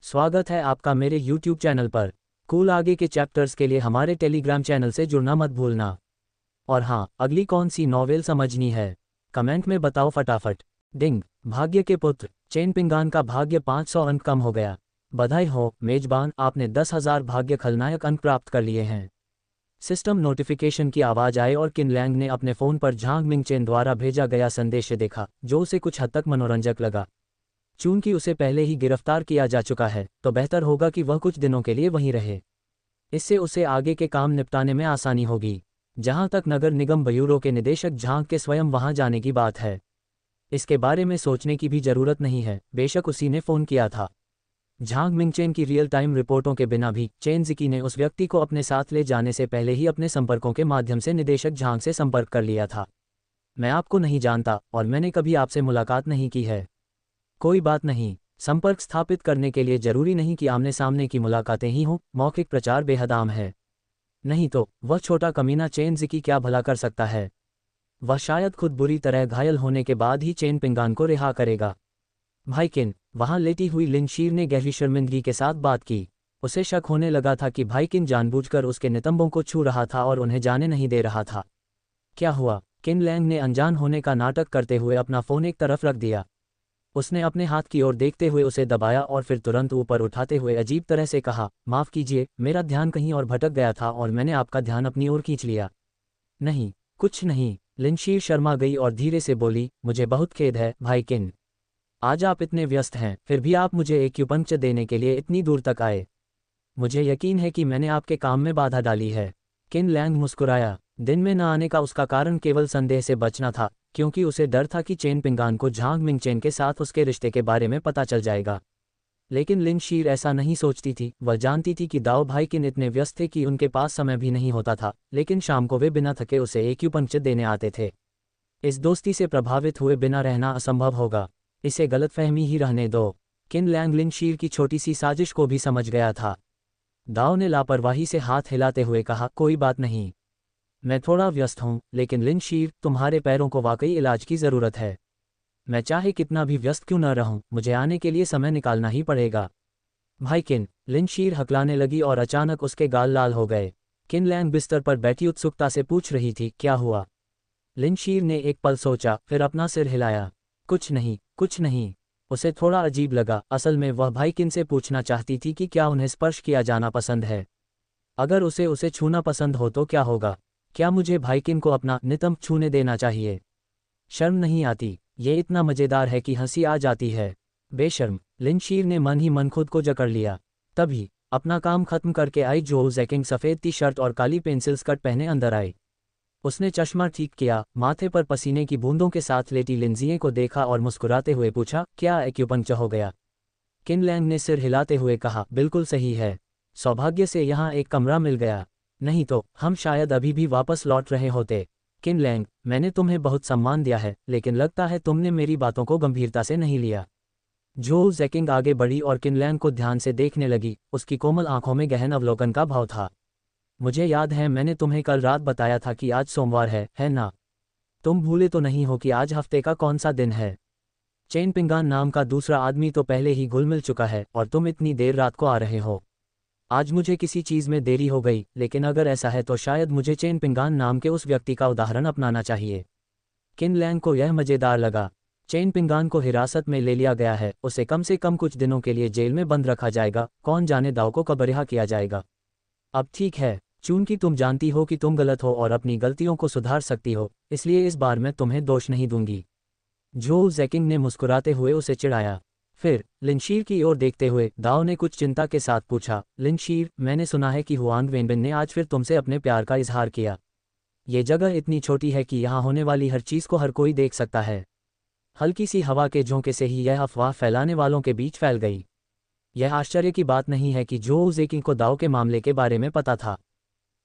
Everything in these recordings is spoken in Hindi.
स्वागत है आपका मेरे YouTube चैनल पर। कूल आगे के चैप्टर्स के लिए हमारे टेलीग्राम चैनल से जुड़ना मत भूलना। और हाँ, अगली कौन सी नॉवेल समझनी है कमेंट में बताओ फटाफट। डिंग, भाग्य के पुत्र चेन पिंगान का भाग्य 500 अंक कम हो गया। बधाई हो मेजबान, आपने 10,000 भाग्य खलनायक अंक प्राप्त कर लिए हैं। सिस्टम नोटिफिकेशन की आवाज़ आई और किन लैंग ने अपने फ़ोन पर झांग मिंगचेन द्वारा भेजा गया संदेश देखा, जो उसे कुछ हद तक मनोरंजक लगा। चूंकि उसे पहले ही गिरफ्तार किया जा चुका है, तो बेहतर होगा कि वह कुछ दिनों के लिए वहीं रहे। इससे उसे आगे के काम निपटाने में आसानी होगी। जहां तक नगर निगम ब्यूरो के निदेशक झांग के स्वयं वहां जाने की बात है, इसके बारे में सोचने की भी जरूरत नहीं है, बेशक उसी ने फ़ोन किया था। झांग मिंगचेन की रियल टाइम रिपोर्टों के बिना भी चेन जिकी ने उस व्यक्ति को अपने साथ ले जाने से पहले ही अपने संपर्कों के माध्यम से निदेशक झांग से संपर्क कर लिया था। मैं आपको नहीं जानता और मैंने कभी आपसे मुलाकात नहीं की है। कोई बात नहीं, संपर्क स्थापित करने के लिए जरूरी नहीं कि आमने सामने की मुलाकातें ही हों, मौखिक प्रचार बेहद आम है। नहीं तो वह छोटा कमीना चेन जिकी क्या भला कर सकता है। वह शायद खुद बुरी तरह घायल होने के बाद ही चेन पिंगान को रिहा करेगा। भाई किन, वहां लेटी हुई लिन शीर ने गहरी शर्मिंदगी के साथ बात की। उसे शक होने लगा था कि भाई किन जानबूझकर उसके नितंबों को छू रहा था और उन्हें जाने नहीं दे रहा था। क्या हुआ? किन लैंग ने अनजान होने का नाटक करते हुए अपना फ़ोन एक तरफ रख दिया। उसने अपने हाथ की ओर देखते हुए उसे दबाया और फिर तुरंत ऊपर उठाते हुए अजीब तरह से कहा, माफ़ कीजिए, मेरा ध्यान कहीं और भटक गया था और मैंने आपका ध्यान अपनी ओर खींच लिया। नहीं, कुछ नहीं। लिनशीर शर्मा गई और धीरे से बोली, मुझे बहुत खेद है भाई किन। आज आप इतने व्यस्त हैं, फिर भी आप मुझे एक्यूपंक्चर देने के लिए इतनी दूर तक आए। मुझे यकीन है कि मैंने आपके काम में बाधा डाली है। किन लैंग मुस्कुराया। दिन में न आने का उसका कारण केवल संदेह से बचना था, क्योंकि उसे डर था कि चेन पिंगान को झांग मिंगचेन के साथ उसके रिश्ते के बारे में पता चल जाएगा। लेकिन लिन शीर ऐसा नहीं सोचती थी। वह जानती थी कि दाओ भाई किन इतने व्यस्त थे कि उनके पास समय भी नहीं होता था, लेकिन शाम को वे बिना थके उसे एक्यूपंक्चर देने आते थे। इस दोस्ती से प्रभावित हुए बिना रहना असंभव होगा। इसे गलतफहमी ही रहने दो। किन लैंग लिन शीर की छोटी सी साजिश को भी समझ गया था। दाओ ने लापरवाही से हाथ हिलाते हुए कहा, कोई बात नहीं, मैं थोड़ा व्यस्त हूं, लेकिन लिन शीर, तुम्हारे पैरों को वाकई इलाज की ज़रूरत है। मैं चाहे कितना भी व्यस्त क्यों न रहूं, मुझे आने के लिए समय निकालना ही पड़ेगा। भाई किन, लिन शीर हकलाने लगी और अचानक उसके गाल लाल हो गए। किन लैंग बिस्तर पर बैठी उत्सुकता से पूछ रही थी, क्या हुआ? लिन शीर ने एक पल सोचा, फिर अपना सिर हिलाया। कुछ नहीं, कुछ नहीं। उसे थोड़ा अजीब लगा। असल में वह भाई किन से पूछना चाहती थी कि क्या उन्हें स्पर्श किया जाना पसंद है। अगर उसे छूना पसंद हो तो क्या होगा? क्या मुझे भाई किन को अपना नितंब छूने देना चाहिए? शर्म नहीं आती? ये इतना मज़ेदार है कि हंसी आ जाती है। बेशर्म, लिन शीर ने मन ही मन खुद को जकड़ लिया। तभी अपना काम खत्म करके आई जो जैकिंग सफ़ेद टी शर्ट और काली पेंसिल स्कर्ट पहने अंदर आई। उसने चश्मा ठीक किया, माथे पर पसीने की बूंदों के साथ लेटी लिंजिए को देखा और मुस्कुराते हुए पूछा, क्या एक्यूपंक्चर हो गया? किन लैंग ने सिर हिलाते हुए कहा, बिल्कुल सही है। सौभाग्य से यहाँ एक कमरा मिल गया, नहीं तो हम शायद अभी भी वापस लौट रहे होते। किन लैंग, मैंने तुम्हें बहुत सम्मान दिया है, लेकिन लगता है तुमने मेरी बातों को गंभीरता से नहीं लिया। जो जैकिंग आगे बढ़ी और किन लैंग को ध्यान से देखने लगी। उसकी कोमल आंखों में गहन अवलोकन का भाव था। मुझे याद है, मैंने तुम्हें कल रात बताया था कि आज सोमवार है ना? तुम भूले तो नहीं हो कि आज हफ्ते का कौन सा दिन है? चेन पिंगान नाम का दूसरा आदमी तो पहले ही घुल मिल चुका है और तुम इतनी देर रात को आ रहे हो। आज मुझे किसी चीज़ में देरी हो गई, लेकिन अगर ऐसा है तो शायद मुझे चेन पिंगान नाम के उस व्यक्ति का उदाहरण अपनाना चाहिए। किन लैंग को यह मज़ेदार लगा। चेन पिंगान को हिरासत में ले लिया गया है, उसे कम से कम कुछ दिनों के लिए जेल में बंद रखा जाएगा, कौन जाने दाव को कब रिहा किया जाएगा। अब ठीक है, चूंकि तुम जानती हो कि तुम गलत हो और अपनी गलतियों को सुधार सकती हो, इसलिए इस बार मैं तुम्हें दोष नहीं दूंगी। जो जैकिंग ने मुस्कुराते हुए उसे चिढ़ाया। फिर लिनशीर की ओर देखते हुए दाओ ने कुछ चिंता के साथ पूछा, लिनशीर, मैंने सुना है कि हुआंग वेनबिन ने आज फिर तुमसे अपने प्यार का इजहार किया। ये जगह इतनी छोटी है कि यहाँ होने वाली हर चीज़ को हर कोई देख सकता है। हल्की सी हवा के झोंके से ही यह अफवाह फैलाने वालों के बीच फैल गई। यह आश्चर्य की बात नहीं है कि जो जैकिंग को दाओ के मामले के बारे में पता था।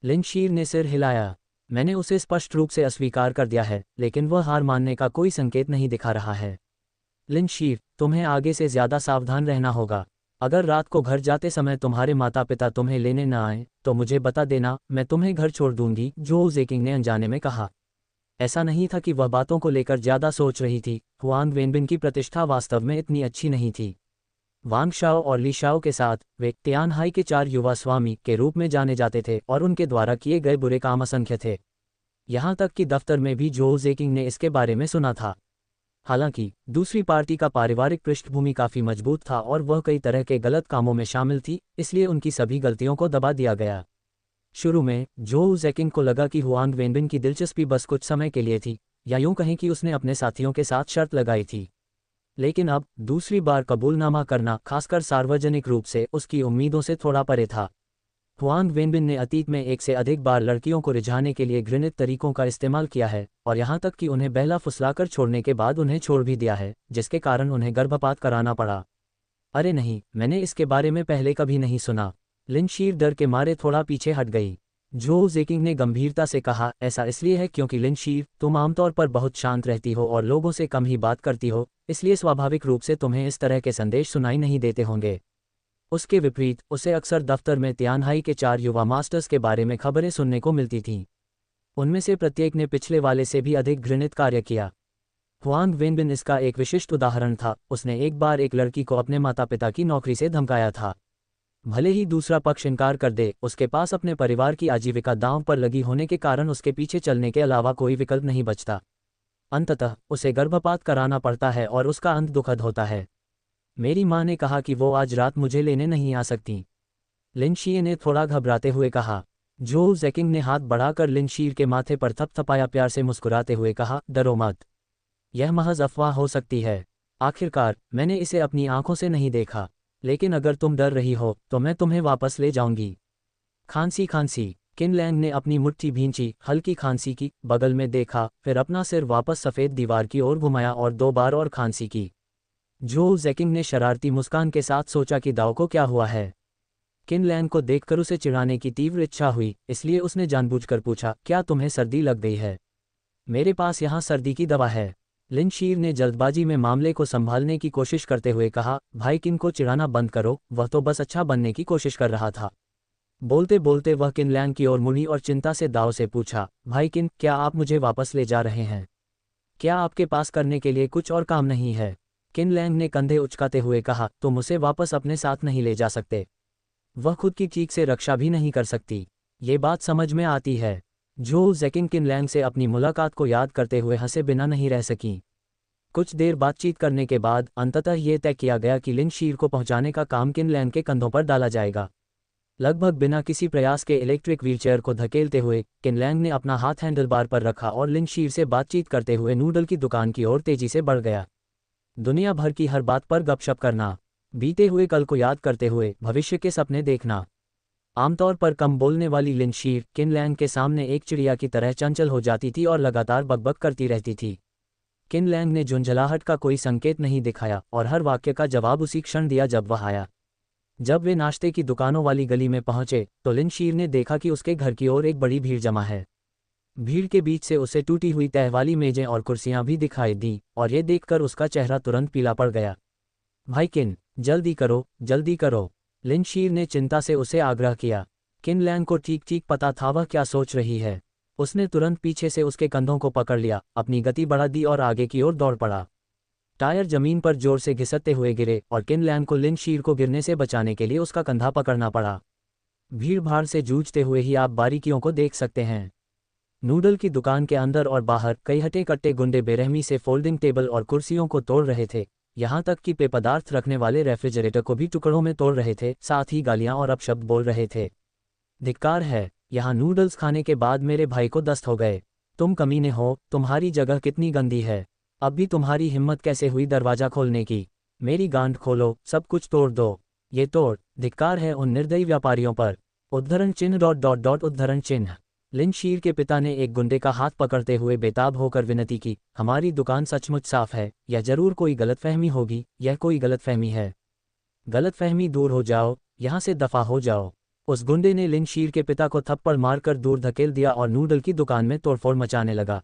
लिनशीर ने सिर हिलाया। मैंने उसे स्पष्ट रूप से अस्वीकार कर दिया है, लेकिन वह हार मानने का कोई संकेत नहीं दिखा रहा है। लिनशीर, तुम्हें आगे से ज़्यादा सावधान रहना होगा। अगर रात को घर जाते समय तुम्हारे माता पिता तुम्हें लेने न आए, तो मुझे बता देना, मैं तुम्हें घर छोड़ दूंगी, जो जैकिंग ने अनजाने में कहा। ऐसा नहीं था कि वह बातों को लेकर ज़्यादा सोच रही थी, हुआंग वेनबिन की प्रतिष्ठा वास्तव में इतनी अच्छी नहीं थी। वांग शाओ और ली शाओ के साथ वे तियानहाई के 4 युवा स्वामी के रूप में जाने जाते थे और उनके द्वारा किए गए बुरे काम असंख्य थे। यहाँ तक कि दफ्तर में भी जोउ जेकिंग ने इसके बारे में सुना था। हालांकि दूसरी पार्टी का पारिवारिक पृष्ठभूमि काफ़ी मजबूत था और वह कई तरह के गलत कामों में शामिल थी, इसलिए उनकी सभी गलतियों को दबा दिया गया। शुरू में जोउ जेकिंग को लगा कि हुआंग वेनबिन की दिलचस्पी बस कुछ समय के लिए थी, या यूं कहें कि उसने अपने साथियों के साथ शर्त लगाई थी। लेकिन अब दूसरी बार कबूलनामा करना, खासकर सार्वजनिक रूप से, उसकी उम्मीदों से थोड़ा परे था। हुआंग वेनबिन ने अतीत में एक से अधिक बार लड़कियों को रिझाने के लिए घृणित तरीकों का इस्तेमाल किया है, और यहाँ तक कि उन्हें बहला फुसलाकर छोड़ने के बाद उन्हें छोड़ भी दिया है, जिसके कारण उन्हें गर्भपात कराना पड़ा। अरे नहीं, मैंने इसके बारे में पहले कभी नहीं सुना। लिन शीर डर के मारे थोड़ा पीछे हट गई। जोउ जेकिंग ने गंभीरता से कहा, ऐसा इसलिए है क्योंकि लिन शीर, तुम आमतौर पर बहुत शांत रहती हो और लोगों से कम ही बात करती हो, इसलिए स्वाभाविक रूप से तुम्हें इस तरह के संदेश सुनाई नहीं देते होंगे। उसके विपरीत उसे अक्सर दफ्तर में तियानहाई के 4 युवा मास्टर्स के बारे में खबरें सुनने को मिलती थीं। उनमें से प्रत्येक ने पिछले वाले से भी अधिक घृणित कार्य किया। हुआंग वेनबिन इसका एक विशिष्ट उदाहरण था। उसने एक बार एक लड़की को अपने माता पिता की नौकरी से धमकाया था। भले ही दूसरा पक्ष इनकार कर दे, उसके पास अपने परिवार की आजीविका दांव पर लगी होने के कारण उसके पीछे चलने के अलावा कोई विकल्प नहीं बचता। अंततः उसे गर्भपात कराना पड़ता है और उसका अंत दुखद होता है। मेरी माँ ने कहा कि वो आज रात मुझे लेने नहीं आ सकती, लिन शीर ने थोड़ा घबराते हुए कहा। जोउ जेकिंग ने हाथ बढ़ाकर लिन शीर के माथे पर थपथपाया, प्यार से मुस्कुराते हुए कहा, डरो मत, यह महज अफवाह हो सकती है। आखिरकार मैंने इसे अपनी आंखों से नहीं देखा, लेकिन अगर तुम डर रही हो तो मैं तुम्हें वापस ले जाऊंगी। खांसी खांसी। किन लैंग ने अपनी मुट्ठी भींची, हल्की खांसी की, बगल में देखा, फिर अपना सिर वापस सफ़ेद दीवार की ओर घुमाया और 2 बार और खांसी की। जोउ जेकिंग ने शरारती मुस्कान के साथ सोचा कि दाओ को क्या हुआ है। किन लैंग को देखकर उसे चिढ़ाने की तीव्र इच्छा हुई, इसलिए उसने जानबूझकर पूछा, क्या तुम्हें सर्दी लग गई है? मेरे पास यहाँ सर्दी की दवा है। लिन शीर ने जल्दबाजी में मामले को संभालने की कोशिश करते हुए कहा, भाई किन को चिढ़ाना बंद करो, वह तो बस अच्छा बनने की कोशिश कर रहा था। बोलते बोलते वह किन लैंग की ओर मुड़ी और चिंता से दाओ से पूछा, भाई किन, क्या आप मुझे वापस ले जा रहे हैं? क्या आपके पास करने के लिए कुछ और काम नहीं है? किन लैंग ने कंधे उचकाते हुए कहा, तुम उसे वापस अपने साथ नहीं ले जा सकते। वह खुद की चीख से रक्षा भी नहीं कर सकती। ये बात समझ में आती है। जोउ जेकिंग किन लैंग से अपनी मुलाकात को याद करते हुए हंसे बिना नहीं रह सकीं। कुछ देर बातचीत करने के बाद अंततः ये तय किया गया कि लिन शीर को पहुंचाने का काम किन लैंग के कंधों पर डाला जाएगा। लगभग बिना किसी प्रयास के इलेक्ट्रिक व्हीलचेयर को धकेलते हुए किन लैंग ने अपना हाथ हैंडल बार पर रखा और लिन शीर से बातचीत करते हुए नूडल की दुकान की ओर तेजी से बढ़ गया। दुनिया भर की हर बात पर गपशप करना, बीते हुए कल को याद करते हुए भविष्य के सपने देखना। आमतौर पर कम बोलने वाली लिन शीर किन लैंग के सामने एक चिड़िया की तरह चंचल हो जाती थी और लगातार बकबक करती रहती थी। किन लैंग ने झुंझलाहट का कोई संकेत नहीं दिखाया और हर वाक्य का जवाब उसी क्षण दिया जब वह आया। जब वे नाश्ते की दुकानों वाली गली में पहुंचे तो लिन शीर ने देखा कि उसके घर की ओर एक बड़ी भीड़ जमा है। भीड़ के बीच से उसे टूटी हुई तह वाली मेजें और कुर्सियां भी दिखाई दी और ये देखकर उसका चेहरा तुरंत पीला पड़ गया। भाई किन, जल्दी करो, जल्दी करो, लिन शीर ने चिंता से उसे आग्रह किया। किन लैंग को ठीक ठीक पता था वह क्या सोच रही है। उसने तुरंत पीछे से उसके कंधों को पकड़ लिया, अपनी गति बढ़ा दी और आगे की ओर दौड़ पड़ा। टायर जमीन पर जोर से घिसटते हुए गिरे और किन लैंग को लिन शीर को गिरने से बचाने के लिए उसका कंधा पकड़ना पड़ा। भीड़ भाड़ से जूझते हुए ही आप बारीकियों को देख सकते हैं। नूडल की दुकान के अंदर और बाहर कई हटे कट्टे गुंडे बेरहमी से फोल्डिंग टेबल और कुर्सियों को तोड़ रहे थे, यहाँ तक कि पेय पदार्थ रखने वाले रेफ्रिजरेटर को भी टुकड़ों में तोड़ रहे थे, साथ ही गालियाँ और अपशब्द बोल रहे थे। धिक्कार है, यहाँ नूडल्स खाने के बाद मेरे भाई को दस्त हो गए। तुम कमीने हो, तुम्हारी जगह कितनी गंदी है। अब भी तुम्हारी हिम्मत कैसे हुई दरवाज़ा खोलने की? मेरी गांठ खोलो, सब कुछ तोड़ दो। ये तोड़। धिक्कार है उन निर्दयी व्यापारियों पर। उद्धरण चिन्ह ... उद्धरण चिन्ह। लिन शीर के पिता ने एक गुंडे का हाथ पकड़ते हुए बेताब होकर विनती की, हमारी दुकान सचमुच साफ है, यह जरूर कोई गलतफहमी होगी, यह कोई गलतफहमी है। गलतफहमी दूर हो जाओ, यहाँ से दफा हो जाओ। उस गुंडे ने लिन शीर के पिता को थप्पड़ मारकर दूर धकेल दिया और नूडल की दुकान में तोड़फोड़ मचाने लगा।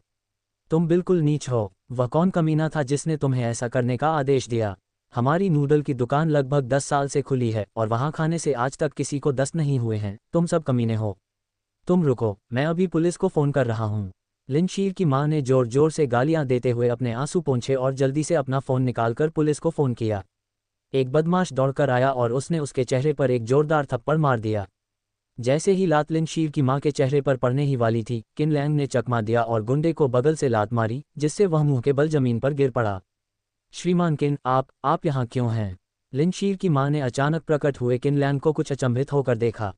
तुम बिल्कुल नीच हो। वह कौन कमीना था जिसने तुम्हें ऐसा करने का आदेश दिया? हमारी नूडल की दुकान लगभग 10 साल से खुली है और वहाँ खाने से आज तक किसी को दस्त नहीं हुए हैं। तुम सब कमीने हो। तुम रुको, मैं अभी पुलिस को फ़ोन कर रहा हूँ। लिन शीर की माँ ने जोर जोर से गालियाँ देते हुए अपने आंसू पोंछे और जल्दी से अपना फ़ोन निकालकर पुलिस को फ़ोन किया। एक बदमाश दौड़कर आया और उसने उसके चेहरे पर एक जोरदार थप्पड़ मार दिया। जैसे ही लात लिन शीर की मां के चेहरे पर पड़ने ही वाली थी, किन लैंग ने चकमा दिया और गुंडे को बगल से लात मारी, जिससे वह मुंह के बल जमीन पर गिर पड़ा। श्रीमान किन, आप यहाँ क्यों हैं? लिन शीर की मां ने अचानक प्रकट हुए किन लैंग को कुछ अचंभित होकर देखा।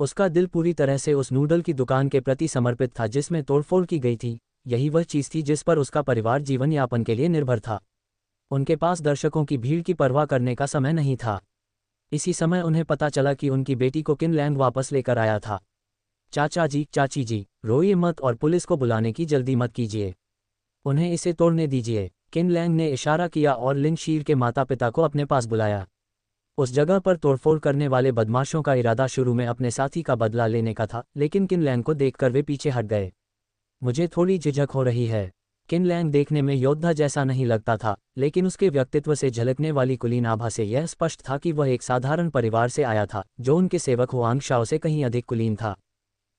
उसका दिल पूरी तरह से उस नूडल की दुकान के प्रति समर्पित था जिसमें तोड़फोड़ की गई थी। यही वह चीज़ थी जिस पर उसका परिवार जीवन यापन के लिए निर्भर था। उनके पास दर्शकों की भीड़ की परवाह करने का समय नहीं था। इसी समय उन्हें पता चला कि उनकी बेटी को किन लैंग वापस लेकर आया था। चाचा जी, चाची जी, रोइए मत और पुलिस को बुलाने की जल्दी मत कीजिए। उन्हें इसे तोड़ने दीजिए। किन लैंग ने इशारा किया और लिन शीर के माता पिता को अपने पास बुलाया। उस जगह पर तोड़फोड़ करने वाले बदमाशों का इरादा शुरू में अपने साथी का बदला लेने का था, लेकिन किन लैंग को देखकर वे पीछे हट गए। मुझे थोड़ी झिझक हो रही है। किन लैंग देखने में योद्धा जैसा नहीं लगता था, लेकिन उसके व्यक्तित्व से झलकने वाली कुलीन आभा से यह स्पष्ट था कि वह एक साधारण परिवार से आया था, जो उनके सेवक हुआंग शाओ से कहीं अधिक कुलीन था।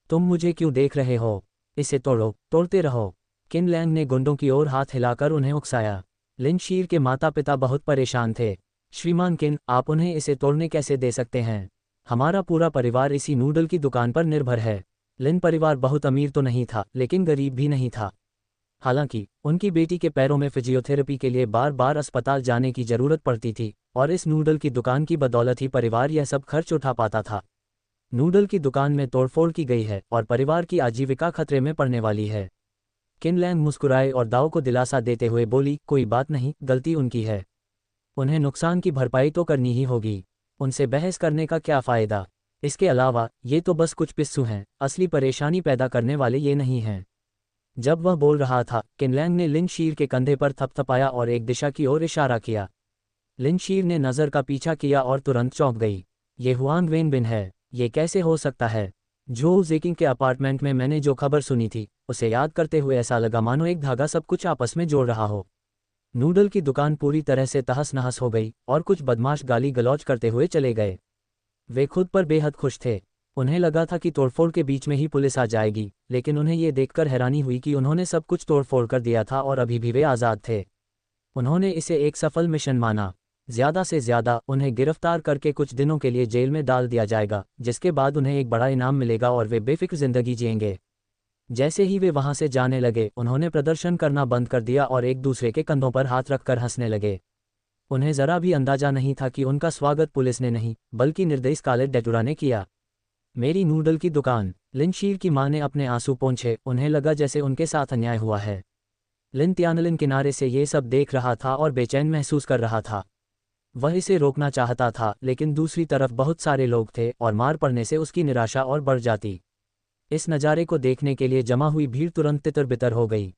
तुम मुझे क्यों देख रहे हो? इसे तोड़ो, तोड़ते रहो। किन लैंग ने गुंडों की ओर हाथ हिलाकर उन्हें उकसाया। लिन शीर के माता पिता बहुत परेशान थे। श्रीमान किन, आप उन्हें इसे तोड़ने कैसे दे सकते हैं? हमारा पूरा परिवार इसी नूडल की दुकान पर निर्भर है। लिन परिवार बहुत अमीर तो नहीं था, लेकिन गरीब भी नहीं था। हालांकि उनकी बेटी के पैरों में फिजियोथेरेपी के लिए बार बार अस्पताल जाने की जरूरत पड़ती थी, और इस नूडल की दुकान की बदौलत ही परिवार यह सब खर्च उठा पाता था। नूडल की दुकान में तोड़फोड़ की गई है और परिवार की आजीविका खतरे में पड़ने वाली है। किन लैंग मुस्कुराए और दाव को दिलासा देते हुए बोली, कोई बात नहीं, गलती उनकी है। उन्हें नुकसान की भरपाई तो करनी ही होगी। उनसे बहस करने का क्या फ़ायदा? इसके अलावा ये तो बस कुछ पिस्सू हैं, असली परेशानी पैदा करने वाले ये नहीं हैं। जब वह बोल रहा था, किन लैंग ने लिन शीर के कंधे पर थपथपाया और एक दिशा की ओर इशारा किया। लिन शीर ने नज़र का पीछा किया और तुरंत चौंक गई। ये हुआंग वेनबिन है। ये कैसे हो सकता है? जो जेकिंग के अपार्टमेंट में मैंने जो खबर सुनी थी, उसे याद करते हुए ऐसा लगा मानो एक धागा सब कुछ आपस में जोड़ रहा हो। नूडल की दुकान पूरी तरह से तहस नहस हो गई और कुछ बदमाश गाली गलौज करते हुए चले गए। वे खुद पर बेहद खुश थे। उन्हें लगा था कि तोड़फोड़ के बीच में ही पुलिस आ जाएगी, लेकिन उन्हें ये देखकर हैरानी हुई कि उन्होंने सब कुछ तोड़फोड़ कर दिया था और अभी भी वे आज़ाद थे। उन्होंने इसे एक सफल मिशन माना। ज़्यादा से ज़्यादा उन्हें गिरफ्तार करके कुछ दिनों के लिए जेल में डाल दिया जाएगा, जिसके बाद उन्हें एक बड़ा इनाम मिलेगा और वे बेफिक्र जिंदगी जिएंगे। जैसे ही वे वहां से जाने लगे, उन्होंने प्रदर्शन करना बंद कर दिया और एक दूसरे के कंधों पर हाथ रखकर हंसने लगे। उन्हें जरा भी अंदाजा नहीं था कि उनका स्वागत पुलिस ने नहीं, बल्कि निर्दयी स्कारलेट डेटुरा ने किया। मेरी नूडल की दुकान। लिन शीर की मां ने अपने आंसू पोंछे। उन्हें लगा जैसे उनके साथ अन्याय हुआ है। लिन तियानलिन किनारे से ये सब देख रहा था और बेचैन महसूस कर रहा था। वह इसे रोकना चाहता था, लेकिन दूसरी तरफ बहुत सारे लोग थे और मार पड़ने से उसकी निराशा और बढ़ जाती। इस नज़ारे को देखने के लिए जमा हुई भीड़ तुरंत तितर-बितर हो गई।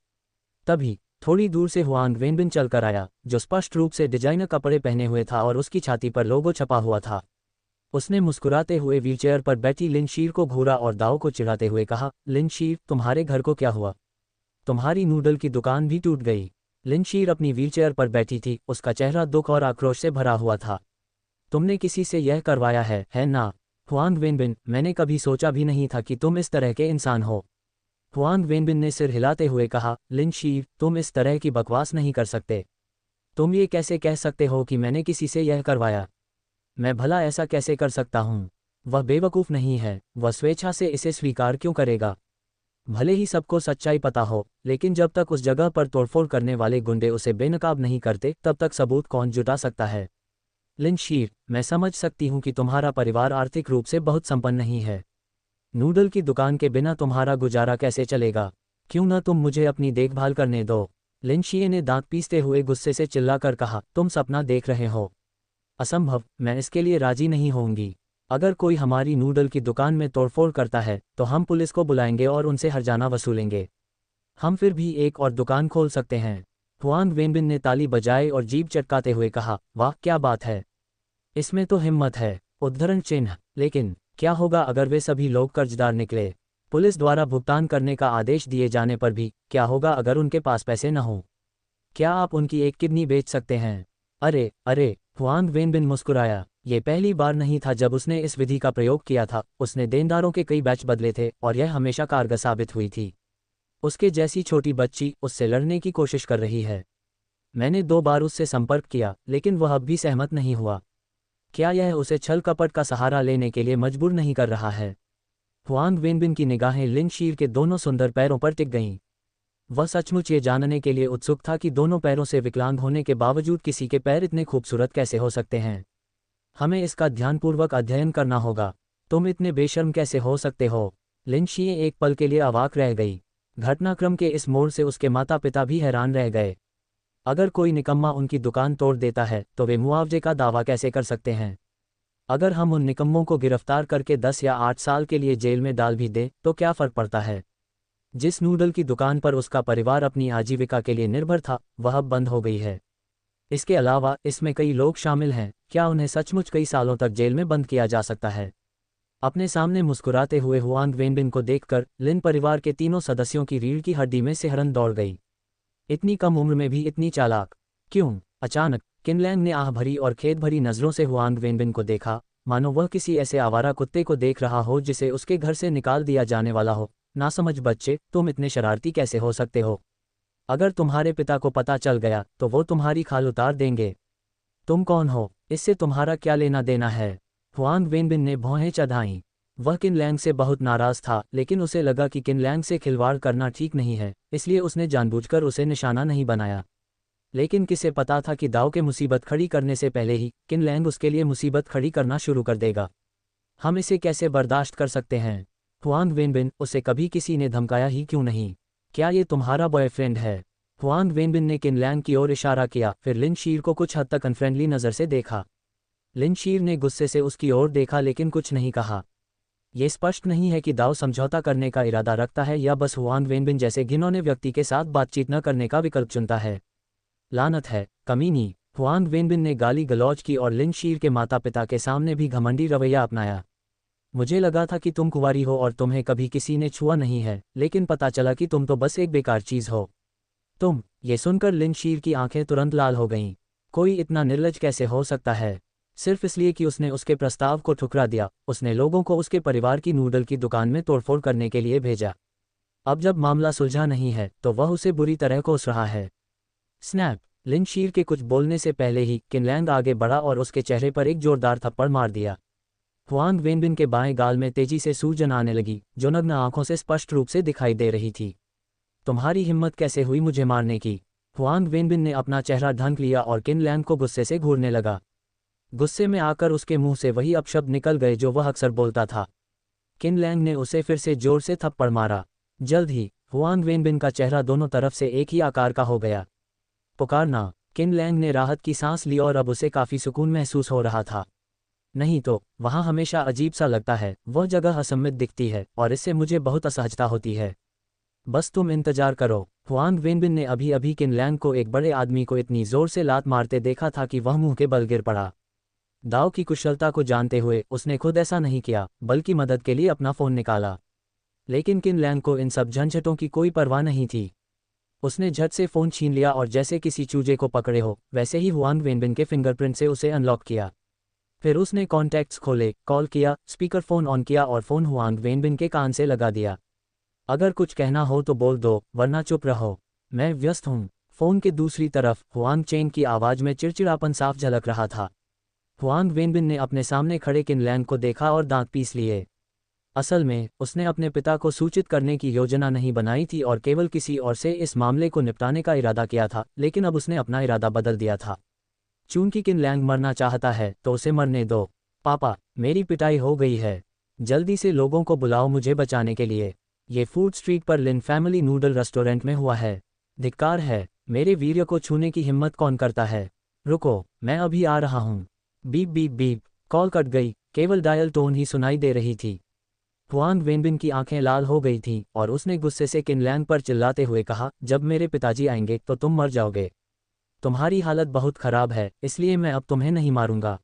तभी थोड़ी दूर से हुआंग वेनबिन चलकर आया, जो स्पष्ट रूप से डिजाइनर कपड़े पहने हुए था और उसकी छाती पर लोगो छपा हुआ था। उसने मुस्कुराते हुए व्हीलचेयर पर बैठी लिन शीर को घूरा और दाव को चिढ़ाते हुए कहा, लिन शीर, तुम्हारे घर को क्या हुआ? तुम्हारी नूडल की दुकान भी टूट गई। लिन शीर अपनी व्हीलचेयर पर बैठी थी, उसका चेहरा दुख और आक्रोश से भरा हुआ था। तुमने किसी से यह करवाया है ना? हुआंग वेनबिन, मैंने कभी सोचा भी नहीं था कि तुम इस तरह के इंसान हो। हुआंग वेनबिन ने सिर हिलाते हुए कहा, लिन शीर, तुम इस तरह की बकवास नहीं कर सकते। तुम ये कैसे कह सकते हो कि मैंने किसी से यह करवाया? मैं भला ऐसा कैसे कर सकता हूँ? वह बेवकूफ़ नहीं है, वह स्वेच्छा से इसे स्वीकार क्यों करेगा? भले ही सबको सच्चाई पता हो, लेकिन जब तक उस जगह पर तोड़फोड़ करने वाले गुंडे उसे बेनकाब नहीं करते, तब तक सबूत कौन जुटा सकता है? लिन शीर, मैं समझ सकती हूँ कि तुम्हारा परिवार आर्थिक रूप से बहुत संपन्न नहीं है। नूडल की दुकान के बिना तुम्हारा गुजारा कैसे चलेगा? क्यों ना तुम मुझे अपनी देखभाल करने दो? लिन शीर ने दांत पीसते हुए गुस्से से चिल्लाकर कहा, तुम सपना देख रहे हो? असंभव, मैं इसके लिए राजी नहीं होंगी। अगर कोई हमारी नूडल की दुकान में तोड़फोड़ करता है, तो हम पुलिस को बुलाएंगे और उनसे हर्जाना वसूलेंगे। हम फिर भी एक और दुकान खोल सकते हैं। हुआंग वेनबिन ने ताली बजाई और जीभ चटकाते हुए कहा, वाह क्या बात है, इसमें तो हिम्मत है। उद्धरण चिन्ह। लेकिन क्या होगा अगर वे सभी लोग कर्जदार निकले? पुलिस द्वारा भुगतान करने का आदेश दिए जाने पर भी क्या होगा अगर उनके पास पैसे न हों? क्या आप उनकी एक किडनी बेच सकते हैं? अरे अरे, हुआंग वेनबिन मुस्कुराया। ये पहली बार नहीं था जब उसने इस विधि का प्रयोग किया था। उसने देनदारों के कई बैच बदले थे और यह हमेशा कारगर साबित हुई थी। उसके जैसी छोटी बच्ची उससे लड़ने की कोशिश कर रही है। मैंने 2 बार उससे संपर्क किया, लेकिन वह अब भी सहमत नहीं हुआ। क्या यह उसे छल कपट का सहारा लेने के लिए मजबूर नहीं कर रहा है? हुआंग वेनबिन की निगाहें लिन शीर के दोनों सुंदर पैरों पर टिक गईं। वह सचमुच ये जानने के लिए उत्सुक था कि दोनों पैरों से विकलांग होने के बावजूद किसी के पैर इतने खूबसूरत कैसे हो सकते हैं। हमें इसका ध्यानपूर्वक अध्ययन करना होगा। तुम इतने बेशर्म कैसे हो सकते हो? लिन शी एक पल के लिए अवाक रह गई। घटनाक्रम के इस मोड़ से उसके माता पिता भी हैरान रह गए। अगर कोई निकम्मा उनकी दुकान तोड़ देता है तो वे मुआवजे का दावा कैसे कर सकते हैं? अगर हम उन निकम्मों को गिरफ्तार करके 10 या 8 साल के लिए जेल में डाल भी दें तो क्या फ़र्क पड़ता है? जिस नूडल की दुकान पर उसका परिवार अपनी आजीविका के लिए निर्भर था, वह अब बंद हो गई है। इसके अलावा इसमें कई लोग शामिल हैं। क्या उन्हें सचमुच कई सालों तक जेल में बंद किया जा सकता है? अपने सामने मुस्कुराते हुए हुआंग वेनबिन को देखकर लिन परिवार के तीनों सदस्यों की रीढ़ की हड्डी में सिहरन दौड़ गई। इतनी कम उम्र में भी इतनी चालाक क्यों? अचानक किनलैंग ने आह भरी और खेद भरी नज़रों से हुआंग वेनबिन को देखा, मानो वह किसी ऐसे आवारा कुत्ते को देख रहा हो जिसे उसके घर से निकाल दिया जाने वाला हो। नासमझ बच्चे, तुम इतने शरारती कैसे हो सकते हो? अगर तुम्हारे पिता को पता चल गया तो वो तुम्हारी खाल उतार देंगे। तुम कौन हो? इससे तुम्हारा क्या लेना देना है? हुआंग वेनबिन ने भौहें चढ़ाईं। वह किनलैंग से बहुत नाराज था, लेकिन उसे लगा कि किनलैंग से खिलवाड़ करना ठीक नहीं है, इसलिए उसने जानबूझकर उसे निशाना नहीं बनाया। लेकिन किसे पता था कि दाव के मुसीबत खड़ी करने से पहले ही किनलैंग उसके लिए मुसीबत खड़ी करना शुरू कर देगा। हम इसे कैसे बर्दाश्त कर सकते हैं? हुआंग वेनबिन, उसे कभी किसी ने धमकाया ही क्यों नहीं? क्या ये तुम्हारा बॉयफ्रेंड है? हुआंग वेनबिन ने किनलैंग की ओर इशारा किया, फिर लिन शीर को कुछ हद तक अनफ्रेंडली नज़र से देखा। लिन शीर ने गुस्से से उसकी ओर देखा लेकिन कुछ नहीं कहा। ये स्पष्ट नहीं है कि दाव समझौता करने का इरादा रखता है या बस हुआंग वेनबिन जैसे घिनौने व्यक्ति के साथ बातचीत न करने का विकल्प चुनता है। लानत है, कमीनी! हुआंग वेनबिन ने गाली गलौज की और लिन शीर के माता पिता के सामने भी घमंडी रवैया अपनाया। मुझे लगा था कि तुम कुंवारी हो और तुम्हें कभी किसी ने छुआ नहीं है, लेकिन पता चला कि तुम तो बस एक बेकार चीज़ हो। तुम! ये सुनकर लिन शीर की आंखें तुरंत लाल हो गईं। कोई इतना निर्लज कैसे हो सकता है? सिर्फ इसलिए कि उसने उसके प्रस्ताव को ठुकरा दिया, उसने लोगों को उसके परिवार की नूडल की दुकान में तोड़फोड़ करने के लिए भेजा। अब जब मामला सुलझा नहीं है तो वह उसे बुरी तरह कोस रहा है। स्नैप! लिन शीर के कुछ बोलने से पहले ही किनलैंग आगे बढ़ा और उसके चेहरे पर एक जोरदार थप्पड़ मार दिया। हुआंग वेनबिन के बाएं गाल में तेजी से सूजन आने लगी, जो नग्न आंखों से स्पष्ट रूप से दिखाई दे रही थी। तुम्हारी हिम्मत कैसे हुई मुझे मारने की? हुआंग वेनबिन ने अपना चेहरा ढंक लिया और किनलैंग को गुस्से से घूरने लगा। गुस्से में आकर उसके मुंह से वही अपशब्द निकल गए जो वह अक्सर बोलता था। किनलैंग ने उसे फिर से जोर से थप्पड़ मारा। जल्द ही हुआंग वेनबिन का चेहरा दोनों तरफ से एक ही आकार का हो गया। पुकारना! किनलैंग ने राहत की सांस ली और अब उसे काफी सुकून महसूस हो रहा था। नहीं तो वहाँ हमेशा अजीब सा लगता है, वह जगह असममित दिखती है और इससे मुझे बहुत असहजता होती है। बस तुम इंतजार करो। हुआंग वेनबिन ने अभी अभी किनलैंग को एक बड़े आदमी को इतनी जोर से लात मारते देखा था कि वह मुंह के बल गिर पड़ा। दाव की कुशलता को जानते हुए उसने खुद ऐसा नहीं किया, बल्कि मदद के लिए अपना फ़ोन निकाला। लेकिन किनलैंग को इन सब झंझटों की कोई परवाह नहीं थी। उसने झट से फ़ोन छीन लिया और जैसे किसी चूजे को पकड़े हो वैसे ही हुआंग वेनबिन के फिंगरप्रिंट से उसे अनलॉक किया। फिर उसने कॉन्टैक्ट्स खोले, कॉल किया, स्पीकर फ़ोन ऑन किया और फ़ोन हुआंग वेनबिन के कान से लगा दिया। अगर कुछ कहना हो तो बोल दो, वरना चुप रहो, मैं व्यस्त हूँ। फ़ोन के दूसरी तरफ हुआंग चेंग की आवाज़ में चिड़चिड़ापन साफ झलक रहा था। हुआंग वेनबिन ने अपने सामने खड़े किनलैंग को देखा और दांत पीस लिए। असल में उसने अपने पिता को सूचित करने की योजना नहीं बनाई थी और केवल किसी और से इस मामले को निपटाने का इरादा किया था, लेकिन अब उसने अपना इरादा बदल दिया था। चूंकि किनलैंग मरना चाहता है तो उसे मरने दो। पापा, मेरी पिटाई हो गई है। जल्दी से लोगों को बुलाओ मुझे बचाने के लिए। ये फूड स्ट्रीट पर लिन फैमिली नूडल रेस्टोरेंट में हुआ है। धिक्कार है, मेरे वीर्य को छूने की हिम्मत कौन करता है? रुको, मैं अभी आ रहा हूँ। Beep beep beep. Call cut गई, केवल डायल टोन ही सुनाई दे रही थी। हुआंग वेनबिन की आंखें लाल हो गई थीं और उसने गुस्से से किनलैंग पर चिल्लाते हुए कहा, जब मेरे पिताजी आएंगे तो तुम मर जाओगे। तुम्हारी हालत बहुत खराब है, इसलिए मैं अब तुम्हें नहीं मारूंगा।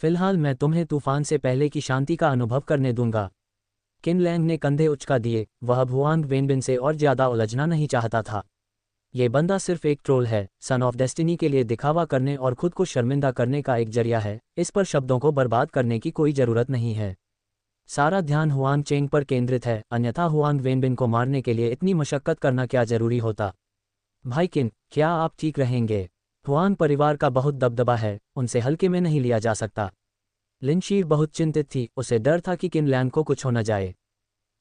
फिलहाल मैं तुम्हें तूफान से पहले की शांति का अनुभव करने दूंगा। किनलैंग ने कंधे उचका दिए, वह अब हुआंग वेनबिन से और ज्यादा उलझना नहीं चाहता था। ये बंदा सिर्फ एक ट्रोल है, सन ऑफ डेस्टिनी के लिए दिखावा करने और खुद को शर्मिंदा करने का एक जरिया है। इस पर शब्दों को बर्बाद करने की कोई जरूरत नहीं है। सारा ध्यान हुआंग चेंग पर केंद्रित है, अन्यथा हुआंग वेनबिन को मारने के लिए इतनी मशक्कत करना क्या जरूरी होता। भाई किन, क्या आप ठीक रहेंगे? हुआन परिवार का बहुत दबदबा है, उनसे हल्के में नहीं लिया जा सकता। लिन शीर बहुत चिंतित थी, उसे डर था कि किन लैंग को कुछ हो न जाए।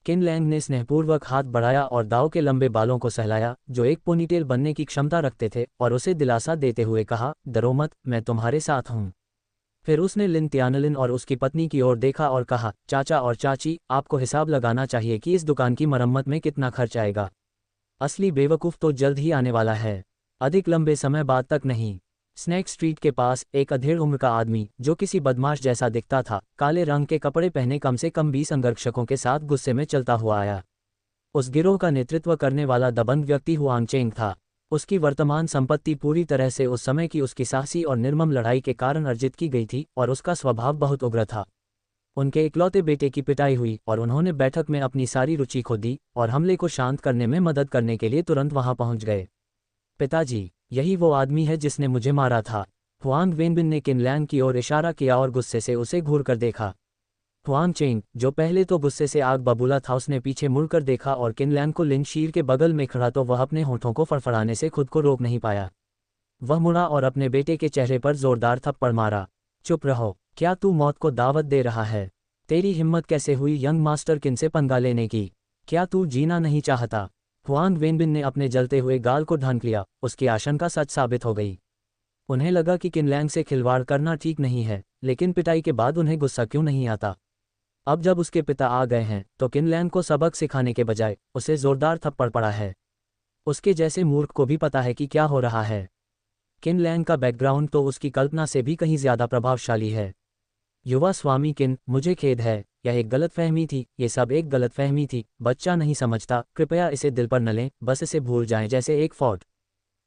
किन लैंग ने स्नेहपूर्वक हाथ बढ़ाया और दाव के लंबे बालों को सहलाया, जो एक पोनीटेल बनने की क्षमता रखते थे, और उसे दिलासा देते हुए कहा, डरो मत, मैं तुम्हारे साथ हूँ। फिर उसने लिन तियानलिन और उसकी पत्नी की ओर देखा और कहा, चाचा और चाची, आपको हिसाब लगाना चाहिए कि इस दुकान की मरम्मत में कितना खर्च आएगा। असली बेवकूफ़ तो जल्द ही आने वाला है, अधिक लंबे समय बाद तक नहीं। स्नैक स्ट्रीट के पास एक अधेड़ उम्र का आदमी, जो किसी बदमाश जैसा दिखता था, काले रंग के कपड़े पहने कम से कम 20 अंगरक्षकों के साथ गुस्से में चलता हुआ आया। उस गिरोह का नेतृत्व करने वाला दबंग व्यक्ति हुआंग चेंग था। उसकी वर्तमान संपत्ति पूरी तरह से उस समय की उसकी साहसी और निर्मम लड़ाई के कारण अर्जित की गई थी, और उसका स्वभाव बहुत उग्र था। उनके इकलौते बेटे की पिटाई हुई और उन्होंने बैठक में अपनी सारी रुचि खो दी और हमले को शांत करने में मदद करने के लिए तुरंत वहां पहुंच गए। पिताजी, यही वो आदमी है जिसने मुझे मारा था। हुआंग वेनबिन ने किन लैंग की ओर इशारा किया और गुस्से से उसे घूर कर देखा। हुआंग चेंग, जो पहले तो गुस्से से आग बबूला था, उसने पीछे मुड़कर देखा और किन लैंग को लिन शीर के बगल में खड़ा तो वह अपने होठों को फड़फड़ाने से खुद को रोक नहीं पाया। वह मुड़ा और अपने बेटे के चेहरे पर जोरदार थप्पड़ मारा। चुप रहो, क्या तू मौत को दावत दे रहा है? तेरी हिम्मत कैसे हुई यंग मास्टर किन से पंगा लेने की? क्या तू जीना नहीं चाहता? हुआंग वेनबिन ने अपने जलते हुए गाल को ढांक लिया, उसकी आशंका सच साबित हो गई। उन्हें लगा कि किन लैंग से खिलवाड़ करना ठीक नहीं है, लेकिन पिटाई के बाद उन्हें गुस्सा क्यों नहीं आता? अब जब उसके पिता आ गए हैं तो किन लैंग को सबक सिखाने के बजाय उसे जोरदार थप्पड़ पड़ा है। उसके जैसे मूर्ख को भी पता है कि क्या हो रहा है। किन लैंग का बैकग्राउंड तो उसकी कल्पना से भी कहीं ज्यादा प्रभावशाली है। युवा स्वामी किन, मुझे खेद है, यह एक गलतफहमी थी, ये सब एक गलतफहमी थी, बच्चा नहीं समझता, कृपया इसे दिल पर न लें, बस इसे भूल जाएं जैसे एक फौट।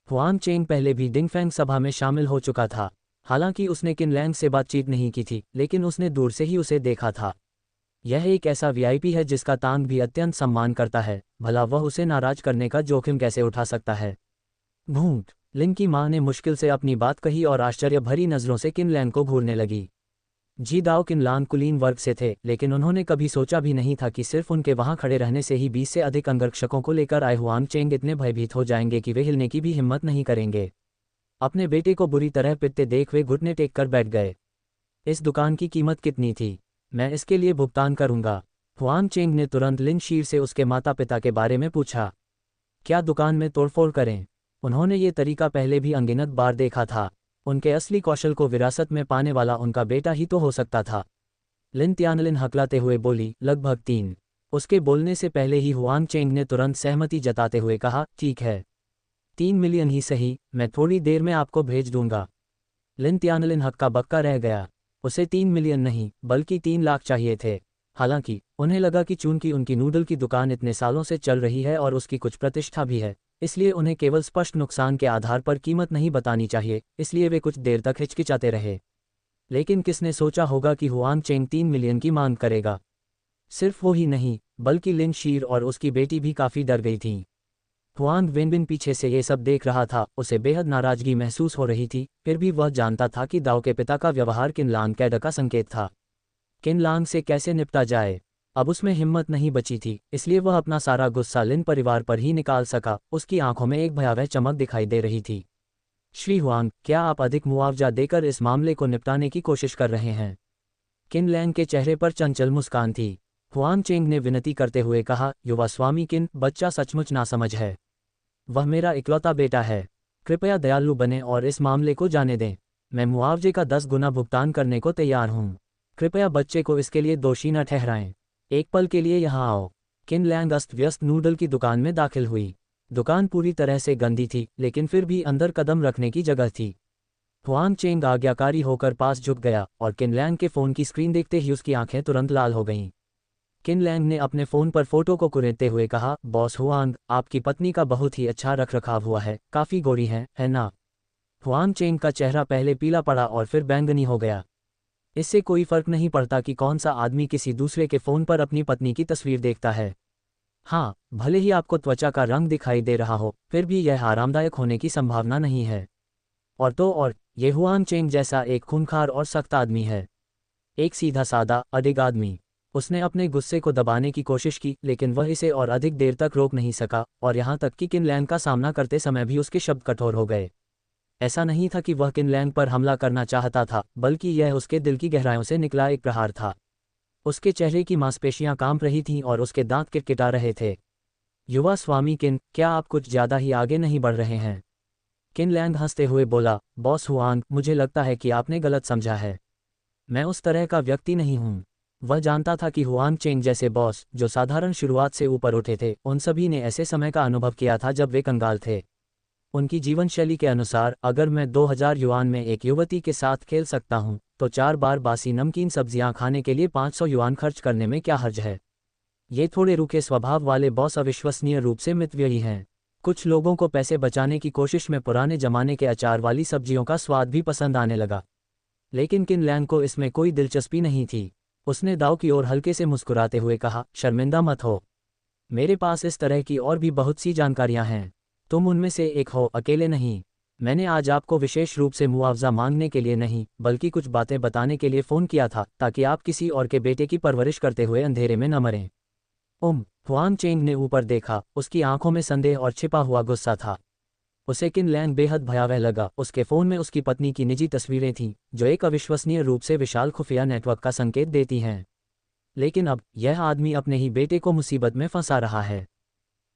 हुआंग चेंग पहले भी डिंगफेंग सभा में शामिल हो चुका था। हालांकि उसने किन लैंग से बातचीत नहीं की थी, लेकिन उसने दूर से ही उसे देखा था। यह एक ऐसा वीआईपी है जिसका तांग भी अत्यंत सम्मान करता है, भला वह उसे नाराज करने का जोखिम कैसे उठा सकता है। भूत, लिन की मां ने मुश्किल से अपनी बात कही और आश्चर्य भरी नजरों से किन लैंग को घूरने लगी। जी दाओ किन लांग कुलीन वर्ग से थे, लेकिन उन्होंने कभी सोचा भी नहीं था कि सिर्फ उनके वहां खड़े रहने से ही 20 से अधिक अंगरक्षकों को लेकर आए हुआंग चेंग इतने भयभीत हो जाएंगे कि वे हिलने की भी हिम्मत नहीं करेंगे। अपने बेटे को बुरी तरह पिटते देख वे घुटने टेक कर बैठ गए। इस दुकान की कीमत कितनी थी? मैं इसके लिए भुगतान करूंगा। हुआंग चेंग ने तुरंत लिन शीर से उसके माता पिता के बारे में पूछा। क्या दुकान में तोड़फोड़ करें? उन्होंने ये तरीका पहले भी अनगिनत बार देखा था। उनके असली कौशल को विरासत में पाने वाला उनका बेटा ही तो हो सकता था। लिन तियानलिन हकलाते हुए बोली, लगभग 3। उसके बोलने से पहले ही हुआंग चेंग ने तुरंत सहमति जताते हुए कहा, ठीक है, 3 मिलियन ही सही, मैं थोड़ी देर में आपको भेज दूंगा। लिन तियानलिन हक्का बक्का रह गया। उसे 3 मिलियन नहीं, बल्कि 3 लाख चाहिए थे। हालांकि उन्हें लगा कि चूंकि उनकी नूडल की दुकान इतने सालों से चल रही है और उसकी कुछ प्रतिष्ठा भी है, इसलिए उन्हें केवल स्पष्ट नुकसान के आधार पर कीमत नहीं बतानी चाहिए, इसलिए वे कुछ देर तक हिचकिचाते रहे। लेकिन किसने सोचा होगा कि हुआंग चेंग 3 मिलियन की मांग करेगा। सिर्फ वो ही नहीं, बल्कि लिन शीर और उसकी बेटी भी काफ़ी डर गई थीं। हुआंग वेनबिन पीछे से ये सब देख रहा था, उसे बेहद नाराजगी महसूस हो रही थी, फिर भी वह जानता था कि दाव के पिता का व्यवहार किन लांग कैड का संकेत था। किन लांग से कैसे निपटा जाए, अब उसमें हिम्मत नहीं बची थी, इसलिए वह अपना सारा गुस्सा लिन परिवार पर ही निकाल सका। उसकी आंखों में एक भयावह चमक दिखाई दे रही थी। श्री हुआंग, क्या आप अधिक मुआवजा देकर इस मामले को निपटाने की कोशिश कर रहे हैं? किन लैंग के चेहरे पर चंचल मुस्कान थी। हुआंग चेंग ने विनती करते हुए कहा, युवा स्वामी किन, बच्चा सचमुच नासमझ है। वह मेरा इकलौता बेटा है। कृपया दयालु बने और इस मामले को जाने दें। मैं मुआवजे का 10 गुना भुगतान करने को तैयार हूँ। कृपया बच्चे को इसके लिए दोषी न ठहराएं। एक पल के लिए यहाँ आओ। किन लैंग अस्त व्यस्त नूडल की दुकान में दाखिल हुई। दुकान पूरी तरह से गंदी थी, लेकिन फिर भी अंदर कदम रखने की जगह थी। हुआंग चेंग आज्ञाकारी होकर पास झुक गया और किन लैंग के फ़ोन की स्क्रीन देखते ही उसकी आंखें तुरंत लाल हो गईं। किन लैंग ने अपने फ़ोन पर फोटो को कुरेदते हुए कहा, बॉस हुआंग, आपकी पत्नी का बहुत ही अच्छा रखरखाव हुआ है, काफ़ी गोरी है ना? हुआंग चेंग का चेहरा पहले पीला पड़ा और फिर बैंगनी हो गया। इससे कोई फर्क नहीं पड़ता कि कौन सा आदमी किसी दूसरे के फ़ोन पर अपनी पत्नी की तस्वीर देखता है। हाँ, भले ही आपको त्वचा का रंग दिखाई दे रहा हो, फिर भी यह आरामदायक होने की संभावना नहीं है। और तो और, ये हुआंग चेंग जैसा एक खूंखार और सख्त आदमी है। एक सीधा सादा, अडिग आदमी। उसने अपने गुस्से को दबाने की कोशिश की, लेकिन वह इसे और अधिक देर तक रोक नहीं सका, और यहाँ तक कि किन लैंग का सामना करते समय भी उसके शब्द कठोर हो गए। ऐसा नहीं था कि वह किन लैंग पर हमला करना चाहता था, बल्कि यह उसके दिल की गहराइयों से निकला एक प्रहार था। उसके चेहरे की मांसपेशियां कांप रही थीं और उसके दांत किटकिटा रहे थे। युवा स्वामी किन, क्या आप कुछ ज्यादा ही आगे नहीं बढ़ रहे हैं? किन लैंग हंसते हुए बोला, बॉस हुआंग, मुझे लगता है कि आपने गलत समझा है। मैं उस तरह का व्यक्ति नहीं हूँ। वह जानता था कि हुआंग चेंग जैसे बॉस, जो साधारण शुरुआत से ऊपर उठे थे, उन सभी ने ऐसे समय का अनुभव किया था जब वे कंगाल थे। उनकी जीवन शैली के अनुसार, अगर मैं 2000 युआन में एक युवती के साथ खेल सकता हूं, तो 4 बार बासी नमकीन सब्जियां खाने के लिए 500 युआन खर्च करने में क्या हर्ज है? ये थोड़े रूखे स्वभाव वाले बॉस अविश्वसनीय रूप से मितव्ययी हैं। कुछ लोगों को पैसे बचाने की कोशिश में पुराने जमाने के अचार वाली सब्जियों का स्वाद भी पसंद आने लगा। लेकिन किन लैंग को इसमें कोई दिलचस्पी नहीं थी। उसने दाव की ओर हल्के से मुस्कुराते हुए कहा, शर्मिंदा मत हो। मेरे पास इस तरह की और भी बहुत सी जानकारियां हैं। तुम उनमें से एक हो, अकेले नहीं। मैंने आज आपको विशेष रूप से मुआवजा मांगने के लिए नहीं, बल्कि कुछ बातें बताने के लिए फ़ोन किया था, ताकि आप किसी और के बेटे की परवरिश करते हुए अंधेरे में न मरें। हुआंग चेंग ने ऊपर देखा, उसकी आंखों में संदेह और छिपा हुआ गुस्सा था। उसे किन लैंग बेहद भयावह लगा। उसके फ़ोन में उसकी पत्नी की निजी तस्वीरें थीं, जो एक अविश्वसनीय रूप से विशाल खुफिया नेटवर्क का संकेत देती हैं। लेकिन अब यह आदमी अपने ही बेटे को मुसीबत में फंसा रहा है।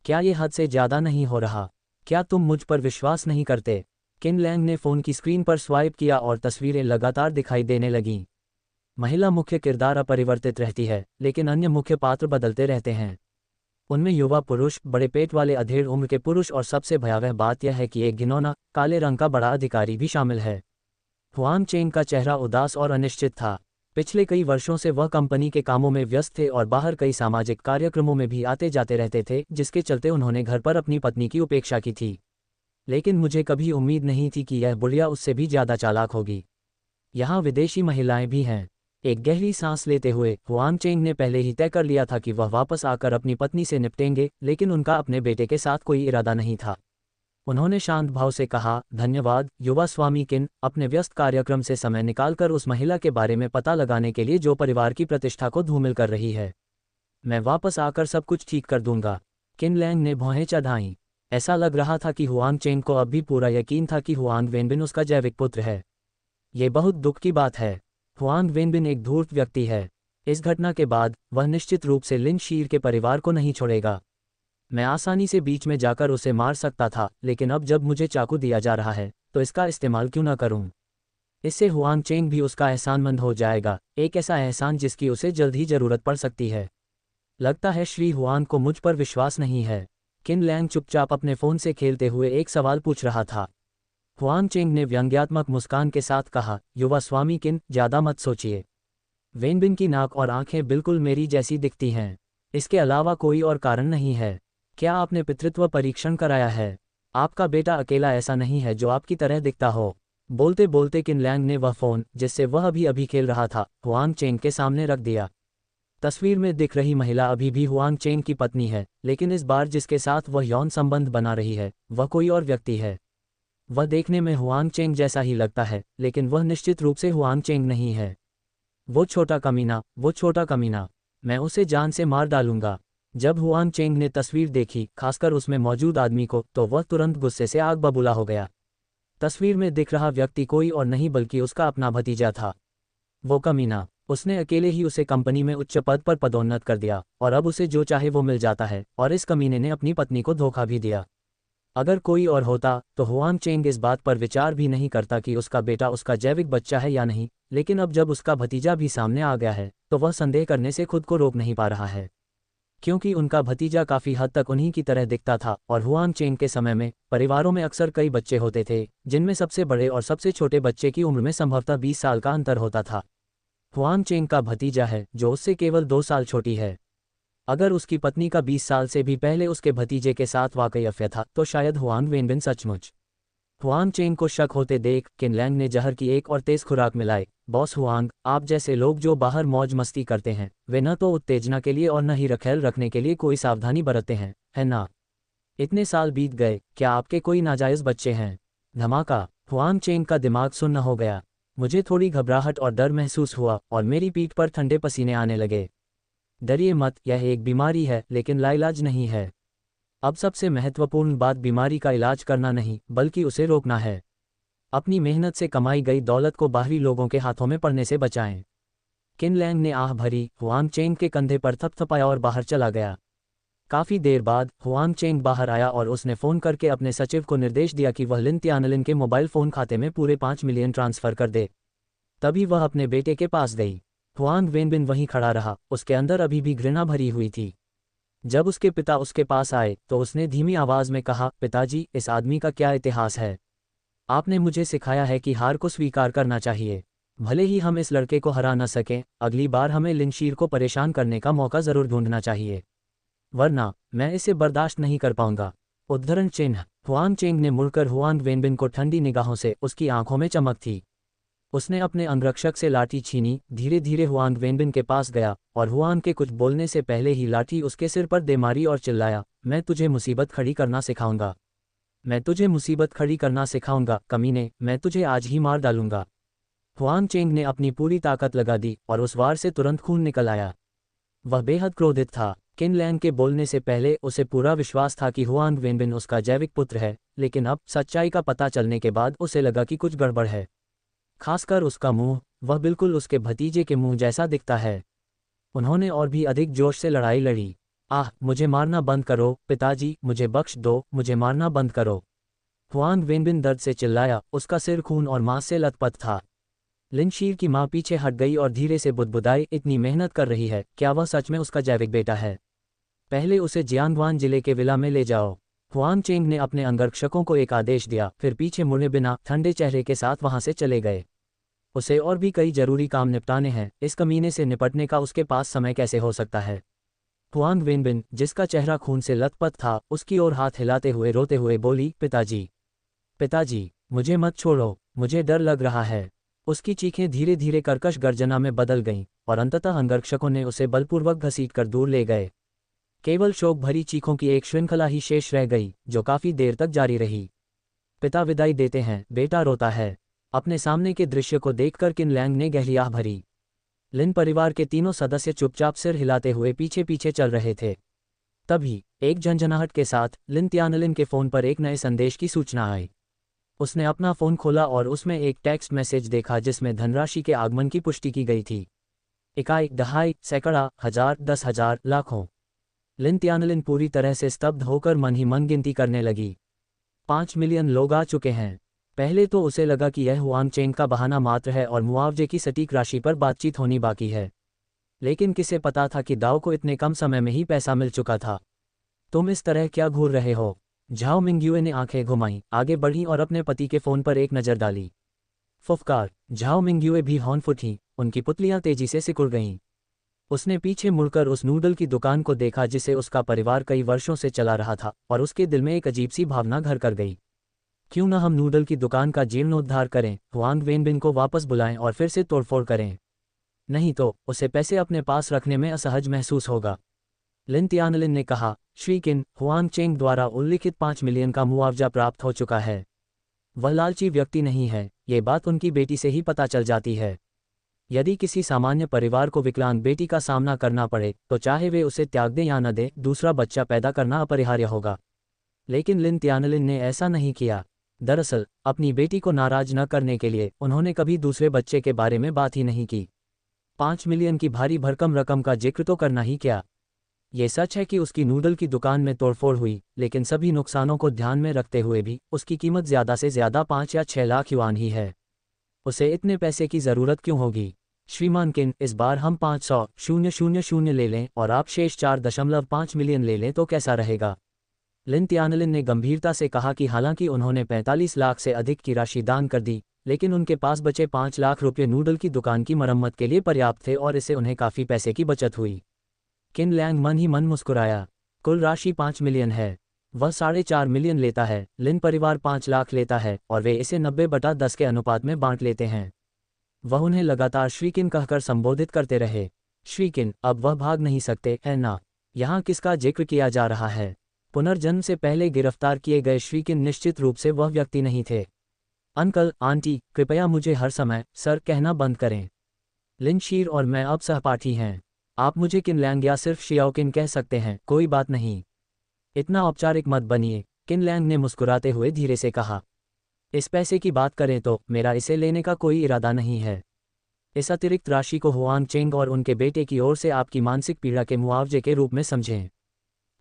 क्या ये हद से ज़्यादा नहीं हो रहा? क्या तुम मुझ पर विश्वास नहीं करते? किन लैंग ने फ़ोन की स्क्रीन पर स्वाइप किया और तस्वीरें लगातार दिखाई देने लगीं। महिला मुख्य किरदार अपरिवर्तित रहती है, लेकिन अन्य मुख्य पात्र बदलते रहते हैं। उनमें युवा पुरुष, बड़े पेट वाले अधेड़ उम्र के पुरुष और सबसे भयावह बात यह है कि एक घिनौना, काले रंग का बड़ा अधिकारी भी शामिल है। हुआंग चेंग का चेहरा उदास और अनिश्चित था। पिछले कई वर्षों से वह कंपनी के कामों में व्यस्त थे और बाहर कई सामाजिक कार्यक्रमों में भी आते जाते रहते थे, जिसके चलते उन्होंने घर पर अपनी पत्नी की उपेक्षा की थी। लेकिन मुझे कभी उम्मीद नहीं थी कि यह बुढ़िया उससे भी ज़्यादा चालाक होगी। यहाँ विदेशी महिलाएं भी हैं। एक गहरी सांस लेते हुए हुआंग चेंग ने पहले ही तय कर लिया था कि वह वापस आकर अपनी पत्नी से निपटेंगे, लेकिन उनका अपने बेटे के साथ कोई इरादा नहीं था। उन्होंने शांत भाव से कहा, धन्यवाद युवा स्वामी किन, अपने व्यस्त कार्यक्रम से समय निकालकर उस महिला के बारे में पता लगाने के लिए जो परिवार की प्रतिष्ठा को धूमिल कर रही है। मैं वापस आकर सब कुछ ठीक कर दूंगा। किन लैंग ने भौहें चढ़ाईं। ऐसा लग रहा था कि हुआंग चेंग को अब भी पूरा यकीन था कि हुआंग वेनबिन उसका जैविक पुत्र है। ये बहुत दुख की बात है। हुआंग वेनबिन एक धूर्त व्यक्ति है। इस घटना के बाद वह निश्चित रूप से लिन शीर के परिवार को नहीं छोड़ेगा। मैं आसानी से बीच में जाकर उसे मार सकता था, लेकिन अब जब मुझे चाकू दिया जा रहा है, तो इसका इस्तेमाल क्यों न करूं? इससे हुआंग चेंग भी उसका एहसानमंद हो जाएगा, एक ऐसा एहसान जिसकी उसे जल्द ही जरूरत पड़ सकती है। लगता है श्री हुआंग को मुझ पर विश्वास नहीं है। किन लैंग चुपचाप अपने फ़ोन से खेलते हुए एक सवाल पूछ रहा था। हुआंग चेंग ने व्यंग्यात्मक मुस्कान के साथ कहा, युवा स्वामी किन, ज़्यादा मत सोचिए। वेनबिन की नाक और आंखें बिल्कुल मेरी जैसी दिखती हैं। इसके अलावा कोई और कारण नहीं है। क्या आपने पितृत्व परीक्षण कराया है? आपका बेटा अकेला ऐसा नहीं है जो आपकी तरह दिखता हो। बोलते बोलते किन लैंग ने वह फ़ोन, जिससे वह अभी खेल रहा था, हुआंग चेंग के सामने रख दिया। तस्वीर में दिख रही महिला अभी भी हुआंग चेंग की पत्नी है, लेकिन इस बार जिसके साथ वह यौन संबंध बना रही है, वह कोई और व्यक्ति है। वह देखने में हुआंग चेंग जैसा ही लगता है, लेकिन वह निश्चित रूप से हुआंग चेंग नहीं है। वो छोटा कमीना, मैं उसे जान से मार डालूंगा। जब हुआंग चेंग ने तस्वीर देखी, खासकर उसमें मौजूद आदमी को, तो वह तुरंत गुस्से से आग बबूला हो गया। तस्वीर में दिख रहा व्यक्ति कोई और नहीं बल्कि उसका अपना भतीजा था। वो कमीना, उसने अकेले ही उसे कंपनी में उच्च पद पर पदोन्नत कर दिया, और अब उसे जो चाहे वो मिल जाता है, और इस कमीने ने अपनी पत्नी को धोखा भी दिया। अगर कोई और होता तो हुआंग चेंग इस बात पर विचार भी नहीं करता कि उसका बेटा उसका जैविक बच्चा है या नहीं, लेकिन अब जब उसका भतीजा भी सामने आ गया है, तो वह संदेह करने से खुद को रोक नहीं पा रहा है। क्योंकि उनका भतीजा काफ़ी हद तक उन्हीं की तरह दिखता था, और हुआंग चेंग के समय में परिवारों में अक्सर कई बच्चे होते थे, जिनमें सबसे बड़े और सबसे छोटे बच्चे की उम्र में संभवतः 20 साल का अंतर होता था। हुआंग चेंग का भतीजा है, जो उससे केवल 2 साल छोटी है। अगर उसकी पत्नी का 20 साल से भी पहले उसके भतीजे के साथ वाकई अफेयर था, तो शायद हुआंग वेनबिन सचमुच। हुआंग चेंग को शक होते देख किन लैंग ने जहर की एक और तेज खुराक मिलाई। बॉस हुआंग, आप जैसे लोग जो बाहर मौज मस्ती करते हैं, वे न तो उत्तेजना के लिए और न ही रखेल रखने के लिए कोई सावधानी बरतते हैं, है ना? इतने साल बीत गए, क्या आपके कोई नाजायज़ बच्चे हैं? धमाका। हुआंग चेंग का दिमाग सुन्न हो गया। मुझे थोड़ी घबराहट और डर महसूस हुआ, और मेरी पीठ पर ठंडे पसीने आने लगे। डरिए मत, यह एक बीमारी है लेकिन लाइलाज नहीं है। अब सबसे महत्वपूर्ण बात बीमारी का इलाज करना नहीं बल्कि उसे रोकना है। अपनी मेहनत से कमाई गई दौलत को बाहरी लोगों के हाथों में पड़ने से बचाएं। किन लैंग ने आह भरी, हुआंग चेंग के कंधे पर थपथपाया और बाहर चला गया। काफी देर बाद हुआंग चेंग बाहर आया और उसने फोन करके अपने सचिव को निर्देश दिया कि वह लिन तियानलिन के मोबाइल फोन खाते में पूरे 5 मिलियन ट्रांसफर कर दे। तभी वह अपने बेटे के पास गई। हुआंग वेनबिन वहीं खड़ा रहा, उसके अंदर अभी भी घृणा भरी हुई थी। जब उसके पिता उसके पास आए तो उसने धीमी आवाज में कहा, पिताजी, इस आदमी का क्या इतिहास है? आपने मुझे सिखाया है कि हार को स्वीकार करना चाहिए। भले ही हम इस लड़के को हरा न सकें, अगली बार हमें लिनशीर को परेशान करने का मौका जरूर ढूंढना चाहिए, वरना मैं इसे बर्दाश्त नहीं कर पाऊंगा। उद्धरण चिन्ह। हुआंग चेंग ने मुड़कर हुआंग वेनबिन को ठंडी निगाहों से, उसकी आंखों में चमक थी। उसने अपने अंगरक्षक से लाठी छीनी, धीरे धीरे हुआंग वेनबिन के पास गया और हुआंग के कुछ बोलने से पहले ही लाठी उसके सिर पर दे मारी और चिल्लाया, मैं तुझे मुसीबत खड़ी करना सिखाऊंगा, मैं तुझे मुसीबत खड़ी करना सिखाऊंगा, कमीने, मैं तुझे आज ही मार डालूंगा। हुआंग चेंग ने अपनी पूरी ताकत लगा दी और उस वार से तुरंत खून निकल आया। वह बेहद क्रोधित था। किन लैंग के बोलने से पहले उसे पूरा विश्वास था कि हुआंग वेनबिन उसका जैविक पुत्र है, लेकिन अब सच्चाई का पता चलने के बाद उसे लगा कि कुछ गड़बड़ है। खासकर उसका मुंह, वह बिल्कुल उसके भतीजे के मुंह जैसा दिखता है। उन्होंने और भी अधिक जोश से लड़ाई लड़ी। आह, मुझे मारना बंद करो पिताजी, मुझे बख्श दो, मुझे मारना बंद करो। हुआंग वेनबिन दर्द से चिल्लाया, उसका सिर खून और मांस से लथपथ था। लिनशीर की मां पीछे हट गई और धीरे से बुदबुदाई, इतनी मेहनत कर रही है, क्या वह सच में उसका जैविक बेटा है? पहले उसे जियांगवान जिले के विला में ले जाओ। हुआंग चेंग ने अपने अंगरक्षकों को एक आदेश दिया, फिर पीछे मुड़े बिना ठंडे चेहरे के साथ वहां से चले गए। उसे और भी कई जरूरी काम निपटाने हैं, इस कमीने से निपटने का उसके पास समय कैसे हो सकता है? हुआंग वेनबिन, जिसका चेहरा खून से लथपथ था, उसकी ओर हाथ हिलाते हुए रोते हुए बोली, पिताजी, पिताजी, मुझे मत छोड़ो, मुझे डर लग रहा है। उसकी चीखें धीरे धीरे कर्कश गर्जना में बदल गईं और अंततः अंगरक्षकों ने उसे बलपूर्वक घसीटकर दूर ले गए। केवल शोक भरी चीखों की एक श्रृंखला ही शेष रह गई, जो काफी देर तक जारी रही। पिता विदाई देते हैं, बेटा रोता है। अपने सामने के दृश्य को देखकर किन लैंग ने गहरी आह भरी। लिन परिवार के तीनों सदस्य चुपचाप सिर हिलाते हुए पीछे पीछे चल रहे थे। तभी एक झंझनाहट के साथ लिन तियानलिन के फोन पर एक नए संदेश की सूचना आई। उसने अपना फोन खोला और उसमें एक टेक्स्ट मैसेज देखा जिसमें धनराशि के आगमन की पुष्टि की गई थी। इकाई, दहाई, सैकड़ा, हजार, 10,000, लाखों। लिन तियानलिन पूरी तरह से स्तब्ध होकर मन ही मन गिनती करने लगी। 5 मिलियन लोग आ चुके हैं। पहले तो उसे लगा कि यह हुआंग चेंग का बहाना मात्र है और मुआवजे की सटीक राशि पर बातचीत होनी बाकी है। लेकिन किसे पता था कि दाव को इतने कम समय में ही पैसा मिल चुका था। तुम इस तरह क्या घूर रहे हो? झाओ मिंगयुए ने आंखें घुमाईं, आगे बढ़ी और अपने पति के फोन पर एक नज़र डाली। फुफकार। झाओ मिंगयुए भी हॉर्न फुटी, उनकी पुतलियां तेजी से सिकुड़ गईं। उसने पीछे मुड़कर उस नूडल की दुकान को देखा जिसे उसका परिवार कई वर्षों से चला रहा था, और उसके दिल में एक अजीब सी भावना घर कर गई। क्यों न हम नूडल की दुकान का जीर्णोद्धार करें, हुआंग वेनबिन को वापस बुलाएं और फिर से तोड़फोड़ करें। नहीं तो उसे पैसे अपने पास रखने में असहज महसूस होगा। लिन तियानलिन ने कहा, श्री किन, हुआंग चेंग द्वारा उल्लिखित 5 मिलियन का मुआवजा प्राप्त हो चुका है। वह लालची व्यक्ति नहीं है, ये बात उनकी बेटी से ही पता चल जाती है। यदि किसी सामान्य परिवार को विकलांग बेटी का सामना करना पड़े तो चाहे वे उसे त्याग दें या न दें, दूसरा बच्चा पैदा करना अपरिहार्य होगा। लेकिन लिन तियानलिन ने ऐसा नहीं किया। दरअसल अपनी बेटी को नाराज न करने के लिए उन्होंने कभी दूसरे बच्चे के बारे में बात ही नहीं की। 5 मिलियन की भारी भरकम रकम का जिक्र तो करना ही क्या। ये सच है कि उसकी नूडल की दुकान में तोड़फोड़ हुई, लेकिन सभी नुकसानों को ध्यान में रखते हुए भी उसकी कीमत ज्यादा से ज्यादा 5 या 6 लाख युआन ही है। उसे इतने पैसे की जरूरत क्यों होगी? श्रीमान किन, इस बार हम 500,000 ले लें और आप शेष 4.5 मिलियन ले लें तो कैसा रहेगा? लिन तियानलिन ने गंभीरता से कहा कि हालांकि उन्होंने 45 लाख से अधिक की राशि दान कर दी, लेकिन उनके पास बचे 5 लाख रुपये नूडल की दुकान की मरम्मत के लिए पर्याप्त थे और इससे उन्हें काफ़ी पैसे की बचत हुई। किन लैंग मन ही मन मुस्कुराया। कुल राशि 5 मिलियन है। वह 4.5 मिलियन लेता है, लिन परिवार 5 लाख लेता है और वे इसे 90/10 के अनुपात में बांट लेते हैं। वह उन्हें लगातार श्रीकिन कहकर संबोधित करते रहे। श्रीकिन, अब वह भाग नहीं सकते, है ना? यहाँ किसका जिक्र किया जा रहा है? पुनर्जन्म से पहले गिरफ्तार किए गए श्रीकिन निश्चित रूप से वह व्यक्ति नहीं थे। अंकल, आंटी, कृपया मुझे हर समय सर कहना बंद करें। लिनशीर और मैं अब सहपाठी हैं। आप मुझे किनलैंग या सिर्फ शियाओकिन कह सकते हैं, कोई बात नहीं। इतना औपचारिक मत बनिए, किनलैंग ने मुस्कुराते हुए धीरे से कहा। इस पैसे की बात करें तो मेरा इसे लेने का कोई इरादा नहीं है। इस अतिरिक्त राशि को हुआंग चेंग और उनके बेटे की ओर से आपकी मानसिक पीड़ा के मुआवजे के रूप में समझें।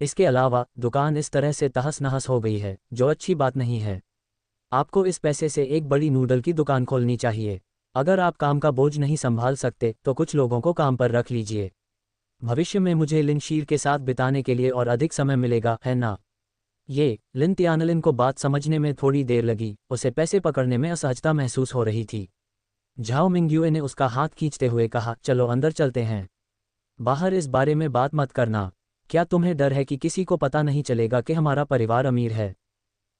इसके अलावा दुकान इस तरह से तहस नहस हो गई है, जो अच्छी बात नहीं है। आपको इस पैसे से एक बड़ी नूडल की दुकान खोलनी चाहिए। अगर आप काम का बोझ नहीं संभाल सकते तो कुछ लोगों को काम पर रख लीजिए। भविष्य में मुझे लिनशीर के साथ बिताने के लिए और अधिक समय मिलेगा, है ना? ये लिन तियानलिन को बात समझने में थोड़ी देर लगी, उसे पैसे पकड़ने में असहजता महसूस हो रही थी। झाओ मिंगयुए ने उसका हाथ खींचते हुए कहा, चलो अंदर चलते हैं। बाहर इस बारे में बात मत करना। क्या तुम्हें डर है कि किसी को पता नहीं चलेगा कि हमारा परिवार अमीर है?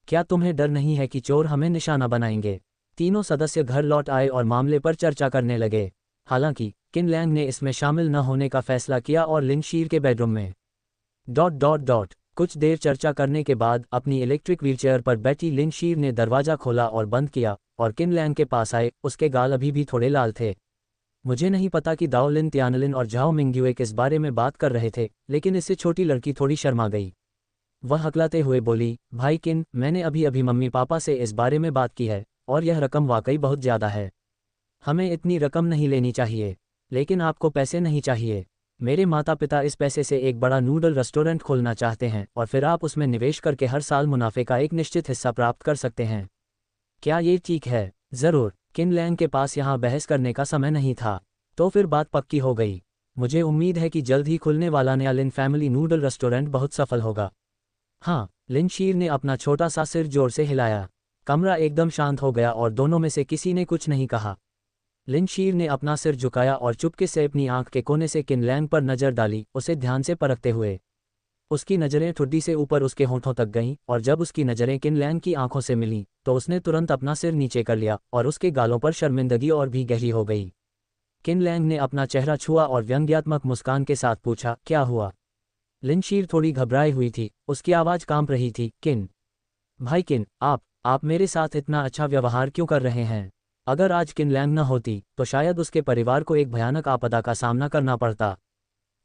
क्या तुम्हें डर नहीं है कि चोर हमें निशाना बनाएंगे? तीनों सदस्य घर लौट आए और मामले पर चर्चा करने लगे। हालांकि किनलैंग ने इसमें शामिल न होने का फैसला किया और लिनशीर के बेडरूम में कुछ देर चर्चा करने के बाद अपनी इलेक्ट्रिक व्हीलचेयर पर बैठी लिनशीर ने दरवाजा खोला और बंद किया और किनलैंग के पास आए। उसके गाल अभी भी थोड़े लाल थे। मुझे नहीं पता कि दाओ लिन तियानलिन और झाओ मिंगयुए किस बारे में बात कर रहे थे, लेकिन इससे छोटी लड़की थोड़ी शर्मा गई। वह हकलाते हुए बोली, भाई किन, मैंने अभी अभी मम्मी पापा से इस बारे में बात की है और यह रकम वाकई बहुत ज़्यादा है। हमें इतनी रकम नहीं लेनी चाहिए। लेकिन आपको पैसे नहीं चाहिए। मेरे माता पिता इस पैसे से एक बड़ा नूडल रेस्टोरेंट खोलना चाहते हैं और फिर आप उसमें निवेश करके हर साल मुनाफे का एक निश्चित हिस्सा प्राप्त कर सकते हैं। क्या ये ठीक है? ज़रूर। किनलैंग के पास यहाँ बहस करने का समय नहीं था। तो फिर बात पक्की हो गई। मुझे उम्मीद है कि जल्द ही खुलने वाला नया लिन फैमिली नूडल रेस्टोरेंट बहुत सफल होगा। हाँ। लिनशीर ने अपना छोटा सा सिर जोर से हिलाया। कमरा एकदम शांत हो गया और दोनों में से किसी ने कुछ नहीं कहा। लिनशीर ने अपना सिर झुकाया और चुपके से अपनी आंख के कोने से किनलैंग पर नजर डाली, उसे ध्यान से परखते हुए। उसकी नज़रें ठुड्डी से ऊपर उसके होंठों तक गईं और जब उसकी नज़रें किनलैंग की आंखों से मिलीं तो उसने तुरंत अपना सिर नीचे कर लिया और उसके गालों पर शर्मिंदगी और भी गहरी हो गई। किनलैंग ने अपना चेहरा छुआ और व्यंग्यात्मक मुस्कान के साथ पूछा, क्या हुआ? लिनशीर थोड़ी घबराई हुई थी, उसकी आवाज़ कांप रही थी। किन भाई किन, आप मेरे साथ इतना अच्छा व्यवहार क्यों कर रहे हैं? अगर आज किनलैंग न होती तो शायद उसके परिवार को एक भयानक आपदा का सामना करना पड़ता।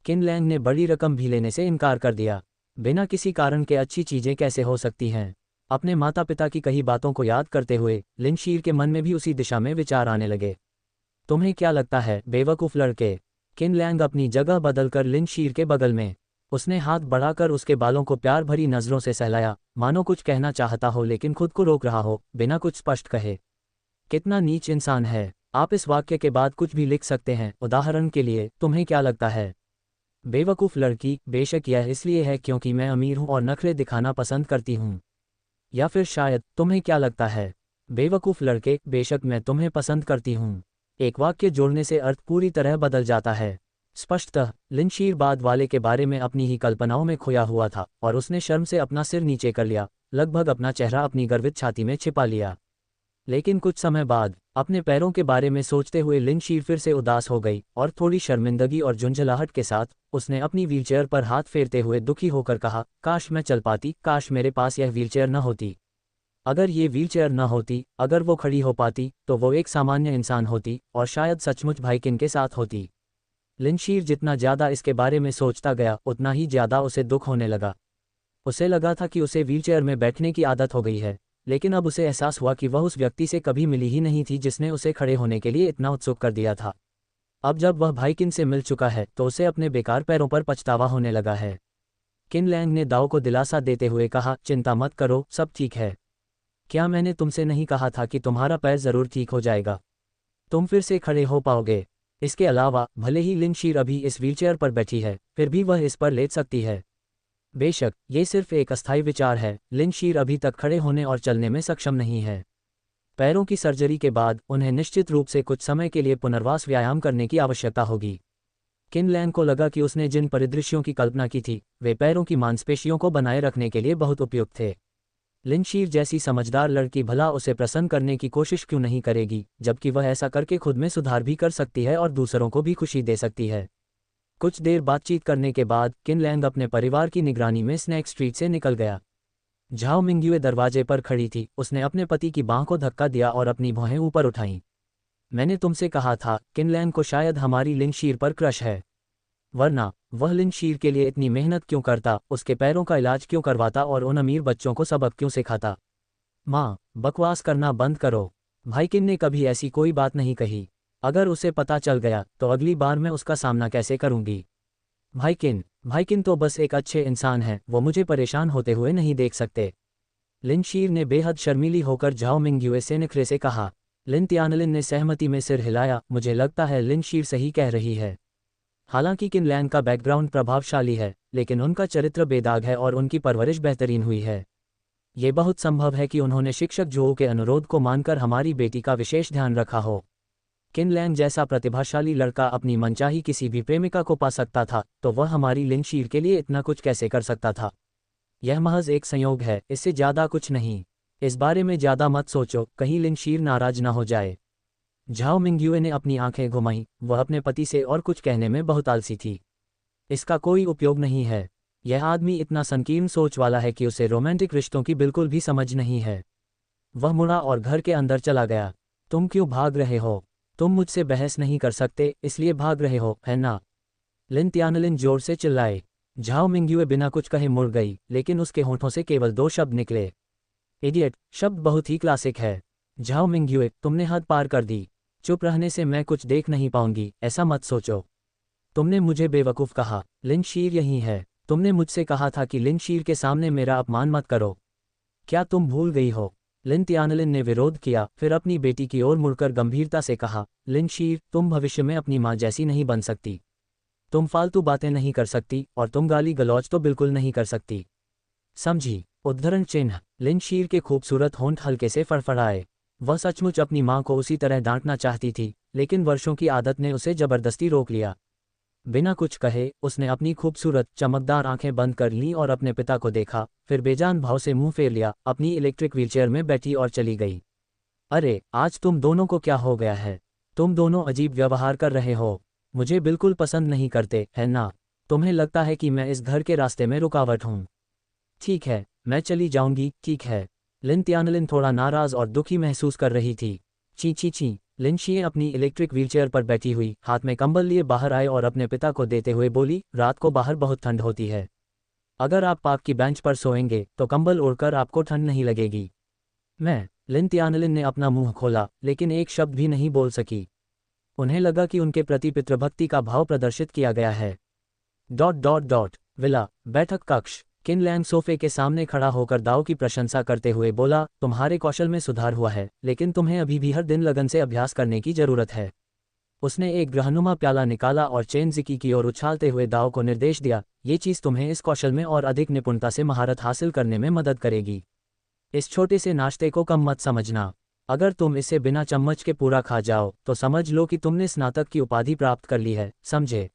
किनलैंग ने बड़ी रकम भी लेने से इनकार कर दिया। बिना किसी कारण के अच्छी चीज़ें कैसे हो सकती हैं? अपने माता पिता की कही बातों को याद करते हुए लिनशीर के मन में भी उसी दिशा में विचार आने लगे। तुम्हें क्या लगता है, बेवकूफ़ लड़के? किनलैंग अपनी जगह बदलकर लिनशीर के बगल में। उसने हाथ बढ़ाकर उसके बालों को प्यार भरी नज़रों से सहलाया, मानो कुछ कहना चाहता हो लेकिन खुद को रोक रहा हो, बिना कुछ स्पष्ट कहे। कितना नीच इंसान है! आप इस वाक्य के बाद कुछ भी लिख सकते हैं। उदाहरण के लिए, तुम्हें क्या लगता है? बेवकूफ़ लड़की, बेशक यह इसलिए है क्योंकि मैं अमीर हूँ और नखरे दिखाना पसंद करती हूँ। या फिर शायद, तुम्हें क्या लगता है? बेवकूफ़ लड़के, बेशक मैं तुम्हें पसंद करती हूँ। एक वाक्य जोड़ने से अर्थ पूरी तरह बदल जाता है। स्पष्टतः लिनशीर बाद वाले के बारे में अपनी ही कल्पनाओं में खोया हुआ था और उसने शर्म से अपना सिर नीचे कर लिया, लगभग अपना चेहरा अपनी गर्वित छाती में छिपा लिया। लेकिन कुछ समय बाद अपने पैरों के बारे में सोचते हुए लिनशीर फिर से उदास हो गई और थोड़ी शर्मिंदगी और झुंझलाहट के साथ उसने अपनी व्हीलचेयर पर हाथ फेरते हुए दुखी होकर कहा, काश मैं चल पाती, काश मेरे पास यह व्हीलचेयर न होती। अगर ये व्हीलचेयर न होती, अगर वो खड़ी हो पाती, तो वो एक सामान्य इंसान होती और शायद सचमुच भाईकिन के साथ होती। लिनशीर जितना ज़्यादा इसके बारे में सोचता गया उतना ही ज़्यादा उसे दुख होने लगा। उसे लगा था कि उसे व्हीलचेयर में बैठने की आदत हो गई है, लेकिन अब उसे एहसास हुआ कि वह उस व्यक्ति से कभी मिली ही नहीं थी जिसने उसे खड़े होने के लिए इतना उत्सुक कर दिया था। अब जब वह भाईकिन से मिल चुका है तो उसे अपने बेकार पैरों पर पछतावा होने लगा है। किनलैंग ने दाओ को दिलासा देते हुए कहा, चिंता मत करो, सब ठीक है। क्या मैंने तुमसे नहीं कहा था कि तुम्हारा पैर ज़रूर ठीक हो जाएगा? तुम फिर से खड़े हो पाओगे। इसके अलावा भले ही लिनशीर अभी इस व्हीलचेयर पर बैठी है, फिर भी वह इस पर लेट सकती है। बेशक ये सिर्फ एक अस्थायी विचार है। लिनशीर अभी तक खड़े होने और चलने में सक्षम नहीं है। पैरों की सर्जरी के बाद उन्हें निश्चित रूप से कुछ समय के लिए पुनर्वास व्यायाम करने की आवश्यकता होगी। किनलैंग को लगा कि उसने जिन परिदृश्यों की कल्पना की थी वे पैरों की मांसपेशियों को बनाए रखने के लिए बहुत उपयुक्त थे। लिनशीर जैसी समझदार लड़की भला उसे प्रसन्न करने की कोशिश क्यों नहीं करेगी, जबकि वह ऐसा करके खुद में सुधार भी कर सकती है और दूसरों को भी खुशी दे सकती है। कुछ देर बातचीत करने के बाद किनलैंग अपने परिवार की निगरानी में स्नैक स्ट्रीट से निकल गया। झाओ मिंगयुए दरवाजे पर खड़ी थी। उसने अपने पति की बांह को धक्का दिया और अपनी भौहें ऊपर उठाईं। मैंने तुमसे कहा था, किनलैंग को शायद हमारी लिनशीर पर क्रश है। वरना वह लिन शीर के लिए इतनी मेहनत क्यों करता, उसके पैरों का इलाज क्यों करवाता और उन अमीर बच्चों को सबक क्यों सिखाता। माँ, बकवास करना बंद करो। भाईकिन ने कभी ऐसी कोई बात नहीं कही। अगर उसे पता चल गया तो अगली बार मैं उसका सामना कैसे करूंगी। भाईकिन तो बस एक अच्छे इंसान हैं, वो मुझे परेशान होते हुए नहीं देख सकते। लिन शीर ने बेहद शर्मीली होकर झाओ मिंग्युए से नखरे से कहा। लिन तियानलिन ने सहमति में सिर हिलाया। मुझे लगता है लिन शीर सही कह रही है। हालांकि किनलैंग का बैकग्राउंड प्रभावशाली है, लेकिन उनका चरित्र बेदाग है और उनकी परवरिश बेहतरीन हुई है। ये बहुत संभव है कि उन्होंने शिक्षक जोओ के अनुरोध को मानकर हमारी बेटी का विशेष ध्यान रखा हो। किनलैंग जैसा प्रतिभाशाली लड़का अपनी मनचाही किसी भी प्रेमिका को पा सकता था, तो वह हमारी लिन शीर के लिए इतना कुछ कैसे कर सकता था। यह महज एक संयोग है, इससे ज्यादा कुछ नहीं। इस बारे में ज्यादा मत सोचो, कहीं लिन शीर नाराज न हो जाए। झाओ मिंग्युए ने अपनी आंखें घुमाईं। वह अपने पति से और कुछ कहने में बहुत आलसी थी। इसका कोई उपयोग नहीं है। यह आदमी इतना संकीर्ण सोच वाला है कि उसे रोमांटिक रिश्तों की बिल्कुल भी समझ नहीं है। वह मुड़ा और घर के अंदर चला गया। तुम क्यों भाग रहे हो? तुम मुझसे बहस नहीं कर सकते, इसलिए भाग रहे हो, है ना? लिन तियानलिन जोर से चिल्लाए। झाओ मिंग्युए बिना कुछ कहे मुड़ गई, लेकिन उसके होठों से केवल 2 शब्द निकले। इडियट शब्द बहुत ही क्लासिक है। झाओ मिंग्युए, तुमने हद पार कर दी। चुप रहने से मैं कुछ देख नहीं पाऊंगी, ऐसा मत सोचो। तुमने मुझे बेवकूफ़ कहा। लिन शीर यही है। तुमने मुझसे कहा था कि लिन शीर के सामने मेरा अपमान मत करो। क्या तुम भूल गई हो? लिन तियानलिन ने विरोध किया, फिर अपनी बेटी की ओर मुड़कर गंभीरता से कहा, लिन शीर, तुम भविष्य में अपनी माँ जैसी नहीं बन सकती। तुम फालतू बातें नहीं कर सकती और तुम गाली गलौज तो बिल्कुल नहीं कर सकती। समझी? उद्धरण चिन्ह। लिन शीर के खूबसूरत होंठ हल्के से फड़फड़ाए। वह सचमुच अपनी माँ को उसी तरह डांटना चाहती थी, लेकिन वर्षों की आदत ने उसे जबरदस्ती रोक लिया। बिना कुछ कहे उसने अपनी खूबसूरत चमकदार आंखें बंद कर लीं और अपने पिता को देखा, फिर बेजान भाव से मुंह फेर लिया, अपनी इलेक्ट्रिक व्हीलचेयर में बैठी और चली गई। अरे, आज तुम दोनों को क्या हो गया है? तुम दोनों अजीब व्यवहार कर रहे हो। मुझे बिल्कुल पसंद नहीं करते, है ना? तुम्हें लगता है कि मैं इस घर के रास्ते में रुकावट हूँ। ठीक है, मैं चली जाऊंगी, ठीक है। लिन तियानलिन थोड़ा नाराज और दुखी महसूस कर रही थी। ची ची ची। लिन शीए अपनी इलेक्ट्रिक व्हीलचेयर पर बैठी हुई, हाथ में कंबल लिए बाहर आए और अपने पिता को देते हुए बोली, रात को बाहर बहुत ठंड होती है। अगर आप पार्क की बेंच पर सोएंगे तो कंबल ओढ़कर आपको ठंड नहीं लगेगी। लिन तियानलिन ने अपना मुंह खोला, लेकिन एक शब्द भी नहीं बोल सकी। उन्हें लगा कि उनके प्रति पितृभक्ति का भाव प्रदर्शित किया गया है। विला, बैठक कक्ष। किनलैंग सोफे के सामने खड़ा होकर दाओ की प्रशंसा करते हुए बोला, तुम्हारे कौशल में सुधार हुआ है, लेकिन तुम्हें अभी भी हर दिन लगन से अभ्यास करने की जरूरत है। उसने एक ग्रहनुमा प्याला निकाला और चेन जिकी की ओर उछालते हुए दाओ को निर्देश दिया, ये चीज़ तुम्हें इस कौशल में और अधिक निपुणता से महारत हासिल करने में मदद करेगी। इस छोटे से नाश्ते को कम मत समझना। अगर तुम इसे बिना चम्मच के पूरा खा जाओ तो समझ लो कि तुमने स्नातक की उपाधि प्राप्त कर ली है, समझे?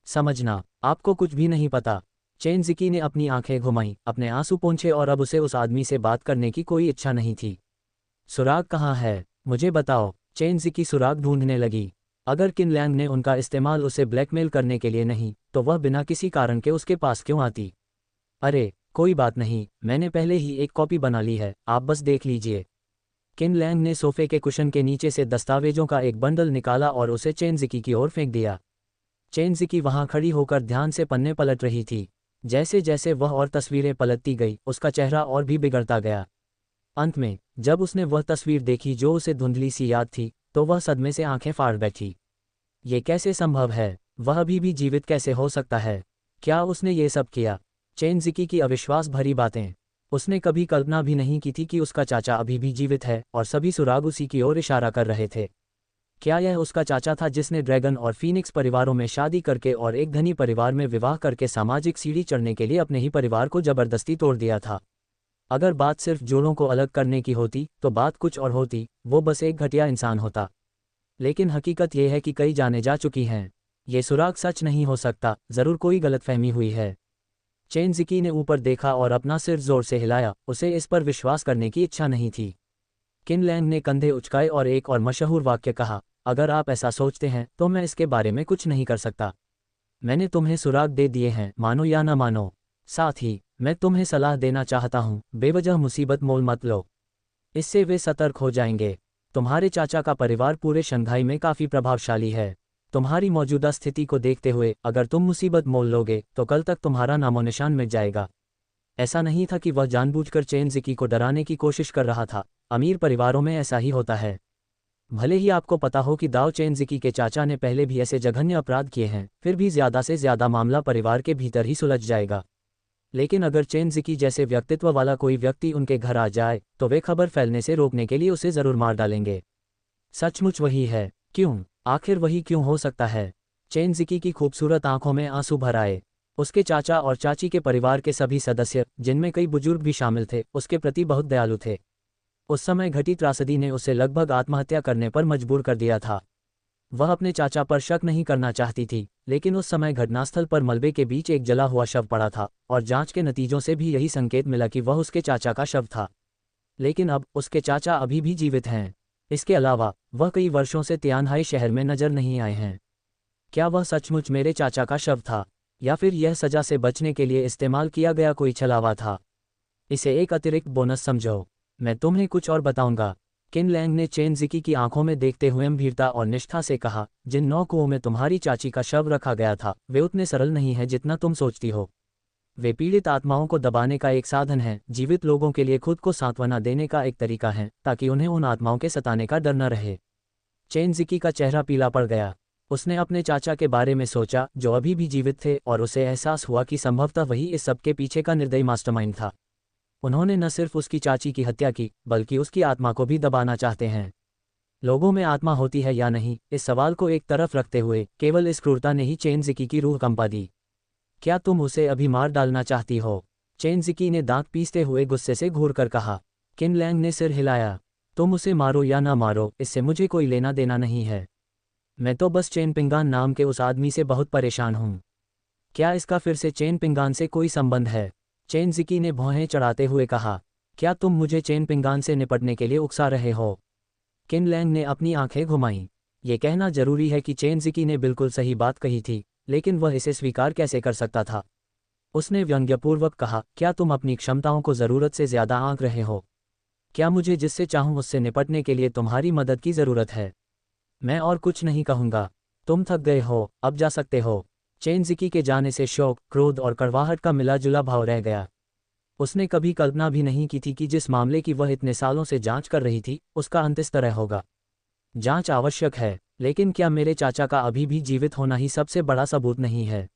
समझना, आपको कुछ भी नहीं पता। चेन जिकी ने अपनी आंखें घुमाईं, अपने आंसू पोंछे और अब उसे उस आदमी से बात करने की कोई इच्छा नहीं थी। सुराग कहाँ है? मुझे बताओ। चेन जिकी सुराग ढूंढने लगी। अगर किनलैंग ने उनका इस्तेमाल उसे ब्लैकमेल करने के लिए नहीं, तो वह बिना किसी कारण के उसके पास क्यों आती? अरे, कोई बात नहीं, मैंने पहले ही एक कॉपी बना ली है, आप बस देख लीजिए। किनलैंग ने सोफे के कुशन के नीचे से दस्तावेजों का एक बंडल निकाला और उसे चेन जिकी की ओर फेंक दिया। चेन जिकी वहां खड़ी होकर ध्यान से पन्ने पलट रही थी। जैसे जैसे वह और तस्वीरें पलटती गई, उसका चेहरा और भी बिगड़ता गया। अंत में जब उसने वह तस्वीर देखी जो उसे धुंधली सी याद थी, तो वह सदमे से आंखें फाड़ बैठी। ये कैसे संभव है? वह अभी भी जीवित कैसे हो सकता है? क्या उसने ये सब किया? चेन जिकी की अविश्वास भरी बातें। उसने कभी कल्पना भी नहीं की थी कि उसका चाचा अभी भी जीवित है और सभी सुराग उसी की ओर इशारा कर रहे थे। क्या यह उसका चाचा था जिसने ड्रैगन और फीनिक्स परिवारों में शादी करके और एक धनी परिवार में विवाह करके सामाजिक सीढ़ी चढ़ने के लिए अपने ही परिवार को जबरदस्ती तोड़ दिया था? अगर बात सिर्फ जोड़ों को अलग करने की होती तो बात कुछ और होती, वो बस एक घटिया इंसान होता। लेकिन हकीकत यह है कि कई जाने जा चुकी हैं। ये सुराग सच नहीं हो सकता, ज़रूर कोई गलतफहमी हुई है। चेन जिकी ने ऊपर देखा और अपना सिर जोर से हिलाया, उसे इस पर विश्वास करने की इच्छा नहीं थी। किनलैंग ने कंधे उचकाए और एक और मशहूर वाक्य कहा, अगर आप ऐसा सोचते हैं तो मैं इसके बारे में कुछ नहीं कर सकता। मैंने तुम्हें सुराग दे दिए हैं, मानो या ना मानो। साथ ही मैं तुम्हें सलाह देना चाहता हूँ, बेवजह मुसीबत मोल मत लो। इससे वे सतर्क हो जाएंगे। तुम्हारे चाचा का परिवार पूरे शंघाई में काफ़ी प्रभावशाली है। तुम्हारी मौजूदा स्थिति को देखते हुए अगर तुम मुसीबत मोल लोगे तो कल तक तुम्हारा नामो निशान मिट जाएगा। ऐसा नहीं था कि वह जानबूझकर चेन ज़िकी को डराने की कोशिश कर रहा था। अमीर परिवारों में ऐसा ही होता है। भले ही आपको पता हो कि दाओ चेन ज़िकी के चाचा ने पहले भी ऐसे जघन्य अपराध किए हैं, फिर भी ज़्यादा से ज़्यादा मामला परिवार के भीतर ही सुलझ जाएगा। लेकिन अगर चेन ज़िकी जैसे व्यक्तित्व वाला कोई व्यक्ति उनके घर आ जाए तो वे खबर फैलने से रोकने के लिए उसे ज़रूर मार डालेंगे। सचमुच वही है। क्यों? आखिर वही क्यों हो सकता है? चेन ज़िकी की खूबसूरत आंखों में आंसू भर आए। उसके चाचा और चाची के परिवार के सभी सदस्य, जिनमें कई बुजुर्ग भी शामिल थे, उसके प्रति बहुत दयालु थे। उस समय घटी त्रासदी ने उसे लगभग आत्महत्या करने पर मजबूर कर दिया था। वह अपने चाचा पर शक नहीं करना चाहती थी, लेकिन उस समय घटनास्थल पर मलबे के बीच एक जला हुआ शव पड़ा था और जांच के नतीजों से भी यही संकेत मिला कि वह उसके चाचा का शव था। लेकिन अब उसके चाचा अभी भी जीवित हैं। इसके अलावा वह कई वर्षों से तियानहाई शहर में नजर नहीं आए हैं। क्या वह सचमुच मेरे चाचा का शव था, या फिर यह सजा से बचने के लिए इस्तेमाल किया गया कोई छलावा था? इसे एक अतिरिक्त बोनस समझो। मैं तुम्हें कुछ और बताऊंगा। किन लैंग ने चेन ज़िकी की आंखों में देखते हुए गंभीरता और निष्ठा से कहा, जिन 9 कुओं में तुम्हारी चाची का शव रखा गया था वे उतने सरल नहीं हैं जितना तुम सोचती हो। वे पीड़ित आत्माओं को दबाने का एक साधन है, जीवित लोगों के लिए खुद को सांत्वना देने का एक तरीका है, ताकि उन्हें उन आत्माओं के सताने का डर न रहे। चेन ज़िकी का चेहरा पीला पड़ गया। उसने अपने चाचा के बारे में सोचा जो अभी भी जीवित थे, और उसे एहसास हुआ कि संभवतः वही इस सब के पीछे का निर्दयी मास्टरमाइंड था। उन्होंने न सिर्फ उसकी चाची की हत्या की, बल्कि उसकी आत्मा को भी दबाना चाहते हैं। लोगों में आत्मा होती है या नहीं, इस सवाल को एक तरफ रखते हुए केवल इस क्रूरता ने ही चेन ज़िकी की रूह कंपा दी। क्या तुम उसे अभी मार डालना चाहती हो? चेन ज़िकी ने दांत पीसते हुए गुस्से से घूर कर कहा। किन लैंग ने सिर हिलाया। तुम उसे मारो या ना मारो, इससे मुझे कोई लेना देना नहीं है। मैं तो बस चेन पिंगान नाम के उस आदमी से बहुत परेशान हूँ। क्या इसका फिर से चेन पिंगान से कोई संबंध है? चेन ज़िकी ने भौहें चढ़ाते हुए कहा। क्या तुम मुझे चेन पिंगान से निपटने के लिए उकसा रहे हो? किन लैंग ने अपनी आंखें घुमाईं। ये कहना जरूरी है कि चेन ज़िकी ने बिल्कुल सही बात कही थी, लेकिन वह इसे स्वीकार कैसे कर सकता था? उसने व्यंग्यपूर्वक कहा, क्या तुम अपनी क्षमताओं को ज़रूरत से ज़्यादा आंक रहे हो? क्या मुझे जिससे चाहूँ उससे निपटने के लिए तुम्हारी मदद की ज़रूरत है? मैं और कुछ नहीं कहूँगा। तुम थक गए हो, अब जा सकते हो। चेन ज़िकी के जाने से शोक, क्रोध और कड़वाहट का मिला जुला भाव रह गया। उसने कभी कल्पना भी नहीं की थी कि जिस मामले की वह इतने सालों से जांच कर रही थी, उसका अंत इस तरह होगा। जांच आवश्यक है, लेकिन क्या मेरे चाचा का अभी भी जीवित होना ही सबसे बड़ा सबूत नहीं है?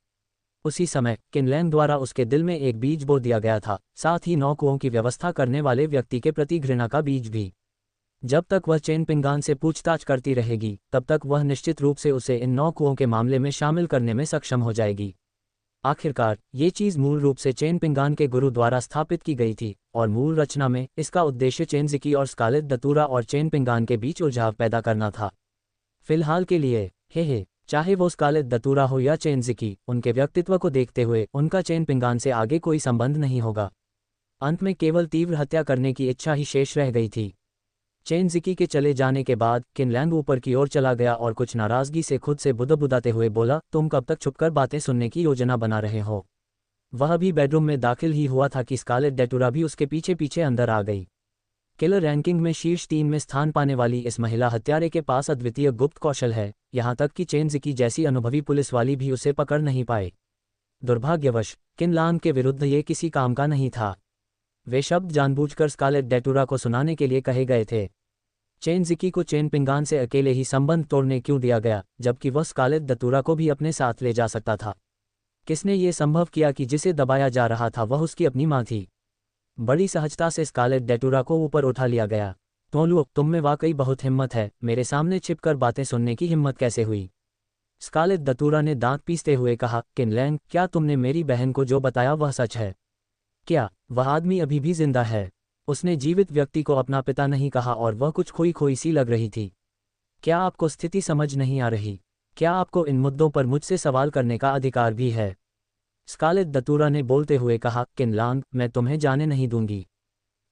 उसी समय किनलैंग द्वारा उसके दिल में एक बीज बो दिया गया था, साथ ही 9 कुओं की व्यवस्था करने वाले व्यक्ति के प्रति घृणा का बीज भी। जब तक वह चेन पिंगान से पूछताछ करती रहेगी, तब तक वह निश्चित रूप से उसे इन 9 कुओं के मामले में शामिल करने में सक्षम हो जाएगी। आखिरकार ये चीज़ मूल रूप से चेन पिंगान के गुरु द्वारा स्थापित की गई थी, और मूल रचना में इसका उद्देश्य चेन ज़िकी और स्कारलेट दतूरा और चेन पिंगान के बीच उलझाव पैदा करना था। फिलहाल के लिए हे चाहे वो स्कारलेट दतूरा हो या चेन ज़िकी, उनके व्यक्तित्व को देखते हुए उनका चेन पिंगान से आगे कोई संबंध नहीं होगा। अंत में केवल तीव्र हत्या करने की इच्छा ही शेष रह गई थी। चेन ज़िकी के चले जाने के बाद किनलैंग ऊपर की ओर चला गया और कुछ नाराज़गी से खुद से बुदबुदाते हुए बोला, तुम कब तक छुपकर बातें सुनने की योजना बना रहे हो? वह भी बेडरूम में दाखिल ही हुआ था कि स्कारलेट डेटूरा भी उसके पीछे पीछे अंदर आ गई। किलर रैंकिंग में शीर्ष 3 में स्थान पाने वाली इस महिला हत्यारे के पास अद्वितीय गुप्त कौशल है, यहाँ तक कि चेन ज़िकी जैसी अनुभवी पुलिस वाली भी उसे पकड़ नहीं पाए। दुर्भाग्यवश किनलैंग के विरुद्ध ये किसी काम का नहीं था। वे शब्द जानबूझकर स्कारलेट डेटूरा को सुनाने के लिए कहे गए थे। चेन ज़िकी को चेन पिंगान से अकेले ही संबंध तोड़ने क्यों दिया गया, जबकि वह स्कारलेट दतूरा को भी अपने साथ ले जा सकता था? किसने ये संभव किया कि जिसे दबाया जा रहा था वह उसकी अपनी मां थी? बड़ी सहजता से स्कारलेट डेटूरा को ऊपर उठा लिया गया। टोलू, तुम में वाकई बहुत हिम्मत है, मेरे सामने छिपकर बातें सुनने की हिम्मत कैसे हुई? स्कारलेट दतूरा ने दांत पीसते हुए कहा, किनलैंग, क्या तुमने मेरी बहन को जो बताया वह सच है? क्या वह आदमी अभी भी जिंदा है? उसने जीवित व्यक्ति को अपना पिता नहीं कहा और वह कुछ खोई खोई सी लग रही थी। क्या आपको स्थिति समझ नहीं आ रही? क्या आपको इन मुद्दों पर मुझसे सवाल करने का अधिकार भी है? स्कारलेट दतूरा ने बोलते हुए कहा, किनलैंग, मैं तुम्हें जाने नहीं दूंगी।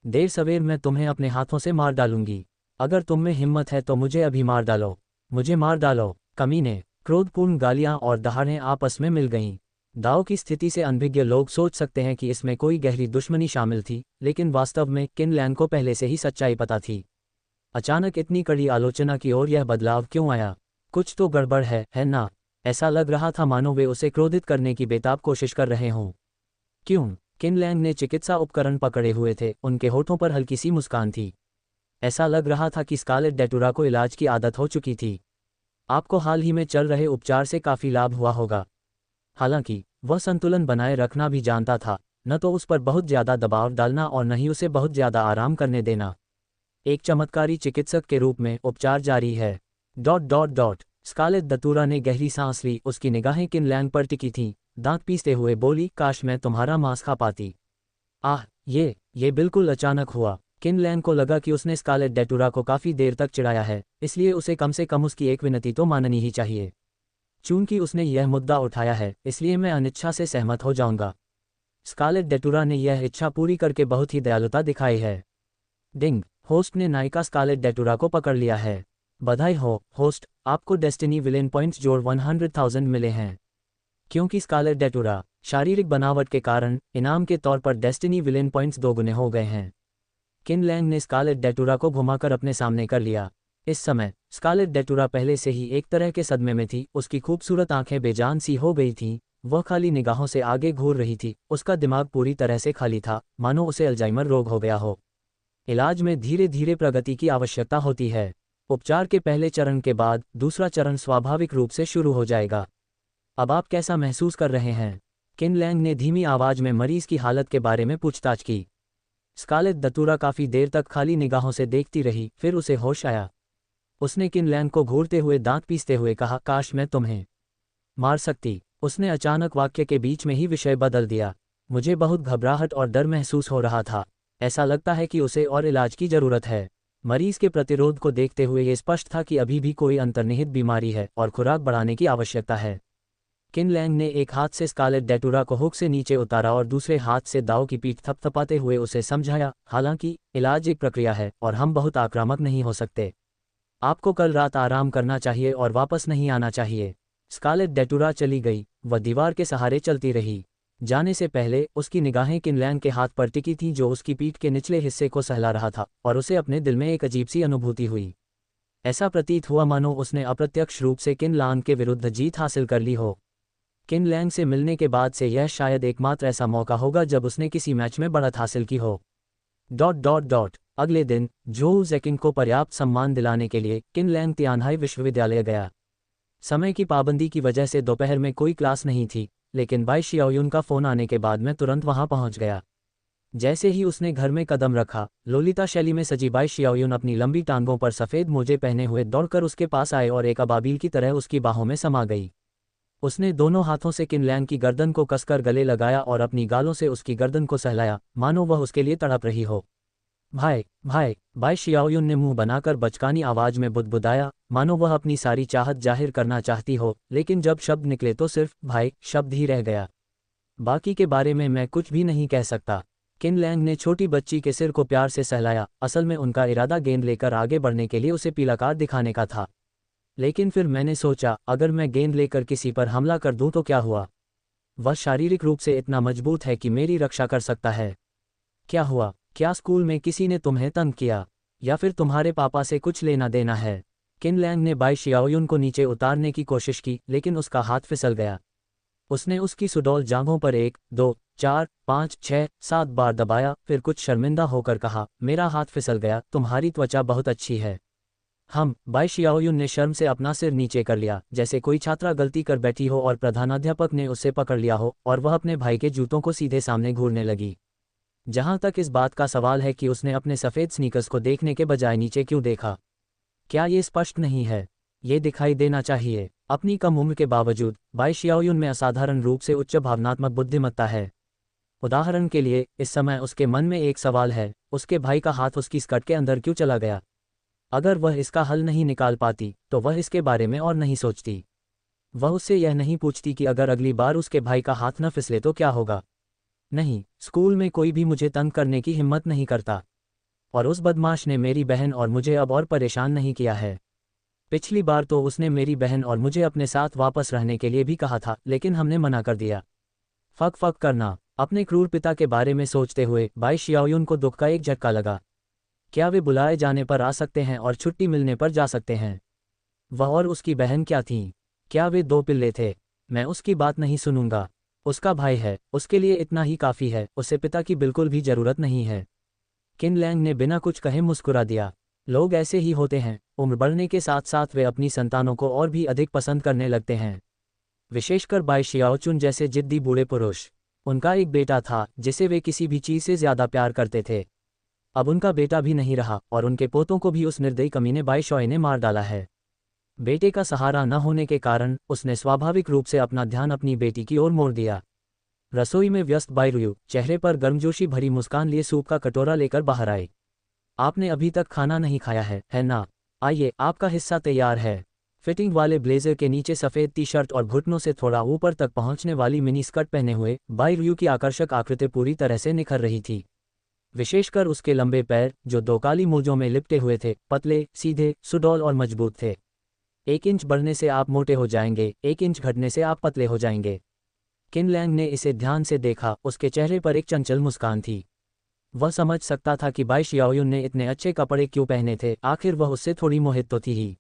देर सवेर मैं तुम्हें अपने हाथों से मार डालूंगी। अगर तुम में हिम्मत है तो मुझे अभी मार डालो। मुझे मार डालो, कमीने। क्रोधपूर्ण गालियां और दहाड़ें आपस में मिल गईं। दाव की स्थिति से अनभिज्ञ लोग सोच सकते हैं कि इसमें कोई गहरी दुश्मनी शामिल थी, लेकिन वास्तव में किनलैंग को पहले से ही सच्चाई पता थी। अचानक इतनी कड़ी आलोचना की ओर यह बदलाव क्यों आया? कुछ तो गड़बड़ है ना? ऐसा लग रहा था मानो वे उसे क्रोधित करने की बेताब कोशिश कर रहे हों। क्यों? किन लैंग ने चिकित्सा उपकरण पकड़े हुए थे, उनके होठों पर हल्की सी मुस्कान थी। ऐसा लग रहा था कि स्कारलेट डेटुरा को इलाज की आदत हो चुकी थी। आपको हाल ही में चल रहे उपचार से काफ़ी लाभ हुआ होगा। हालांकि वह संतुलन बनाए रखना भी जानता था, न तो उस पर बहुत ज़्यादा दबाव डालना और न ही उसे बहुत ज़्यादा आराम करने देना। एक चमत्कारी चिकित्सक के रूप में उपचार जारी है। ... स्कारलेट डेटुरा ने गहरी सांस ली, उसकी निगाहें किन लैंग पर टिकी थीं, दांत पीसते हुए बोली, काश मैं तुम्हारा मांस खा पाती। आह, ये बिल्कुल अचानक हुआ। किन लैंग को लगा कि उसने स्कारलेट डेटुरा को काफ़ी देर तक चिढ़ाया है, इसलिए उसे कम से कम उसकी एक विनती तो माननी ही चाहिए। चूंकि उसने यह मुद्दा उठाया है, इसलिए मैं अनिच्छा से सहमत हो जाऊंगा। स्कारलेट डेटुरा ने यह इच्छा पूरी करके बहुत ही दयालुता दिखाई है। डिंग, होस्ट ने नायिका स्कारलेट डेटुरा को पकड़ लिया है। बधाई हो, होस्ट, आपको डेस्टिनी विलेन पॉइंट्स जोड़ 100,000 मिले हैं। क्योंकि स्कारलेट डेटुरा शारीरिक बनावट के कारण इनाम के तौर पर डेस्टिनी विलेन पॉइंट्स दोगुने हो गए हैं। किन लैंग ने स्कारलेट डेटुरा को घुमाकर अपने सामने कर लिया। इस समय स्कारलेट डेटुरा पहले से ही एक तरह के सदमे में थी, उसकी खूबसूरत आंखें बेजान सी हो गई थीं, वह खाली निगाहों से आगे घूर रही थी, उसका दिमाग पूरी तरह से खाली था, मानो उसे अल्जाइमर रोग हो गया हो। इलाज में धीरे धीरे प्रगति की आवश्यकता होती है। उपचार के पहले चरण के बाद दूसरा चरण स्वाभाविक रूप से शुरू हो जाएगा। अब आप कैसा महसूस कर रहे हैं? किन लैंग ने धीमी आवाज में मरीज की हालत के बारे में पूछताछ की। स्कारलेट डेटुरा काफ़ी देर तक खाली निगाहों से देखती रही, फिर उसे होश आया। उसने किन लैंग को घूरते हुए दांत पीसते हुए कहा, काश मैं तुम्हें मार सकती। उसने अचानक वाक्य के बीच में ही विषय बदल दिया। मुझे बहुत घबराहट और डर महसूस हो रहा था। ऐसा लगता है कि उसे और इलाज की ज़रूरत है। मरीज के प्रतिरोध को देखते हुए ये स्पष्ट था कि अभी भी कोई अंतर्निहित बीमारी है और खुराक बढ़ाने की आवश्यकता है। किन लैंग ने एक हाथ से स्कारलेट डेटुरा को हुक से नीचे उतारा और दूसरे हाथ से दाव की पीठ थपथपाते हुए उसे समझाया, हालांकि इलाज एक प्रक्रिया है और हम बहुत आक्रामक नहीं हो सकते। आपको कल रात आराम करना चाहिए और वापस नहीं आना चाहिए। स्कारलेट डेटुरा चली गई, वह दीवार के सहारे चलती रही। जाने से पहले उसकी निगाहें किन लैंग के हाथ पर टिकी थीं जो उसकी पीठ के निचले हिस्से को सहला रहा था, और उसे अपने दिल में एक अजीब सी अनुभूति हुई। ऐसा प्रतीत हुआ मानो उसने अप्रत्यक्ष रूप से किन लैंग के विरुद्ध जीत हासिल कर ली हो। किन लैंग से मिलने के बाद से यह शायद एकमात्र ऐसा मौका होगा जब उसने किसी मैच में बढ़त हासिल की हो। अगले दिन जो जेकिंग को पर्याप्त सम्मान दिलाने के लिए किन लैंग तियानहाई विश्वविद्यालय गया। समय की पाबंदी की वजह से दोपहर में कोई क्लास नहीं थी, लेकिन बाई शियाओयुन का फ़ोन आने के बाद मैं तुरंत वहां पहुंच गया। जैसे ही उसने घर में कदम रखा, लोलिता शैली में सजी बाई शियाओयुन अपनी लंबी टांगों पर सफ़ेद मोजे पहने हुए दौड़कर उसके पास आए और एक अबाबील की तरह उसकी बाहों में समा गई। उसने दोनों हाथों से किन लैंग की गर्दन को कसकर गले लगाया और अपनी गालों से उसकी गर्दन को सहलाया, मानो वह उसके लिए तड़प रही हो। भाई भाई, बाई शियाओयुन ने मुंह बनाकर बचकानी आवाज में बुदबुदाया, मानो वह अपनी सारी चाहत जाहिर करना चाहती हो, लेकिन जब शब्द निकले तो सिर्फ भाई शब्द ही रह गया। बाकी के बारे में मैं कुछ भी नहीं कह सकता। किन लैंग ने छोटी बच्ची के सिर को प्यार से सहलाया। असल में उनका इरादा गेंद लेकर आगे बढ़ने के लिए उसे पीला कार्ड दिखाने का था। लेकिन फिर मैंने सोचा, अगर मैं गेंद लेकर किसी पर हमला कर दूं तो क्या हुआ? वह शारीरिक रूप से इतना मजबूत है कि मेरी रक्षा कर सकता है। क्या हुआ? क्या स्कूल में किसी ने तुम्हें तंग किया, या फिर तुम्हारे पापा से कुछ लेना देना है? किन लैंग ने बाई शियाओयुन को नीचे उतारने की कोशिश की, लेकिन उसका हाथ फिसल गया। उसने उसकी सुडौल जांघों पर 1, 2, 4, 5, 6, 7 बार दबाया, फिर कुछ शर्मिंदा होकर कहा, मेरा हाथ फिसल गया। तुम्हारी त्वचा बहुत अच्छी है। बाई शियाओयुन ने शर्म से अपना सिर नीचे कर लिया, जैसे कोई छात्रा गलती कर बैठी हो और प्रधानाध्यापक ने उसे पकड़ लिया हो, और वह अपने भाई के जूतों को सीधे सामने घूरने लगी। जहां तक इस बात का सवाल है कि उसने अपने सफ़ेद स्नीकर्स को देखने के बजाय नीचे क्यों देखा, क्या ये स्पष्ट नहीं है? ये दिखाई देना चाहिए। अपनी कम उम्र के बावजूद बाई शियाओयुन में असाधारण रूप से उच्च भावनात्मक बुद्धिमत्ता है। उदाहरण के लिए, इस समय उसके मन में एक सवाल है, उसके भाई का हाथ उसकी स्कर्ट के अंदर क्यों चला गया? अगर वह इसका हल नहीं निकाल पाती, तो वह इसके बारे में और नहीं सोचती। वह उससे यह नहीं पूछती कि अगर अगली बार उसके भाई का हाथ न फिसले तो क्या होगा। नहीं, स्कूल में कोई भी मुझे तंग करने की हिम्मत नहीं करता, और उस बदमाश ने मेरी बहन और मुझे अब और परेशान नहीं किया है। पिछली बार तो उसने मेरी बहन और मुझे अपने साथ वापस रहने के लिए भी कहा था, लेकिन हमने मना कर दिया। फक फक करना। अपने क्रूर पिता के बारे में सोचते हुए बाई शियाओयुन को दुख का एक झटका लगा। क्या वे बुलाए जाने पर आ सकते हैं और छुट्टी मिलने पर जा सकते हैं? वह और उसकी बहन क्या थीं? क्या वे दो पिल्ले थे? मैं उसकी बात नहीं सुनूंगा। उसका भाई है, उसके लिए इतना ही काफ़ी है, उसे पिता की बिल्कुल भी ज़रूरत नहीं है। किन लैंग ने बिना कुछ कहे मुस्कुरा दिया। लोग ऐसे ही होते हैं, उम्र बढ़ने के साथ साथ वे अपनी संतानों को और भी अधिक पसंद करने लगते हैं, विशेषकर बाई शियाओचुन जैसे जिद्दी बूढ़े पुरुष। उनका एक बेटा था जिसे वे किसी भी चीज़ से ज़्यादा प्यार करते थे। अब उनका बेटा भी नहीं रहा और उनके पोतों को भी उस निर्दयी कमीने बाई शॉय ने मार डाला है। बेटे का सहारा न होने के कारण उसने स्वाभाविक रूप से अपना ध्यान अपनी बेटी की ओर मोड़ दिया। रसोई में व्यस्त बाई रुयू चेहरे पर गर्मजोशी भरी मुस्कान लिए सूप का कटोरा लेकर बाहर आई। आपने अभी तक खाना नहीं खाया है ना? आइए, आपका हिस्सा तैयार है। फिटिंग वाले ब्लेजर के नीचे सफ़ेद टी शर्ट और घुटनों से थोड़ा ऊपर तक पहुंचने वाली मिनी स्कर्ट पहने हुए बाई रुयू की आकर्षक आकृति पूरी तरह से निखर रही थी। विशेषकर उसके लंबे पैर जो दो काली मूंजों में लिपटे हुए थे, पतले, सीधे, सुडौल और मजबूत थे। 1 इंच बढ़ने से आप मोटे हो जाएंगे, 1 इंच घटने से आप पतले हो जाएंगे। किन लैंग ने इसे ध्यान से देखा, उसके चेहरे पर एक चंचल मुस्कान थी। वह समझ सकता था कि बाई शियाओयुन ने इतने अच्छे कपड़े क्यों पहने थे, आखिर वह उससे थोड़ी मोहित तो थी ही।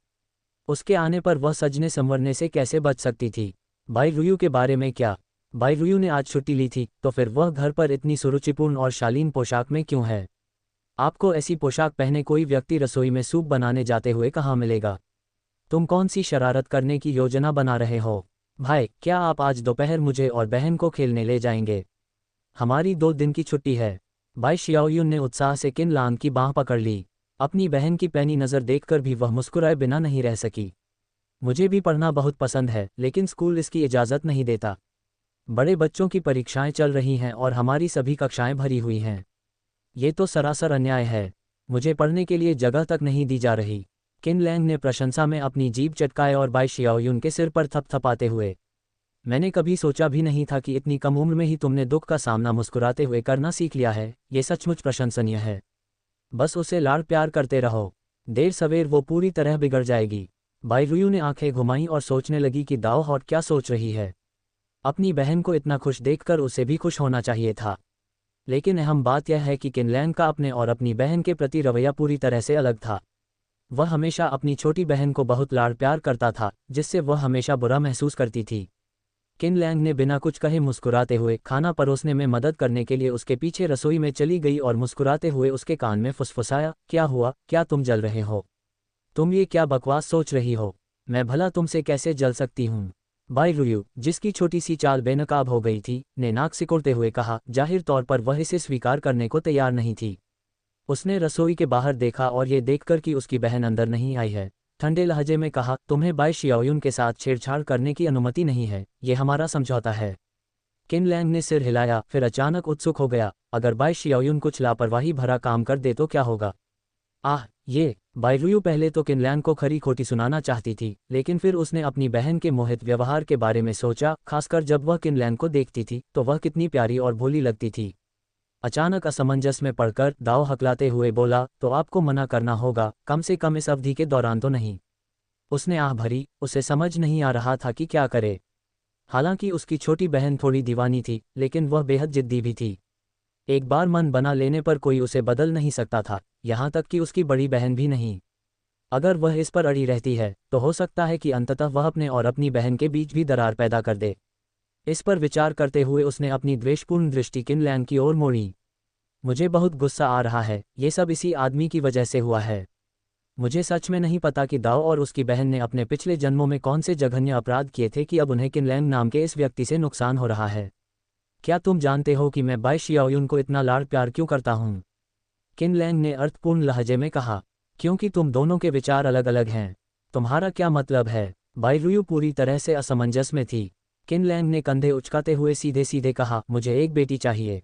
उसके आने पर वह सजने संवरने से कैसे बच सकती थी? बाई रुयू के बारे में क्या? बाई रुयू ने आज छुट्टी ली थी, तो फिर वह घर पर इतनी सुरुचिपूर्ण और शालीन पोशाक में क्यों है? आपको ऐसी पोशाक पहने कोई व्यक्ति रसोई में सूप बनाने जाते हुए कहाँ मिलेगा? तुम कौन सी शरारत करने की योजना बना रहे हो? भाई, क्या आप आज दोपहर मुझे और बहन को खेलने ले जाएंगे? हमारी 2 दिन की छुट्टी है। बाई शियाओयुन ने उत्साह से किन लांग की बाँह पकड़ ली। अपनी बहन की पैनी नज़र देखकर भी वह मुस्कुराए बिना नहीं रह सकी। मुझे भी पढ़ना बहुत पसंद है, लेकिन स्कूल इसकी इजाज़त नहीं देता। बड़े बच्चों की परीक्षाएं चल रही हैं और हमारी सभी कक्षाएं भरी हुई हैं। ये तो सरासर अन्याय है। मुझे पढ़ने के लिए जगह तक नहीं दी जा रही। किन लैंग ने प्रशंसा में अपनी जीभ चटकाए और बाई शियाओयुन के सिर पर थपथपाते हुए। मैंने कभी सोचा भी नहीं था कि इतनी कम उम्र में ही तुमने दुख का सामना मुस्कुराते हुए करना सीख लिया है, ये सचमुच प्रशंसनीय है। बस उसे लाड़ प्यार करते रहो, देर सवेर वो पूरी तरह बिगड़ जाएगी। बाई रुयू ने आंखें घुमाईं और सोचने लगी कि दाओ हॉट क्या सोच रही है। अपनी बहन को इतना खुश देखकर उसे भी खुश होना चाहिए था। लेकिन अहम बात यह है कि किन लैंग का अपने और अपनी बहन के प्रति रवैया पूरी तरह से अलग था। वह हमेशा अपनी छोटी बहन को बहुत लाड़ प्यार करता था, जिससे वह हमेशा बुरा महसूस करती थी। किन लैंग ने बिना कुछ कहे मुस्कुराते हुए खाना परोसने में मदद करने के लिए उसके पीछे रसोई में चली गई और मुस्कुराते हुए उसके कान में फुसफुसाया, क्या हुआ, क्या तुम जल रहे हो? तुम ये क्या बकवास सोच रही हो? मैं भला तुमसे कैसे जल सकती हूँ? बाई रुयू, जिसकी छोटी सी चाल बेनकाब हो गई थी, ने नाक सिकुड़ते हुए कहा। जाहिर तौर पर वह इसे स्वीकार करने को तैयार नहीं थी। उसने रसोई के बाहर देखा और ये देखकर कि उसकी बहन अंदर नहीं आई है, ठंडे लहजे में कहा, तुम्हें बाई शियाओयुन के साथ छेड़छाड़ करने की अनुमति नहीं है, ये हमारा समझौता है। किन लैंग ने सिर हिलाया, फिर अचानक उत्सुक हो गया, अगर बाई शियाओयुन कुछ लापरवाही भरा काम कर दे तो क्या होगा? आह, ये। बाई रुयू पहले तो किन लैंग को खरी खोटी सुनाना चाहती थी, लेकिन फिर उसने अपनी बहन के मोहित व्यवहार के बारे में सोचा, खासकर जब वह किन लैंग को देखती थी तो वह कितनी प्यारी और भोली लगती थी। अचानक असमंजस में पड़कर दाव हकलाते हुए बोला, तो आपको मना करना होगा, कम से कम इस अवधि के दौरान तो नहीं। उसने आह भरी, उसे समझ नहीं आ रहा था कि क्या करे। हालांकि उसकी छोटी बहन थोड़ी दीवानी थी, लेकिन वह बेहद जिद्दी भी थी। एक बार मन बना लेने पर कोई उसे बदल नहीं सकता था, यहाँ तक कि उसकी बड़ी बहन भी नहीं। अगर वह इस पर अड़ी रहती है तो हो सकता है कि अंततः वह अपने और अपनी बहन के बीच भी दरार पैदा कर दे। इस पर विचार करते हुए उसने अपनी द्वेषपूर्ण दृष्टि किन लैंग की ओर मोड़ी। मुझे बहुत गुस्सा आ रहा है, ये सब इसी आदमी की वजह से हुआ है। मुझे सच में नहीं पता कि दाओ और उसकी बहन ने अपने पिछले जन्मों में कौन से जघन्य अपराध किए थे कि अब उन्हें किन लैंग नाम के इस व्यक्ति से नुकसान हो रहा है। क्या तुम जानते हो कि मैं बाई शियाओयुन को इतना लाड़ प्यार क्यों करता हूँ? किन लैंग ने अर्थपूर्ण लहजे में कहा। क्योंकि तुम दोनों के विचार अलग अलग हैं। तुम्हारा क्या मतलब है? बाई रुयू पूरी तरह से असमंजस में थी। किन लैंग ने कंधे उचकाते हुए सीधे सीधे कहा, मुझे एक बेटी चाहिए।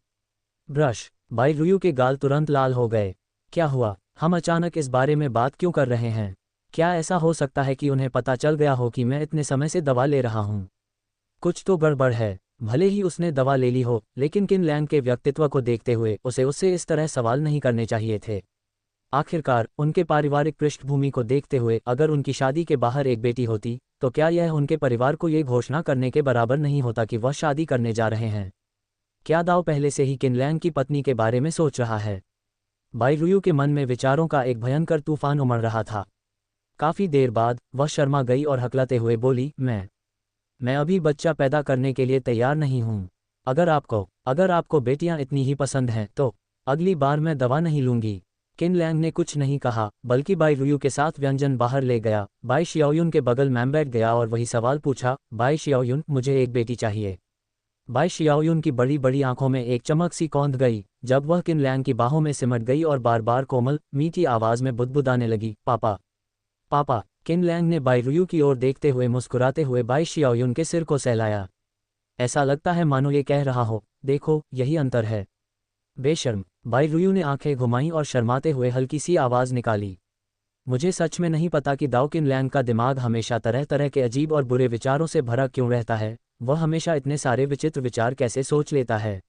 ब्रश। बाई रुयू के गाल तुरंत लाल हो गए। क्या हुआ? हम अचानक इस बारे में बात क्यों कर रहे हैं? क्या ऐसा हो सकता है कि उन्हें पता चल गया हो कि मैं इतने समय से दवा ले रहा हूँ? कुछ तो गड़बड़ है। भले ही उसने दवा ले ली हो, लेकिन किन लैंग के व्यक्तित्व को देखते हुए उसे उससे इस तरह सवाल नहीं करने चाहिए थे। आखिरकार उनके पारिवारिक पृष्ठभूमि को देखते हुए अगर उनकी शादी के बाहर एक बेटी होती तो क्या यह उनके परिवार को ये घोषणा करने के बराबर नहीं होता कि वह शादी करने जा रहे हैं? क्या दाव पहले से ही किन लैंग की पत्नी के बारे में सोच रहा है? बाई रुयू के मन में विचारों का एक भयंकर तूफान उमड़ रहा था। काफी देर बाद वह शर्मा गई और हकलाते हुए बोली, मैं अभी बच्चा पैदा करने के लिए तैयार नहीं हूँ। अगर आपको बेटियां इतनी ही पसंद हैं तो अगली बार मैं दवा नहीं लूंगी। किन लैंग ने कुछ नहीं कहा, बल्कि बाई रुयू के साथ व्यंजन बाहर ले गया। बाई शियाओयुन के बगल में बैठ गया और वही सवाल पूछा, बाई शियाओयुन, मुझे एक बेटी चाहिए। बाई शियाओयुन की बड़ी बड़ी आंखों में एक चमक सी कौंध गई जब वह किन लैंग की बाहों में सिमट गई और बार बार कोमल मीठी आवाज में बुदबुदाने लगी, पापा पापा। किन लैंग ने बाई रुयू की ओर देखते हुए मुस्कुराते हुए बाई शियाओयुन के सिर को सहलाया। ऐसा लगता है मानो ये कह रहा हो, देखो यही अंतर है। बेशर्म। बाई रुयू ने आंखें घुमाईं और शर्माते हुए हल्की सी आवाज निकाली। मुझे सच में नहीं पता कि दाओ किन लैंग का दिमाग हमेशा तरह तरह के अजीब और बुरे विचारों से भरा क्यों रहता है। वह हमेशा इतने सारे विचित्र विचार कैसे सोच लेता है।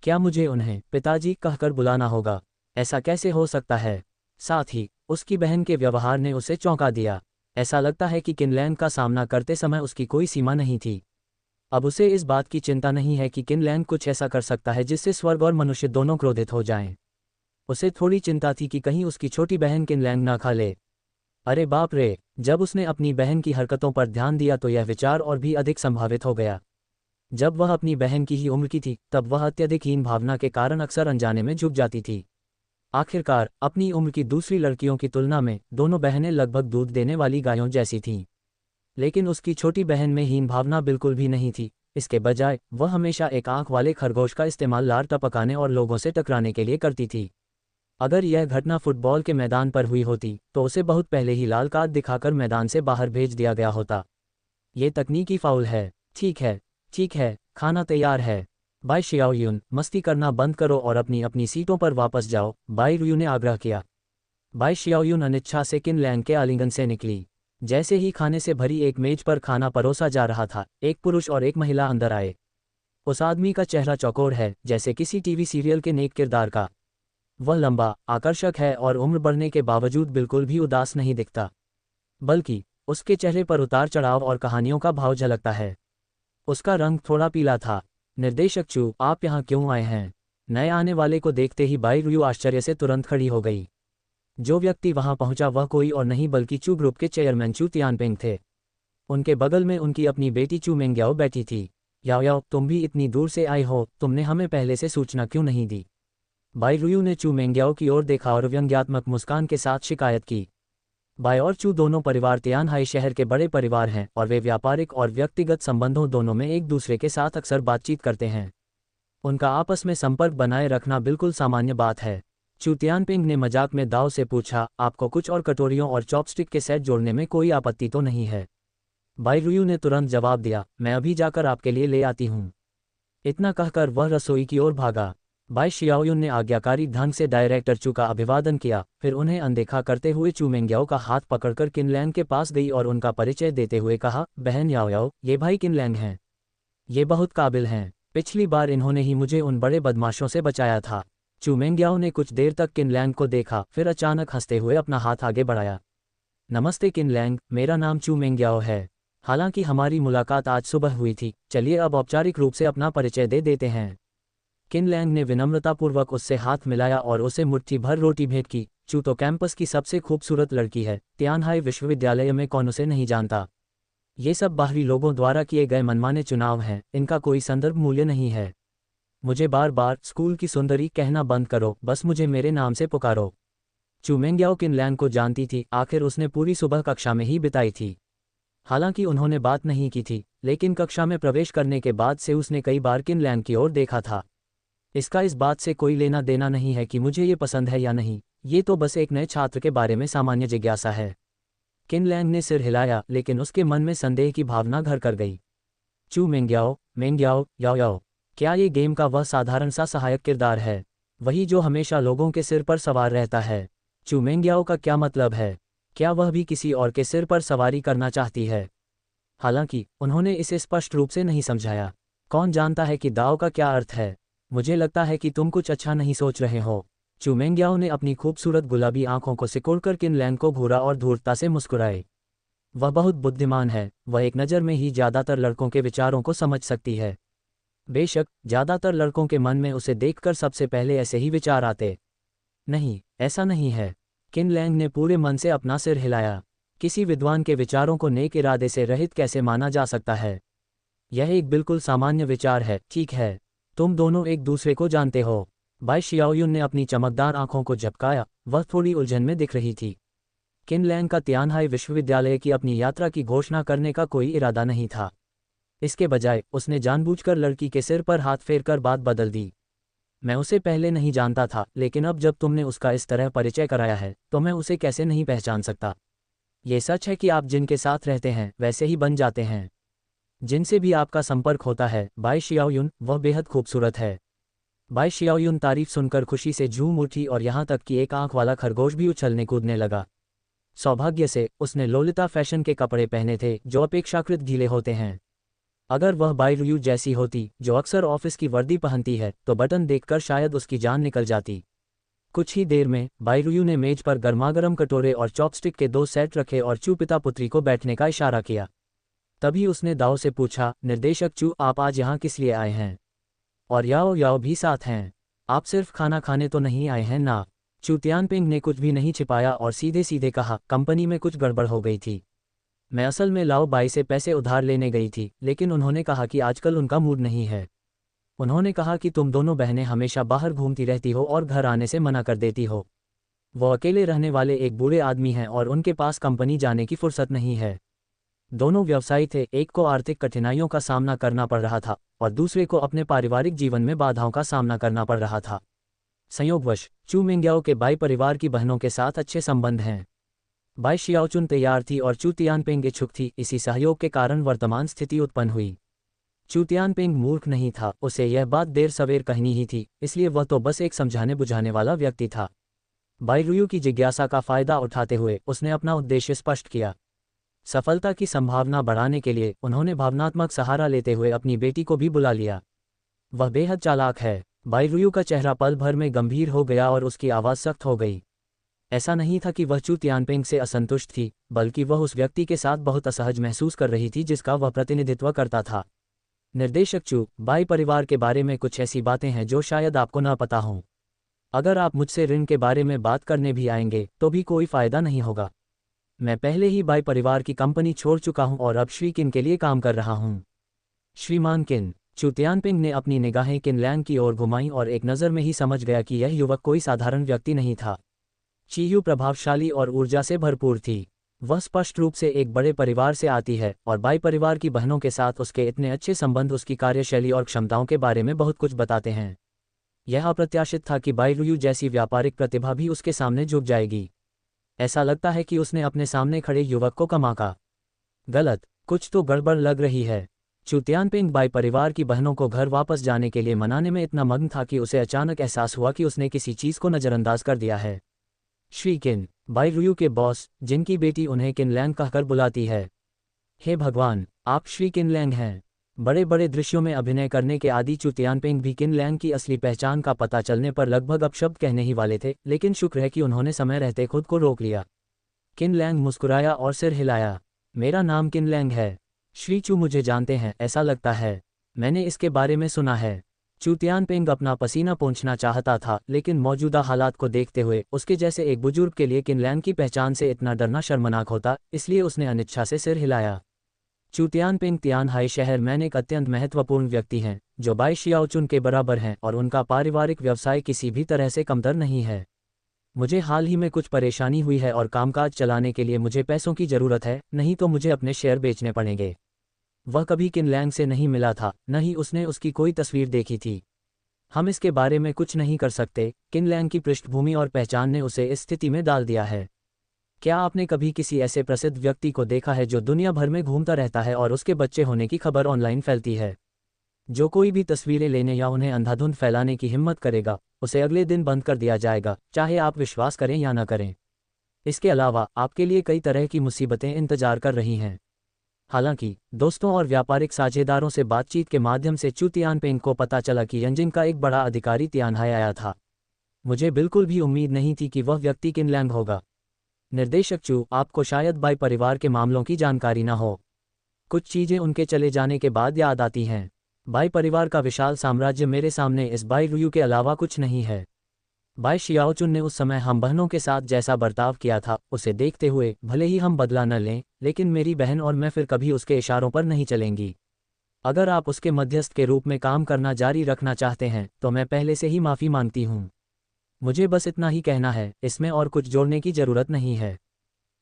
क्या मुझे उन्हें पिताजी कहकर बुलाना होगा? ऐसा कैसे हो सकता है? साथ ही उसकी बहन के व्यवहार ने उसे चौंका दिया। ऐसा लगता है कि किन लैंग का सामना करते समय उसकी कोई सीमा नहीं थी। अब उसे इस बात की चिंता नहीं है कि किन लैंग कुछ ऐसा कर सकता है जिससे स्वर्ग और मनुष्य दोनों क्रोधित हो जाएं। उसे थोड़ी चिंता थी कि कहीं उसकी छोटी बहन किन लैंग ना खा ले। अरे बाप रे! जब उसने अपनी बहन की हरकतों पर ध्यान दिया तो यह विचार और भी अधिक संभावित हो गया। जब वह अपनी बहन की ही उम्र की थी तब वह अत्यधिक हीन भावना के कारण अक्सर अनजाने में झुक जाती थी। आखिरकार अपनी उम्र की दूसरी लड़कियों की तुलना में दोनों बहनें लगभग दूध देने वाली गायों जैसी थीं। लेकिन उसकी छोटी बहन में हीन भावना बिल्कुल भी नहीं थी। इसके बजाय वह हमेशा एक आंख वाले खरगोश का इस्तेमाल लार टपकाने और लोगों से टकराने के लिए करती थी। अगर यह घटना फुटबॉल के मैदान पर हुई होती तो उसे बहुत पहले ही लाल कार्ड दिखाकर मैदान से बाहर भेज दिया गया होता। ये तकनीकी फाउल है। ठीक है, खाना तैयार है। बाई शियाओयुन, मस्ती करना बंद करो और अपनी अपनी सीटों पर वापस जाओ, बाई रुयू ने आग्रह किया। बाई शियाओयुन अनिच्छा से किन लैंग के आलिंगन से निकली। जैसे ही खाने से भरी एक मेज पर खाना परोसा जा रहा था, एक पुरुष और एक महिला अंदर आए। उस आदमी का चेहरा चौकोर है, जैसे किसी टीवी सीरियल के नेक किरदार का। वह लंबा, आकर्षक है और उम्र बढ़ने के बावजूद बिल्कुल भी उदास नहीं दिखता, बल्कि उसके चेहरे पर उतार चढ़ाव और कहानियों का भाव झलकता है। उसका रंग थोड़ा पीला था। निर्देशक चू, आप यहाँ क्यों आए हैं? नए आने वाले को देखते ही बाई रुयू आश्चर्य से तुरंत खड़ी हो गई। जो व्यक्ति वहां पहुंचा वह कोई और नहीं बल्कि चू ग्रुप के चेयरमैन चू तियानपेंग थे। उनके बगल में उनकी अपनी बेटी चू मेंग्याओ बैठी थी। याओ याओ, तुम भी इतनी दूर से आई हो, तुमने हमें पहले से सूचना क्यों नहीं दी? बाई रुयू ने चू मेंग्याओ की ओर देखा और व्यंग्यात्मक मुस्कान के साथ शिकायत की। बाई और चू दोनों परिवार तियानहाई शहर के बड़े परिवार हैं और वे व्यापारिक और व्यक्तिगत संबंधों दोनों में एक दूसरे के साथ अक्सर बातचीत करते हैं। उनका आपस में संपर्क बनाए रखना बिल्कुल सामान्य बात है। चू तियानपेंग ने मजाक में दाव से पूछा, आपको कुछ और कटोरियों और चॉपस्टिक के सेट जोड़ने में कोई आपत्ति तो नहीं है? बाई रुयू ने तुरंत जवाब दिया, मैं अभी जाकर आपके लिए ले आती हूँ। इतना कहकर वह रसोई की ओर भागा। बाई शियाओयुन ने आज्ञाकारी ढंग से डायरेक्टर चू का अभिवादन किया, फिर उन्हें अनदेखा करते हुए चू मेंग्याओ का हाथ पकड़कर किन लैंग के पास गई और उनका परिचय देते हुए कहा, बहन याओ याओ, ये भाई किन लैंग हैं। ये बहुत काबिल हैं। पिछली बार इन्होंने ही मुझे उन बड़े बदमाशों से बचाया था। चू मेंग्याओ ने कुछ देर तक किन लैंग को देखा, फिर अचानक हंसते हुए अपना हाथ आगे बढ़ाया। नमस्ते किन लैंग, मेरा नाम चू मेंग्याओ है। हालांकि हमारी मुलाकात आज सुबह हुई थी, चलिए अब औपचारिक रूप से अपना परिचय दे देते हैं। किन लैंग ने विनम्रतापूर्वक उससे हाथ मिलाया और उसे मुट्ठी भर रोटी भेंट की। चू तो कैंपस की सबसे खूबसूरत लड़की है, तियानहाई विश्वविद्यालय में कौन उसे नहीं जानता। ये सब बाहरी लोगों द्वारा किए गए मनमाने चुनाव हैं, इनका कोई संदर्भ मूल्य नहीं है। मुझे बार बार स्कूल की सुंदरी कहना बंद करो, बस मुझे मेरे नाम से पुकारो। चू मेंग्याओ किन लैंग को जानती थी, आखिर उसने पूरी सुबह कक्षा में ही बिताई थी। हालांकि उन्होंने बात नहीं की थी, लेकिन कक्षा में प्रवेश करने के बाद से उसने कई बार किन लैंग की ओर देखा था। इसका इस बात से कोई लेना देना नहीं है कि मुझे ये पसंद है या नहीं, ये तो बस एक नए छात्र के बारे में सामान्य जिज्ञासा है। किन लैंग ने सिर हिलाया, लेकिन उसके मन में संदेह की भावना घर कर गई। चू मेंग्याओ याओ याओ, क्या ये गेम का वह साधारण सा सहायक किरदार है, वही जो हमेशा लोगों के सिर पर सवार रहता है? चू मेंग्याओ का क्या मतलब है? क्या वह भी किसी और के सिर पर सवारी करना चाहती है? हालांकि उन्होंने इसे स्पष्ट रूप से नहीं समझाया। कौन जानता है कि दाव का क्या अर्थ है? मुझे लगता है कि तुम कुछ अच्छा नहीं सोच रहे हो। चू मेंग्याओ ने अपनी खूबसूरत गुलाबी आंखों को सिकोड़कर किन लैंग को घूरा और धूर्तता से मुस्कुराए। वह बहुत बुद्धिमान है, वह एक नज़र में ही ज़्यादातर लड़कों के विचारों को समझ सकती है। बेशक ज़्यादातर लड़कों के मन में उसे देखकर सबसे पहले ऐसे ही विचार आते। नहीं, ऐसा नहीं है। किन लैंग ने पूरे मन से अपना सिर हिलाया। किसी विद्वान के विचारों को नेक इरादे से रहित कैसे माना जा सकता है? यह एक बिल्कुल सामान्य विचार है। ठीक है, तुम दोनों एक दूसरे को जानते हो। बाई शियाओयुन ने अपनी चमकदार आंखों को झपकाया, वह थोड़ी उलझन में दिख रही थी। किन लैंग का तियानहाई विश्वविद्यालय की अपनी यात्रा की घोषणा करने का कोई इरादा नहीं था। इसके बजाय उसने जानबूझकर लड़की के सिर पर हाथ फेरकर बात बदल दी। मैं उसे पहले नहीं जानता था, लेकिन अब जब तुमने उसका इस तरह परिचय कराया है तो मैं उसे कैसे नहीं पहचान सकता। ये सच है कि आप जिनके साथ रहते हैं वैसे ही बन जाते हैं। जिनसे भी आपका संपर्क होता है बाई शियाओयुन, वह बेहद खूबसूरत है। बाई शियाओयुन तारीफ सुनकर खुशी से झूम उठी और यहाँ तक कि एक आंख वाला खरगोश भी उछलने कूदने लगा। सौभाग्य से उसने लोलिता फैशन के कपड़े पहने थे जो अपेक्षाकृत ढीले होते हैं। अगर वह बाई रुयू जैसी होती जो अक्सर ऑफिस की वर्दी पहनती है तो बटन देखकर शायद उसकी जान निकल जाती। कुछ ही देर में बाई रुयू ने मेज पर गर्मागर्म कटोरे और चॉपस्टिक के 2 सेट रखे और चू पिता पुत्री को बैठने का इशारा किया। तभी उसने दाओ से पूछा, निर्देशक चू, आप आज यहाँ किस लिए आए हैं? और याओ याओ भी साथ हैं। आप सिर्फ खाना खाने तो नहीं आए हैं ना? चू तियानपिंग ने कुछ भी नहीं छिपाया और सीधे सीधे कहा, कंपनी में कुछ गड़बड़ हो गई थी। मैं असल में लाओ बाई से पैसे उधार लेने गई थी, लेकिन उन्होंने कहा कि आजकल उनका मूड नहीं है। उन्होंने कहा कि तुम दोनों बहनें हमेशा बाहर घूमती रहती हो और घर आने से मना कर देती हो। वो अकेले रहने वाले एक बूढ़े आदमी हैं और उनके पास कंपनी जाने की फुर्सत नहीं है। दोनों व्यवसायी थे, एक को आर्थिक कठिनाइयों का सामना करना पड़ रहा था और दूसरे को अपने पारिवारिक जीवन में बाधाओं का सामना करना पड़ रहा था। संयोगवश चू मिंग्याओ के बाई परिवार की बहनों के साथ अच्छे संबंध हैं। बाई शियाओचुन तैयार थी और चू तियानपिंग इच्छुक थी। इसी सहयोग के कारण वर्तमान स्थिति उत्पन्न हुई। चू तियानपिंग मूर्ख नहीं था, उसे यह बात देर सवेर कहनी ही थी, इसलिए वह तो बस एक समझाने बुझाने वाला व्यक्ति था। बाई रुयू की जिज्ञासा का फायदा उठाते हुए उसने अपना उद्देश्य स्पष्ट किया। सफलता की संभावना बढ़ाने के लिए उन्होंने भावनात्मक सहारा लेते हुए अपनी बेटी को भी बुला लिया। वह बेहद चालाक है। बाई रुयू का चेहरा पल भर में गंभीर हो गया और उसकी आवाज़ सख्त हो गई। ऐसा नहीं था कि वह चू तियानपिंग से असंतुष्ट थी, बल्कि वह उस व्यक्ति के साथ बहुत असहज महसूस कर रही थी जिसका वह प्रतिनिधित्व करता था। निर्देशक चू, बाई परिवार के बारे में कुछ ऐसी बातें हैं जो शायद आपको न पता हों। अगर आप मुझसे ऋण के बारे में बात करने भी आएंगे तो भी कोई फ़ायदा नहीं होगा। मैं पहले ही बाई परिवार की कंपनी छोड़ चुका हूं और अब श्री किन के लिए काम कर रहा हूं। श्रीमान किन। चू तियानपिंग ने अपनी निगाहें किन लैंग की ओर घुमाईं और एक नज़र में ही समझ गया कि यह युवक कोई साधारण व्यक्ति नहीं था। चीयू प्रभावशाली और ऊर्जा से भरपूर थी। वह स्पष्ट रूप से एक बड़े परिवार से आती है और बाई परिवार की बहनों के साथ उसके इतने अच्छे संबंध उसकी कार्यशैली और क्षमताओं के बारे में बहुत कुछ बताते हैं। यह अप्रत्याशित था कि बाई रुयू जैसी व्यापारिक प्रतिभा भी उसके सामने झुक जाएगी। ऐसा लगता है कि उसने अपने सामने खड़े युवक को कमाका। गलत, कुछ तो गड़बड़ लग रही है। चू तियानपिंग बाई परिवार की बहनों को घर वापस जाने के लिए मनाने में इतना मग्न था कि उसे अचानक एहसास हुआ कि उसने किसी चीज़ को नज़रअंदाज कर दिया है। श्री किन, बाई रुयू के बॉस, जिनकी बेटी उन्हें किन लैंग कहकर बुलाती है। हे भगवान, आप श्री किन लैंग हैं। बड़े बड़े दृश्यों में अभिनय करने के आदि चू तियानपिंग भी किन लैंग की असली पहचान का पता चलने पर लगभग अपशब्द कहने ही वाले थे, लेकिन शुक्र है कि उन्होंने समय रहते खुद को रोक लिया। किन लैंग मुस्कुराया और सिर हिलाया। मेरा नाम किन लैंग है। श्री चू मुझे जानते हैं, ऐसा लगता है। मैंने इसके बारे में सुना है। चू तियानपिंग अपना पसीना पोंछना चाहता था, लेकिन मौजूदा हालात को देखते हुए उसके जैसे एक बुजुर्ग के लिए किन लैंग की पहचान से इतना डरना शर्मनाक होता, इसलिए उसने अनिच्छा से सिर हिलाया। चू तियानपिंग तियानहाई शहर में एक अत्यंत महत्वपूर्ण व्यक्ति हैं जो बाई शियाओचुन के बराबर हैं और उनका पारिवारिक व्यवसाय किसी भी तरह से कमतर नहीं है। मुझे हाल ही में कुछ परेशानी हुई है और कामकाज चलाने के लिए मुझे पैसों की ज़रूरत है, नहीं तो मुझे अपने शेयर बेचने पड़ेंगे। वह कभी किन लैंग से नहीं मिला था, न ही उसने उसकी कोई तस्वीर देखी थी। हम इसके बारे में कुछ नहीं कर सकते। किन लैंग की पृष्ठभूमि और पहचान ने उसे इस स्थिति में डाल दिया है। क्या आपने कभी किसी ऐसे प्रसिद्ध व्यक्ति को देखा है जो दुनिया भर में घूमता रहता है और उसके बच्चे होने की खबर ऑनलाइन फैलती है? जो कोई भी तस्वीरें लेने या उन्हें अंधाधुंध फैलाने की हिम्मत करेगा, उसे अगले दिन बंद कर दिया जाएगा, चाहे आप विश्वास करें या न करें। इसके अलावा आपके लिए कई तरह की मुसीबतें इंतजार कर रही हैं। हालांकि दोस्तों और व्यापारिक साझेदारों से बातचीत के माध्यम से चू तियानपिंग को पता चला कि यंजिंग का एक बड़ा अधिकारी तियानहाई आया था। मुझे बिल्कुल भी उम्मीद नहीं थी कि वह व्यक्ति किन लैंग होगा। निर्देशक चू, आपको शायद बाई परिवार के मामलों की जानकारी ना हो। कुछ चीज़ें उनके चले जाने के बाद याद आती हैं। बाई परिवार का विशाल साम्राज्य मेरे सामने इस बाई रुयू के अलावा कुछ नहीं है। बाई शियाओचुन ने उस समय हम बहनों के साथ जैसा बर्ताव किया था उसे देखते हुए भले ही हम बदला न लें, लेकिन मेरी बहन और मैं फिर कभी उसके इशारों पर नहीं चलेंगी। अगर आप उसके मध्यस्थ के रूप में काम करना जारी रखना चाहते हैं तो मैं पहले से ही माफ़ी मांगती हूँ। मुझे बस इतना ही कहना है, इसमें और कुछ जोड़ने की ज़रूरत नहीं है।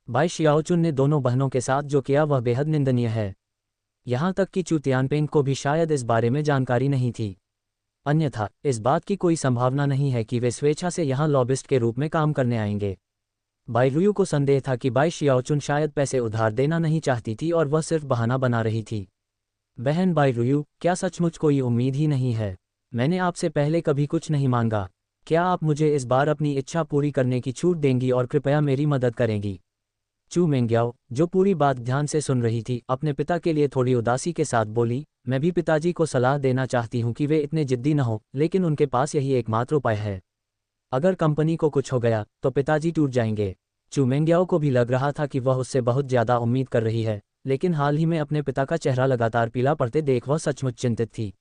बाई शियाओचुन ने दोनों बहनों के साथ जो किया वह बेहद निंदनीय है। यहाँ तक कि चू तियानपेंग को भी शायद इस बारे में जानकारी नहीं थी। अन्यथा इस बात की कोई संभावना नहीं है कि वे स्वेच्छा से यहाँ लॉबिस्ट के रूप में काम करने आएंगे। बाई रुयू को संदेह था कि बाई शियाओचुन शायद पैसे उधार देना नहीं चाहती थी और वह सिर्फ बहाना बना रही थी। बहन बाई रुयू, क्या सचमुच कोई उम्मीद ही नहीं है? मैंने आपसे पहले कभी कुछ नहीं मांगा। क्या आप मुझे इस बार अपनी इच्छा पूरी करने की छूट देंगी और कृपया मेरी मदद करेंगी? चू मेंग्याओ, जो पूरी बात ध्यान से सुन रही थी, अपने पिता के लिए थोड़ी उदासी के साथ बोली, मैं भी पिताजी को सलाह देना चाहती हूँ कि वे इतने जिद्दी न हो, लेकिन उनके पास यही एकमात्र उपाय है। अगर कंपनी को कुछ हो गया तो पिताजी टूट जाएंगे। चू मेंग्याओ को भी लग रहा था कि वह उससे बहुत ज़्यादा उम्मीद कर रही है, लेकिन हाल ही में अपने पिता का चेहरा लगातार पीला पड़ते देख वह सचमुच चिंतित थी।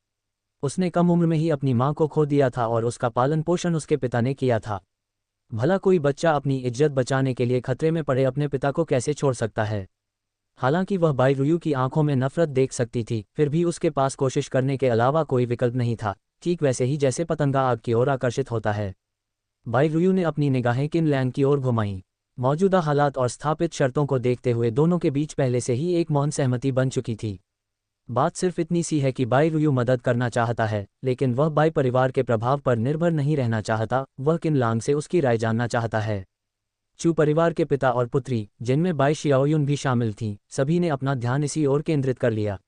उसने कम उम्र में ही अपनी माँ को खो दिया था और उसका पालन पोषण उसके पिता ने किया था। भला कोई बच्चा अपनी इज्जत बचाने के लिए खतरे में पड़े अपने पिता को कैसे छोड़ सकता है? हालांकि वह बाई रुयू की आंखों में नफरत देख सकती थी, फिर भी उसके पास कोशिश करने के अलावा कोई विकल्प नहीं था, ठीक वैसे ही जैसे पतंगा आग की ओर आकर्षित होता है। बाई रुयू ने अपनी निगाहें किन लैंग की ओर घुमाईं। मौजूदा हालात और स्थापित शर्तों को देखते हुए दोनों के बीच पहले से ही एक मौन सहमति बन चुकी थी। बात सिर्फ इतनी सी है कि बाई रुयू मदद करना चाहता है, लेकिन वह बाई परिवार के प्रभाव पर निर्भर नहीं रहना चाहता, वह किन लांग से उसकी राय जानना चाहता है। चू परिवार के पिता और पुत्री, जिनमें बाई शियाओयुन भी शामिल थीं, सभी ने अपना ध्यान इसी ओर केंद्रित कर लिया।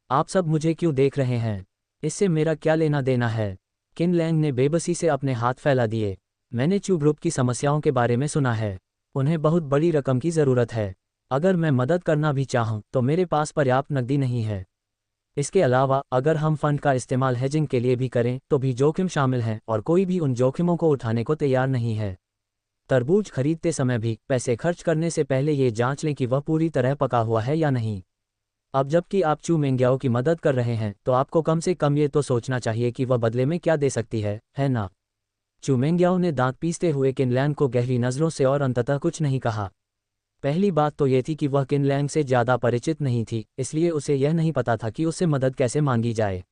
आप सब मुझे क्यों देख रहे हैं? इससे मेरा क्या लेना देना है? किन लैंग ने बेबसी से अपने हाथ फैला दिए। मैंने चू ग्रुप की समस्याओं के बारे में सुना है। उन्हें बहुत बड़ी रकम की ज़रूरत है। अगर मैं मदद करना भी चाहूँ तो मेरे पास पर्याप्त नकदी नहीं है। इसके अलावा अगर हम फंड का इस्तेमाल हेजिंग के लिए भी करें तो भी जोखिम शामिल हैं और कोई भी उन जोखिमों को उठाने को तैयार नहीं है। तरबूज खरीदते समय भी पैसे खर्च करने से पहले ये जांच लें कि वह पूरी तरह पका हुआ है या नहीं। अब जबकि आप चू मेंग्याओ की मदद कर रहे हैं तो आपको कम से कम ये तो सोचना चाहिए कि वह बदले में क्या दे सकती है ना? चू मेंग्याओ ने दांत पीसते हुए किनलैंग को गहरी नज़रों से और अंततः कुछ नहीं कहा। पहली बात तो ये थी कि वह किनलैंग से ज़्यादा परिचित नहीं थी, इसलिए उसे यह नहीं पता था कि उससे मदद कैसे मांगी जाए।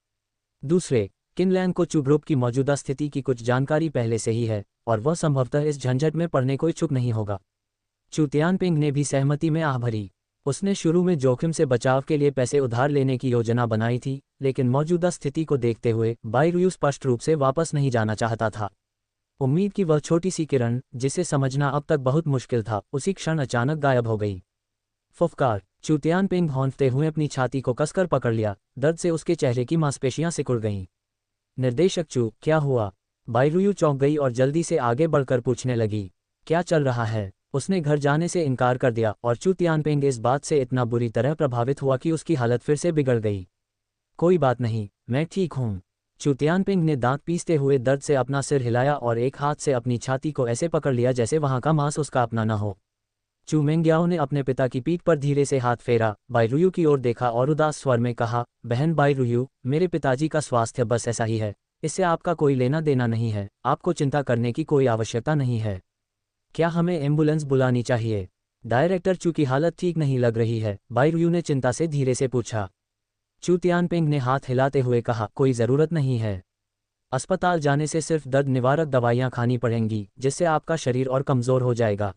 दूसरे, किनलैंग को चू ग्रुप की मौजूदा स्थिति की कुछ जानकारी पहले से ही है और वह संभवतः इस झंझट में पड़ने को इच्छुक नहीं होगा। चू तियानपिंग ने भी सहमति में आह भरी। उसने शुरू में जोखिम से बचाव के लिए पैसे उधार लेने की योजना बनाई थी, लेकिन मौजूदा स्थिति को देखते हुए बाई रुयू स्पष्ट रूप से वापस नहीं जाना चाहता था। उम्मीद की वह छोटी सी किरण, जिसे समझना अब तक बहुत मुश्किल था, उसी क्षण अचानक गायब हो गई। फुफकार। चू तियानपिंग भौंकते हुए अपनी छाती को कसकर पकड़ लिया, दर्द से उसके चेहरे की मांसपेशियां सिकुड़ गईं। निर्देशक चू, क्या हुआ? बाई रुयू चौंक गई और जल्दी से आगे बढ़कर पूछने लगी, क्या चल रहा है? उसने घर जाने से इनकार कर दिया और चू तियानपिंग इस बात से इतना बुरी तरह प्रभावित हुआ कि उसकी हालत फिर से बिगड़ गई। कोई बात नहीं, मैं ठीक हूँ। चू तियानपिंग ने दांत पीसते हुए दर्द से अपना सिर हिलाया और एक हाथ से अपनी छाती को ऐसे पकड़ लिया जैसे वहां का मांस उसका अपना न हो। चू मेंग्याओ ने अपने पिता की पीठ पर धीरे से हाथ फेरा, बाई रुयू की ओर देखा और उदास स्वर में कहा, बहन बाई रुयू, मेरे पिताजी का स्वास्थ्य बस ऐसा ही है, इससे आपका कोई लेना देना नहीं है, आपको चिंता करने की कोई आवश्यकता नहीं है। क्या हमें एम्बुलेंस बुलानी चाहिए? डायरेक्टर चू की हालत ठीक नहीं लग रही है, बाई रुयू ने चिंता से धीरे से पूछा। चू तियानपिंग ने हाथ हिलाते हुए कहा, कोई ज़रूरत नहीं है। अस्पताल जाने से सिर्फ दर्द निवारक दवाइयाँ खानी पड़ेंगी, जिससे आपका शरीर और कमज़ोर हो जाएगा।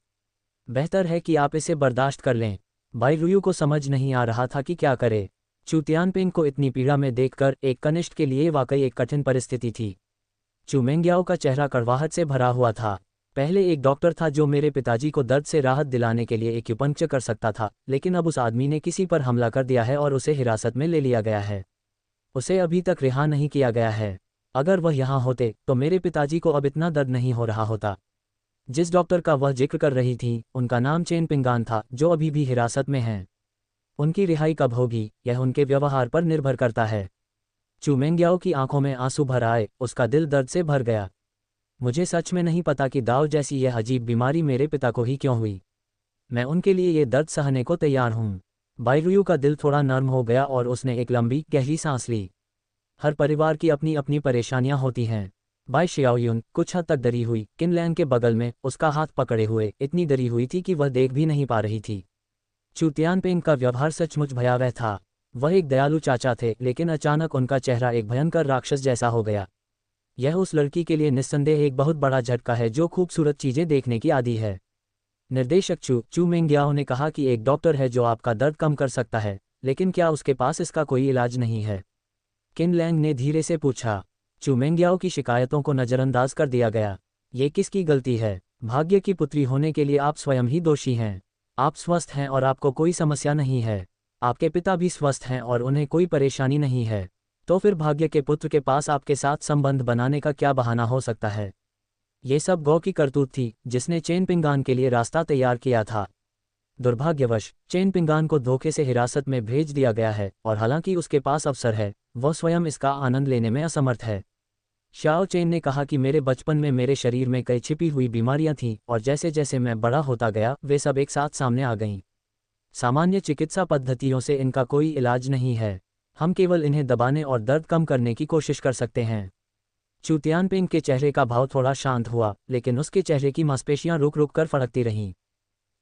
बेहतर है कि आप इसे बर्दाश्त कर लें। बाई रुयू को समझ नहीं आ रहा था कि क्या करे। चू तियानपिंग को इतनी पीड़ा में देखकर एक कनिष्ठ के लिए वाकई एक कठिन परिस्थिति थी। चू मेंग्याओ का चेहरा कड़वाहट से भरा हुआ था। पहले एक डॉक्टर था जो मेरे पिताजी को दर्द से राहत दिलाने के लिए एक्यूपंक्चर कर सकता था, लेकिन अब उस आदमी ने किसी पर हमला कर दिया है और उसे हिरासत में ले लिया गया है। उसे अभी तक रिहा नहीं किया गया है। अगर वह यहाँ होते तो मेरे पिताजी को अब इतना दर्द नहीं हो रहा होता। जिस डॉक्टर का वह जिक्र कर रही थी, उनका नाम चेन पिंगान था, जो अभी भी हिरासत में हैं। उनकी रिहाई कब होगी, यह उनके व्यवहार पर निर्भर करता है। चू मेंग्याओ की आंखों में आंसू भर आए, उसका दिल दर्द से भर गया। मुझे सच में नहीं पता कि दाव जैसी यह अजीब बीमारी मेरे पिता को ही क्यों हुई। मैं उनके लिए ये दर्द सहने को तैयार हूँ। बाई रुयू का दिल थोड़ा नर्म हो गया और उसने एक लंबी गहरी सांस ली। हर परिवार की अपनी अपनी परेशानियां होती हैं। बाय शियाओयुन कुछ हद तक डरी हुई किनलैंग के बगल में उसका हाथ पकड़े हुए इतनी डरी हुई थी कि वह देख भी नहीं पा रही थी। चू तियानपेंग का व्यवहार सचमुच भयावह था। वह एक दयालु चाचा थे, लेकिन अचानक उनका चेहरा एक भयंकर राक्षस जैसा हो गया। यह उस लड़की के लिए निस्संदेह एक बहुत बड़ा झटका है जो खूबसूरत चीजें देखने की आदी है। निर्देशक चू मेंग्याओ ने कहा कि एक डॉक्टर है जो आपका दर्द कम कर सकता है, लेकिन क्या उसके पास इसका कोई इलाज नहीं है? किनलैंग ने धीरे से पूछा। चू मेंग्याओ की शिकायतों को नज़रअंदाज कर दिया गया। ये किसकी गलती है? भाग्य की पुत्री होने के लिए आप स्वयं ही दोषी हैं। आप स्वस्थ हैं और आपको कोई समस्या नहीं है। आपके पिता भी स्वस्थ हैं और उन्हें कोई परेशानी नहीं है। तो फिर भाग्य के पुत्र के पास आपके साथ संबंध बनाने का क्या बहाना हो सकता है? ये सब गौ की करतूत थी जिसने चेन पिंगान के लिए रास्ता तैयार किया था। दुर्भाग्यवश चेन पिंगान को धोखे से हिरासत में भेज दिया गया है, और हालांकि उसके पास अवसर है, वह स्वयं इसका आनंद लेने में असमर्थ है। शाओ चेन ने कहा कि मेरे बचपन में मेरे शरीर में कई छिपी हुई बीमारियां थीं और जैसे जैसे मैं बड़ा होता गया वे सब एक साथ सामने आ गईं। सामान्य चिकित्सा पद्धतियों से इनका कोई इलाज नहीं है। हम केवल इन्हें दबाने और दर्द कम करने की कोशिश कर सकते हैं। चू तियानपेंग के चेहरे का भाव थोड़ा शांत हुआ, लेकिन उसके चेहरे की मांसपेशियां रुक रुक कर फड़कती रहीं।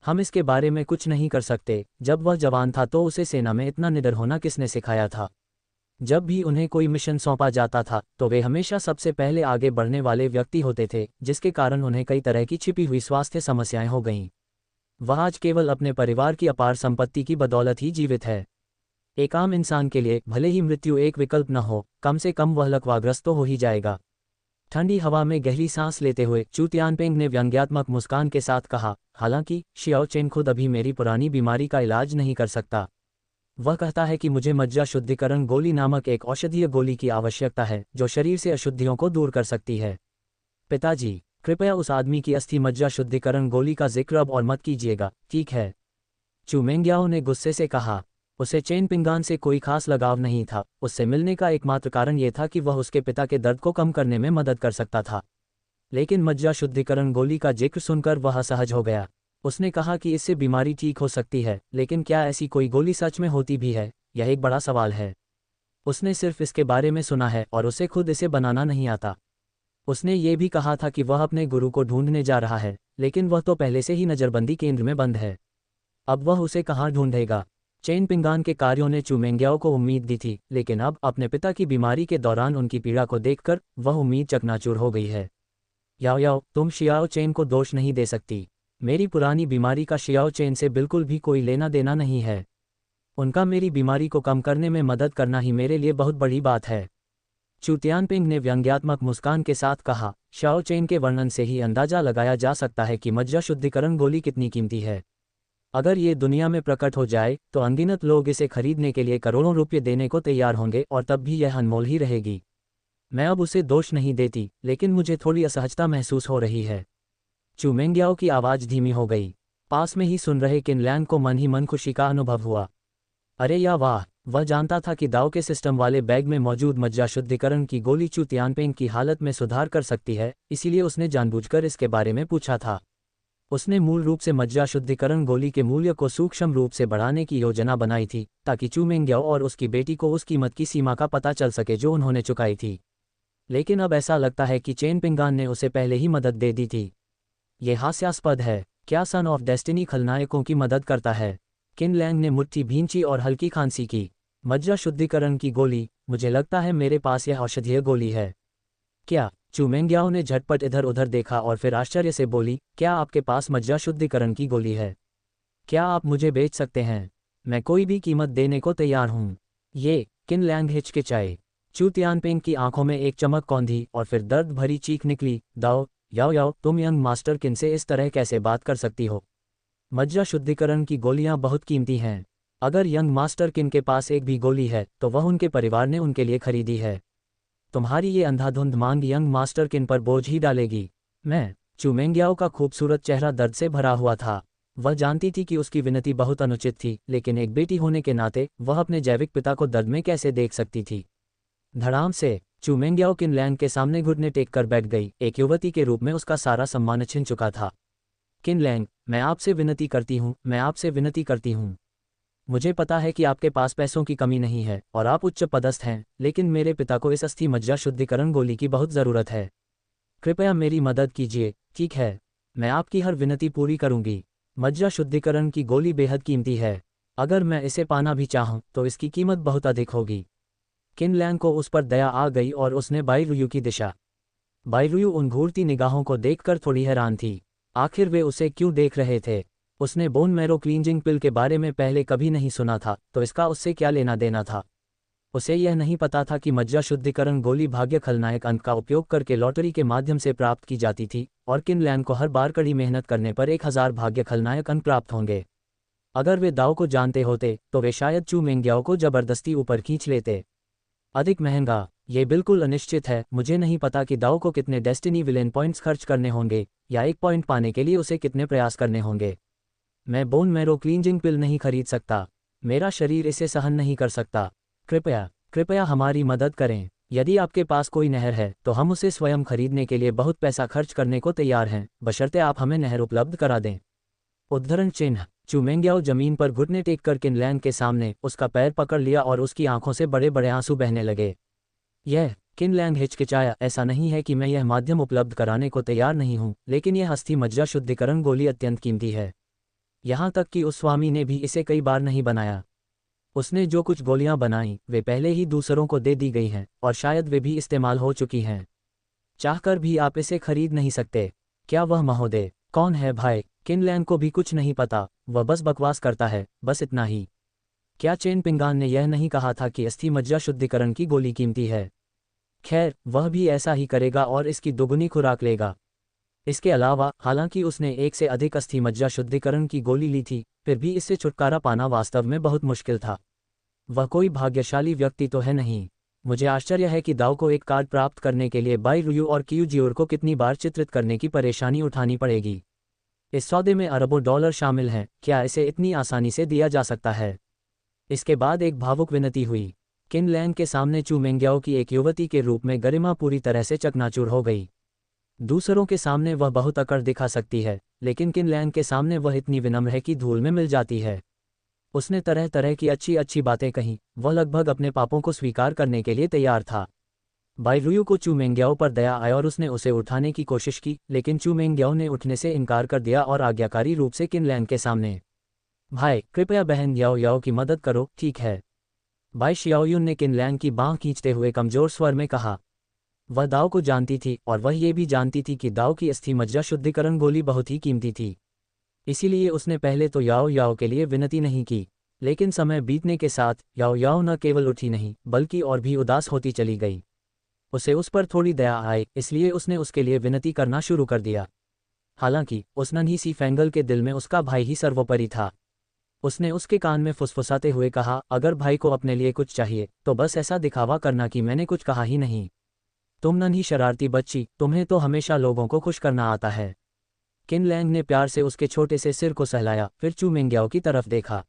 हम इसके बारे में कुछ नहीं कर सकते। जब वह जवान था तो उसे सेना में इतना निडर होना किसने सिखाया था? जब भी उन्हें कोई मिशन सौंपा जाता था तो वे हमेशा सबसे पहले आगे बढ़ने वाले व्यक्ति होते थे, जिसके कारण उन्हें कई तरह की छिपी हुई स्वास्थ्य समस्याएं हो गईं। वह आज केवल अपने परिवार की अपार संपत्ति की बदौलत ही जीवित है। एक आम इंसान के लिए भले ही मृत्यु एक विकल्प न हो, कम से कम वह लकवाग्रस्त तो हो ही जाएगा। ठंडी हवा में गहरी सांस लेते हुए चू तियानपेंग ने व्यंग्यात्मक मुस्कान के साथ कहा, हालांकि शियाओ चेन खुद अभी मेरी पुरानी बीमारी का इलाज नहीं कर सकता। वह कहता है कि मुझे मज्जा शुद्धिकरण गोली नामक एक औषधीय गोली की आवश्यकता है जो शरीर से अशुद्धियों को दूर कर सकती है। पिताजी, कृपया उस आदमी की अस्थि मज्जा शुद्धिकरण गोली का जिक्र अब और मत कीजिएगा, ठीक है? चू मेंग्याओ ने गुस्से से कहा। उसे चेन पिंगान से कोई खास लगाव नहीं था। उससे मिलने का एकमात्र कारण यह था कि वह उसके पिता के दर्द को कम करने में मदद कर सकता था। लेकिन मज्जा शुद्धिकरण गोली का जिक्र सुनकर वह असहज हो गया। उसने कहा कि इससे बीमारी ठीक हो सकती है, लेकिन क्या ऐसी कोई गोली सच में होती भी है? यह एक बड़ा सवाल है। उसने सिर्फ इसके बारे में सुना है और उसे खुद इसे बनाना नहीं आता। उसने ये भी कहा था कि वह अपने गुरु को ढूंढने जा रहा है, लेकिन वह तो पहले से ही नज़रबंदी केंद्र में बंद है। अब वह उसे कहाँ ढूंढेगा? चेन पिंगान के कार्यों ने चू मेंग्याओ को उम्मीद दी थी, लेकिन अब अपने पिता की बीमारी के दौरान उनकी पीड़ा को देखकर वह उम्मीद चकनाचूर हो गई है। याओ याओ, तुम शियाओ चेन को दोष नहीं दे सकती। मेरी पुरानी बीमारी का शियाओ चेन से बिल्कुल भी कोई लेना देना नहीं है। उनका मेरी बीमारी को कम करने में मदद करना ही मेरे लिए बहुत बड़ी बात है। चू तियानपेंग ने व्यंग्यात्मक मुस्कान के साथ कहा, शियाओ चेन के वर्णन से ही अंदाजा लगाया जा सकता है कि मज्जा शुद्धिकरण गोली कितनी कीमती है। अगर ये दुनिया में प्रकट हो जाए तो अनगिनत लोग इसे खरीदने के लिए करोड़ों रुपये देने को तैयार होंगे और तब भी यह अनमोल ही रहेगी। मैं अब उसे दोष नहीं देती, लेकिन मुझे थोड़ी असहजता महसूस हो रही है। चू मेंग्याओ की आवाज़ धीमी हो गई। पास में ही सुन रहे किनलैंग को मन ही मन खुशी का अनुभव हुआ। अरे या वाह, वह जानता था कि दाव के सिस्टम वाले बैग में मौजूद मज्जा शुद्धिकरण की गोली चू तियानपेंग की हालत में सुधार कर सकती है, इसीलिए उसने जानबूझकर इसके बारे में पूछा था। उसने मूल रूप से मज्जा शुद्धिकरण गोली के मूल्य को सूक्ष्म रूप से बढ़ाने की योजना बनाई थी, ताकि चू मेंग्याओ और उसकी बेटी को उस कीमत की सीमा का पता चल सके जो उन्होंने चुकाई थी। लेकिन अब ऐसा लगता है कि चेन पिंगान ने उसे पहले ही मदद दे दी थी। ये हास्यास्पद है। क्या सन ऑफ डेस्टिनी खलनायकों की मदद करता है? किनलैंग ने मुट्ठी भींची और हल्की खांसी की। मज्जा शुद्धिकरण की गोली, मुझे लगता है मेरे पास यह औषधीय गोली है। क्या? चू मेंग्याओ ने झटपट इधर उधर देखा और फिर आश्चर्य से बोली, क्या आपके पास मज्जा शुद्धिकरण की गोली है? क्या आप मुझे बेच सकते हैं? मैं कोई भी कीमत देने को तैयार हूँ। ये, किनलैंग हिचकिचाए। चू तियानपेंग की आंखों में एक चमक कौंधी और फिर दर्द भरी चीख निकली, दाओ याओ याओ, तुम यंग मास्टर किन से इस तरह कैसे बात कर सकती हो? मज्जा शुद्धिकरण की गोलियां बहुत कीमती हैं। अगर यंग मास्टर किन के पास एक भी गोली है तो वह उनके परिवार ने उनके लिए खरीदी है। तुम्हारी ये अंधाधुंध मांग यंग मास्टर किन पर बोझ ही डालेगी। मैं? चू मेंग्याओ का खूबसूरत चेहरा दर्द से भरा हुआ था। वह जानती थी कि उसकी विनती बहुत अनुचित थी, लेकिन एक बेटी होने के नाते वह अपने जैविक पिता को दर्द में कैसे देख सकती थी। धड़ाम से चू मेंग्याओ किनलैंग के सामने घुटने टेक कर बैठ गई। एक युवती के रूप में उसका सारा सम्मान छिन चुका था। किनलैंग, मैं आपसे विनती करती हूँ, मैं आपसे विनती करती हूँ। मुझे पता है कि आपके पास पैसों की कमी नहीं है और आप उच्च पदस्थ हैं, लेकिन मेरे पिता को इस अस्थि मज्जा शुद्धिकरण गोली की बहुत ज़रूरत है। कृपया मेरी मदद कीजिए। ठीक है, मैं आपकी हर विनती पूरी करूंगी। मज्जा शुद्धिकरण की गोली बेहद कीमती है। अगर मैं इसे पाना भी चाहूं तो इसकी कीमत बहुत अधिक होगी। किन लैंग को उस पर दया आ गई और उसने बाईरुयु की दिशा। बाईरुयु उन घूरती निगाहों को देखकर थोड़ी हैरान थी। आखिर वे उसे क्यों देख रहे थे? उसने बोन मैरो क्लींजिंग पिल के बारे में पहले कभी नहीं सुना था, तो इसका उससे क्या लेना देना था? उसे यह नहीं पता था कि मज्जा शुद्धिकरण गोली भाग्य खलनायक अंक का उपयोग करके लॉटरी के माध्यम से प्राप्त की जाती थी, और किन लैंग को हर बार कड़ी मेहनत करने पर 1000 भाग्य खलनायक अंक प्राप्त होंगे। अगर वे दाव को जानते होते तो वे शायद चू मेंग्याओ को जबरदस्ती ऊपर खींच लेते। अधिक महंगा, ये बिल्कुल अनिश्चित है। मुझे नहीं पता कि दाव को कितने डेस्टिनी विलेन पॉइंट्स खर्च करने होंगे, या एक पॉइंट पाने के लिए उसे कितने प्रयास करने होंगे। मैं बोन मैरो क्लींजिंग पिल नहीं खरीद सकता। मेरा शरीर इसे सहन नहीं कर सकता। कृपया हमारी मदद करें। यदि आपके पास कोई नहर है तो हम उसे स्वयं खरीदने के लिए बहुत पैसा खर्च करने को तैयार हैं, बशर्ते आप हमें नहर उपलब्ध करा दें। उद्धरण चिन्ह। चू मेंग्याओ जमीन पर घुटने टेक कर किन लैंग के सामने उसका पैर पकड़ लिया और उसकी आंखों से बड़े बड़े आंसू बहने लगे। किन लैंग हिचकिचाया। ऐसा नहीं है कि मैं यह माध्यम उपलब्ध कराने को तैयार नहीं हूं, लेकिन यह अस्थि मज्जा शुद्धिकरण गोली अत्यंत कीमती है। यहां तक कि उस स्वामी ने भी इसे कई बार नहीं बनाया। उसने जो कुछ गोलियां बनाई वे पहले ही दूसरों को दे दी गई हैं, और शायद वे भी इस्तेमाल हो चुकी हैं। चाहकर भी आप इसे खरीद नहीं सकते। क्या वह महोदय कौन है भाई? किन लैंग को भी कुछ नहीं पता, वह बस बकवास करता है, बस इतना ही। क्या चेन पिंगान ने यह नहीं कहा था कि अस्थि मज्जा शुद्धिकरण की गोली कीमती है? खैर, वह भी ऐसा ही करेगा और इसकी दोगुनी खुराक लेगा। इसके अलावा, हालांकि उसने एक से अधिक अस्थि मज्जा शुद्धिकरण की गोली ली थी, फिर भी इससे छुटकारा पाना वास्तव में बहुत मुश्किल था। वह कोई भाग्यशाली व्यक्ति तो है नहीं। मुझे आश्चर्य है कि दाव को एक कार्ड प्राप्त करने के लिए बाईरुयु और कियूजियोर को कितनी बार चित्रित करने की परेशानी उठानी पड़ेगी। इस सौदे में अरबों डॉलर शामिल हैं। क्या इसे इतनी आसानी से दिया जा सकता है? इसके बाद एक भावुक विनती हुई। किन लैंग के सामने चू मेंग्याओ की एक युवती के रूप में गरिमा पूरी तरह से चकनाचूर हो गई। दूसरों के सामने वह बहुत अकड़ दिखा सकती है, लेकिन किन लैंग के सामने वह इतनी विनम्र है कि धूल में मिल जाती है। उसने तरह तरह की अच्छी अच्छी बातें कहीं। वह लगभग अपने पापों को स्वीकार करने के लिए तैयार था। बाईरुयु को चू मेंग्याओ पर दया आई और उसने उसे उठाने की कोशिश की, लेकिन चू मेंग्याओ ने उठने से इनकार कर दिया और आज्ञाकारी रूप से किन लैंग के सामने, भाई कृपया बहन याओ याओ की मदद करो। ठीक है, बाई शियाओयुन ने किन लैंग की बांह खींचते हुए कमजोर स्वर में कहा। वह दाव को जानती थी, और वह ये भी जानती थी कि दाव की अस्थि मज्जा शुद्धिकरण गोली बहुत ही कीमती थी। इसीलिए उसने पहले तो याओ याओ के लिए विनती नहीं की, लेकिन समय बीतने के साथ याओ याओ न केवल उठी नहीं बल्कि और भी उदास होती चली गई। उसे उस पर थोड़ी दया आई, इसलिए उसने उसके लिए विनती करना शुरू कर दिया। हालांकि उस नन्ही सी फेंगल के दिल में उसका भाई ही सर्वोपरि था। उसने उसके कान में फुसफुसाते हुए कहा, अगर भाई को अपने लिए कुछ चाहिए तो बस ऐसा दिखावा करना कि मैंने कुछ कहा ही नहीं। तुम नन्ही शरारती बच्ची, तुम्हें तो हमेशा लोगों को खुश करना आता है। किन लैंग ने प्यार से उसके छोटे से सिर को सहलाया, फिर चू मेंग्याओ की तरफ देखा।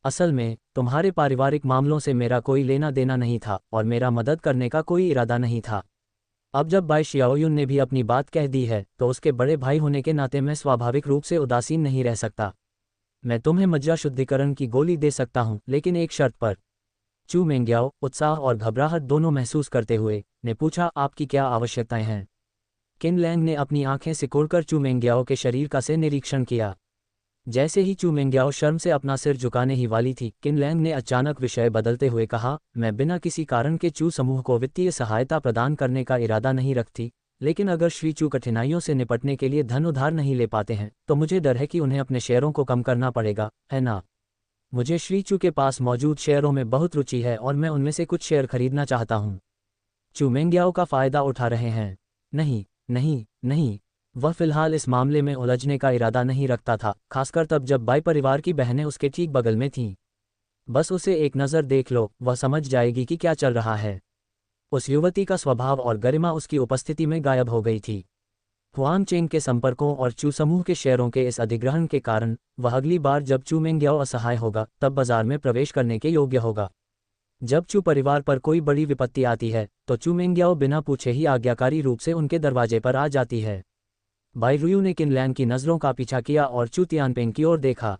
असल में तुम्हारे पारिवारिक मामलों से मेरा कोई लेना देना नहीं था और मेरा मदद करने का कोई इरादा नहीं था। अब जब बाई शियाओयुन ने भी अपनी बात कह दी है तो उसके बड़े भाई होने के नाते मैं स्वाभाविक रूप से उदासीन नहीं रह सकता। मैं तुम्हें मज्जा शुद्धिकरण की गोली दे सकता हूं, लेकिन एक शर्त पर। चू मेंग्याओ उत्साह और घबराहट दोनों महसूस करते हुए ने पूछा, आपकी क्या आवश्यकताएं हैं? किन लैंग ने अपनी आंखें सिकोड़कर चू मेंग्याओ के शरीर का से निरीक्षण किया। जैसे ही चू मेंग्याओ शर्म से अपना सिर झुकाने ही वाली थी, किन लैंग ने अचानक विषय बदलते हुए कहा, मैं बिना किसी कारण के चू समूह को वित्तीय सहायता प्रदान करने का इरादा नहीं रखती, लेकिन अगर श्री चू कठिनाइयों से निपटने के लिए धन उधार नहीं ले पाते हैं तो मुझे डर है कि उन्हें अपने शेयरों को कम करना पड़ेगा, है ना? मुझे श्री चू के पास मौजूद शेयरों में बहुत रुचि है और मैं उनमें से कुछ शेयर खरीदना चाहता हूँ। चू मेंग्याओ का फायदा उठा रहे हैं? नहीं नहीं नहीं, वह फिलहाल इस मामले में उलझने का इरादा नहीं रखता था, खासकर तब जब बाई परिवार की बहनें उसके ठीक बगल में थीं। बस उसे एक नज़र देख लो, वह समझ जाएगी कि क्या चल रहा है। उस युवती का स्वभाव और गरिमा उसकी उपस्थिति में गायब हो गई थी। हुआन चेंग के संपर्कों और चू समूह के शेयरों के इस अधिग्रहण के कारण वह अगली बार जब चू मेंग्याओ असहाय होगा तब बाजार में प्रवेश करने के योग्य होगा। जब चू परिवार पर कोई बड़ी विपत्ति आती है तो चू मेंग्याओ बिना पूछे ही आज्ञाकारी रूप से उनके दरवाजे पर आ जाती है। बाईरुयु ने किन लैंग की नज़रों का पीछा किया और चू तियानपेंग की ओर देखा।